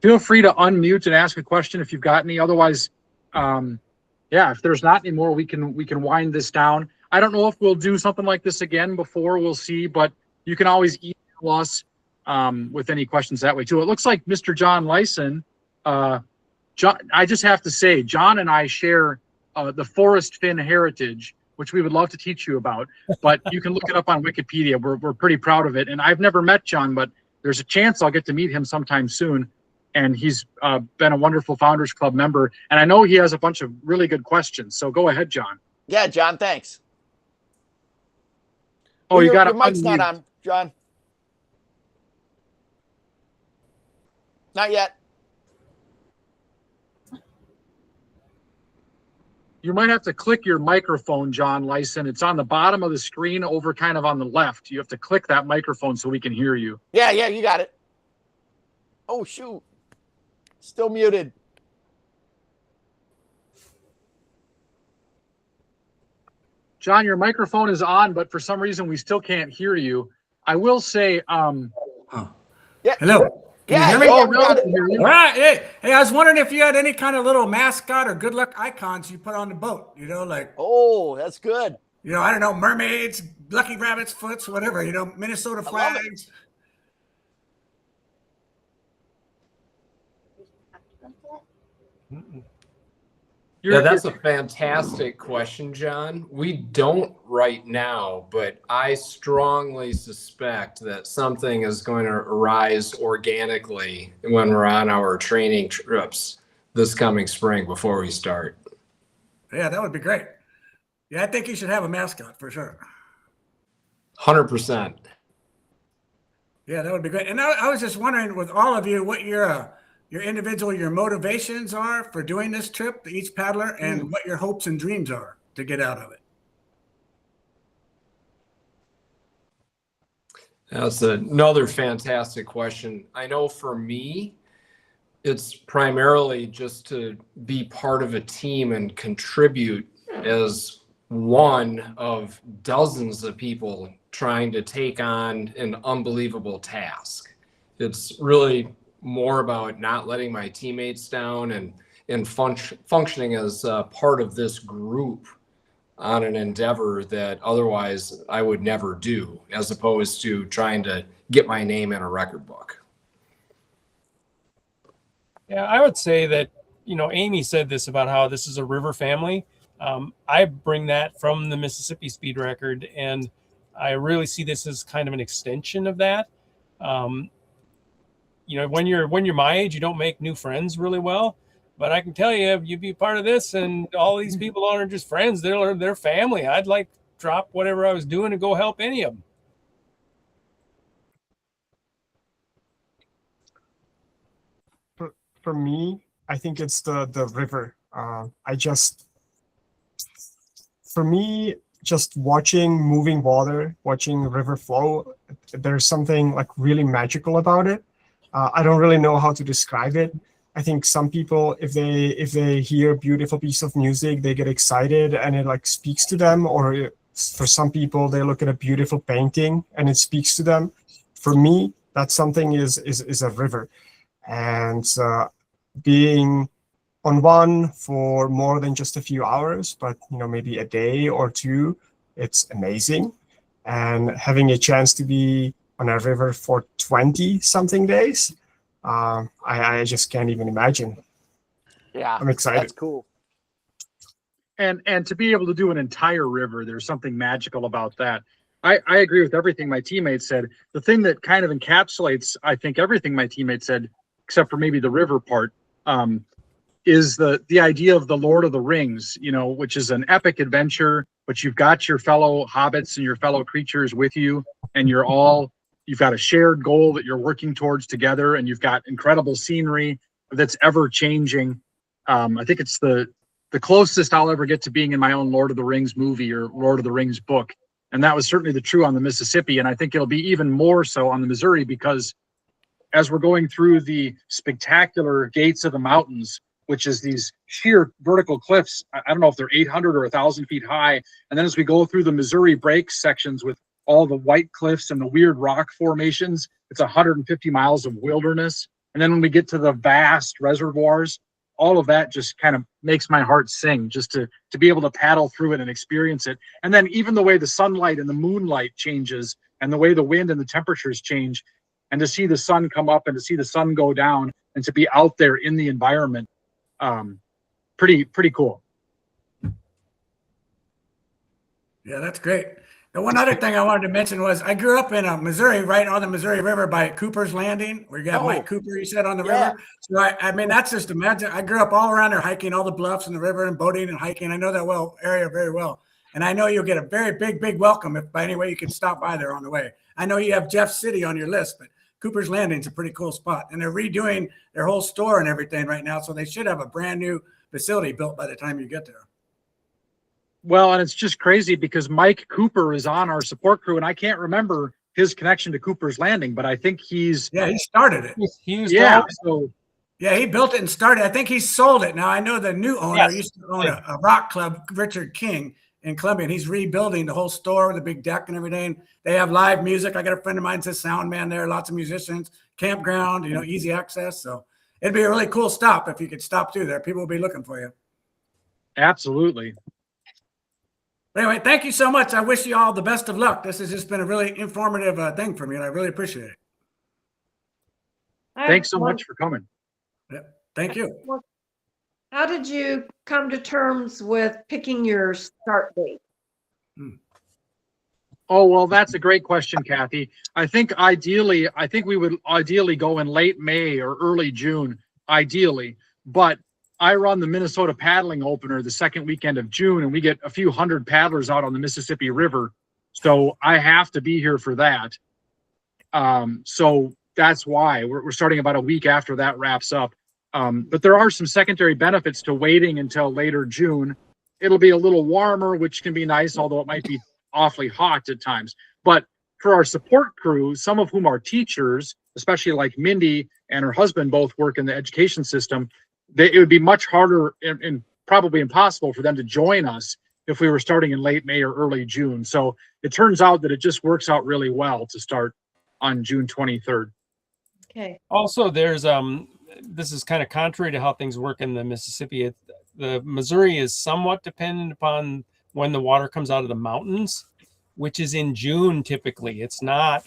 feel free to unmute and ask a question if you've got any. Otherwise, yeah, if there's not any more, we can wind this down. I don't know if we'll do something like this again before. We'll see, but you can always email us with any questions that way too. It looks like Mr. John Lyson. John, I just have to say, John and I share the forest fin heritage, which we would love to teach you about, but you can look it up on Wikipedia. We're pretty proud of it. And I've never met John, but there's a chance I'll get to meet him sometime soon. And he's been a wonderful Founders Club member. And I know he has a bunch of really good questions. So go ahead, John. Yeah, John, thanks. Oh, you got your mic's not on, John. Not yet. You might have to click your microphone, John Lyson. It's on the bottom of the screen over kind of on the left. You have to click that microphone so we can hear you. Yeah, you got it. Oh, shoot. Still muted. John, your microphone is on, but for some reason we still can't hear you. I will say, Yeah. Hello. Can you hear me? Oh, no, I can hear you. All right. Hey, I was wondering if you had any kind of little mascot or good luck icons you put on the boat, like. Oh, that's good. I don't know, mermaids, lucky rabbits, foots, whatever, Minnesota flags. Yeah, that's a fantastic question, John. We don't right now, but I strongly suspect that something is going to arise organically when we're on our training trips this coming spring before we start. Yeah, that would be great. Yeah, I think you should have a mascot for sure. 100%. Yeah, that would be great. And I was just wondering with all of you, what your individual, your motivations are for doing this trip, each paddler, and what your hopes and dreams are to get out of it. That's another fantastic question. I know for me, it's primarily just to be part of a team and contribute as one of dozens of people trying to take on an unbelievable task. It's really more about not letting my teammates down and functioning as part of this group on an endeavor that otherwise I would never do, as opposed to trying to get my name in a record book. Yeah, I would say that, Amy said this about how this is a river family. I bring that from the Mississippi Speed Record, and I really see this as kind of an extension of that. When you're my age, you don't make new friends really well. But I can tell you, you be part of this, and all these people aren't just friends; they're family. I'd like to drop whatever I was doing and go help any of them. For me, I think it's the river. For me, just watching moving water, watching the river flow, there's something like really magical about it. I don't really know how to describe it. I think some people, if they hear a beautiful piece of music, they get excited and it like speaks to them. Or for some people, they look at a beautiful painting and it speaks to them. For me, that something is a river, and being on one for more than just a few hours, but maybe a day or two, it's amazing. And having a chance to be on a river for 20 something days, I just can't even imagine. Yeah, I'm excited. That's cool. And to be able to do an entire river, there's something magical about that. I agree with everything my teammates said. The thing that kind of encapsulates, I think, everything my teammates said, except for maybe the river part, is the idea of the Lord of the Rings, which is an epic adventure, but you've got your fellow hobbits and your fellow creatures with you, and you've got a shared goal that you're working towards together, and you've got incredible scenery that's ever changing. I think it's the closest I'll ever get to being in my own Lord of the Rings movie or Lord of the Rings book. And that was certainly the true on the Mississippi. And I think it'll be even more so on the Missouri, because as we're going through the spectacular gates of the mountains, which is these sheer vertical cliffs, I don't know if they're 800 or 1,000 feet high. And then as we go through the Missouri Breaks sections with all the white cliffs and the weird rock formations, it's 150 miles of wilderness. And then when we get to the vast reservoirs, all of that just kind of makes my heart sing, just to be able to paddle through it and experience it. And then even the way the sunlight and the moonlight changes, and the way the wind and the temperatures change, and to see the sun come up and to see the sun go down, and to be out there in the environment, pretty cool. Yeah, that's great. The one other thing I wanted to mention was I grew up in Missouri, right on the Missouri River by Cooper's Landing, where you got Mike Cooper, you said, on the river. So I mean, that's just imagine. I grew up all around there, hiking all the bluffs and the river and boating and hiking. I know that area very well. And I know you'll get a very big welcome if by any way you can stop by there on the way. I know you have Jeff City on your list, but Cooper's Landing's a pretty cool spot. And they're redoing their whole store and everything right now. So they should have a brand new facility built by the time you get there. Well, and it's just crazy because Mike Cooper is on our support crew, and I can't remember his connection to Cooper's Landing, but I think he started it. He built it and started. I think he sold it. Now I know the new owner used to own a rock club, Richard King in Columbia, and he's rebuilding the whole store with a big deck and everything. They have live music. I got a friend of mine says sound man there, lots of musicians, campground, easy access. So it'd be a really cool stop if you could stop through there. People will be looking for you. Absolutely. But anyway, thank you so much. I wish you all the best of luck. This has just been a really informative thing for me, and I really appreciate it. Thanks so much for coming. Yep. Thank you. how did you come to terms with picking your start date? Oh, well, that's a great question, Kathy. I think we would ideally go in late May or early June, ideally. But I run the Minnesota Paddling Opener the second weekend of June, and we get a few hundred paddlers out on the Mississippi River. So I have to be here for that. So that's why we're starting about a week after that wraps up. But there are some secondary benefits to waiting until later June. It'll be a little warmer, which can be nice, although it might be awfully hot at times. But for our support crew, some of whom are teachers, especially like Mindy and her husband both work in the education system, it would be much harder and probably impossible for them to join us if we were starting in late May or early June. So it turns out that it just works out really well to start on June 23rd. Okay. Also, there's this is kind of contrary to how things work in the Mississippi. The Missouri is somewhat dependent upon when the water comes out of the mountains, which is in June typically. It's not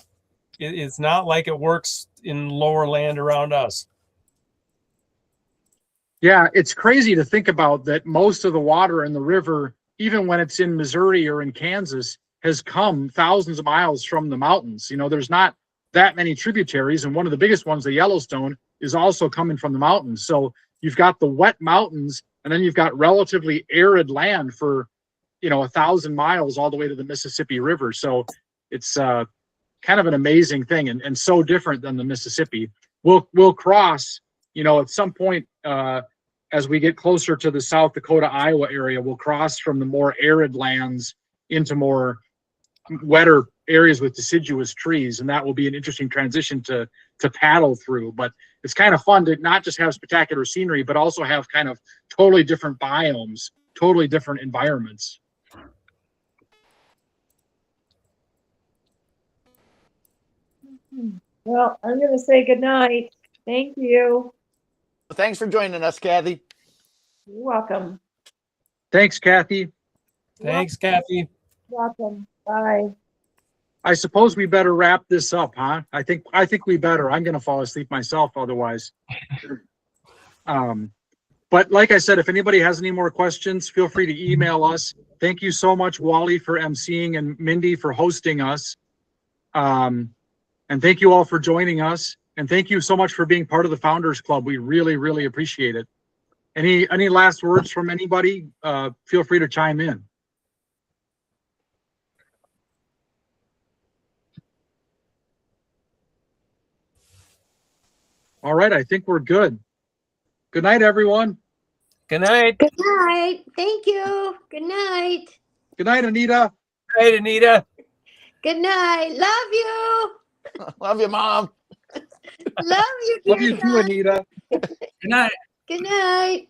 like it works in lower land around us. Yeah, it's crazy to think about that most of the water in the river, even when it's in Missouri or in Kansas, has come thousands of miles from the mountains. You know, there's not that many tributaries, and one of the biggest ones, the Yellowstone, is also coming from the mountains. So you've got the wet mountains, and then you've got relatively arid land for, 1,000 miles all the way to the Mississippi River. So it's kind of an amazing thing, and so different than the Mississippi. We'll cross, at some point as we get closer to the South Dakota, Iowa area, we'll cross from the more arid lands into more wetter areas with deciduous trees, and that will be an interesting transition to paddle through. But it's kind of fun to not just have spectacular scenery, but also have kind of totally different biomes, totally different environments. Well, I'm going to say good night. Thank you. Thanks for joining us, Kathy. You're welcome. Thanks, Kathy. Thanks, Kathy. Welcome. Bye. I suppose we better wrap this up, huh? I think we better. I'm going to fall asleep myself otherwise. But like I said, if anybody has any more questions, feel free to email us. Thank you so much, Wally, for emceeing, and Mindy for hosting us. And thank you all for joining us. And thank you so much for being part of the Founders Club. We really, really appreciate it. Any last words from anybody? Feel free to chime in. All right, I think we're good. Good night, everyone. Good night. Good night. Thank you. Good night. Good night, Anita. Good night, Anita. Good night. Love you. Love you, Mom. Love you. Love you too, Anita. Good night. Good night.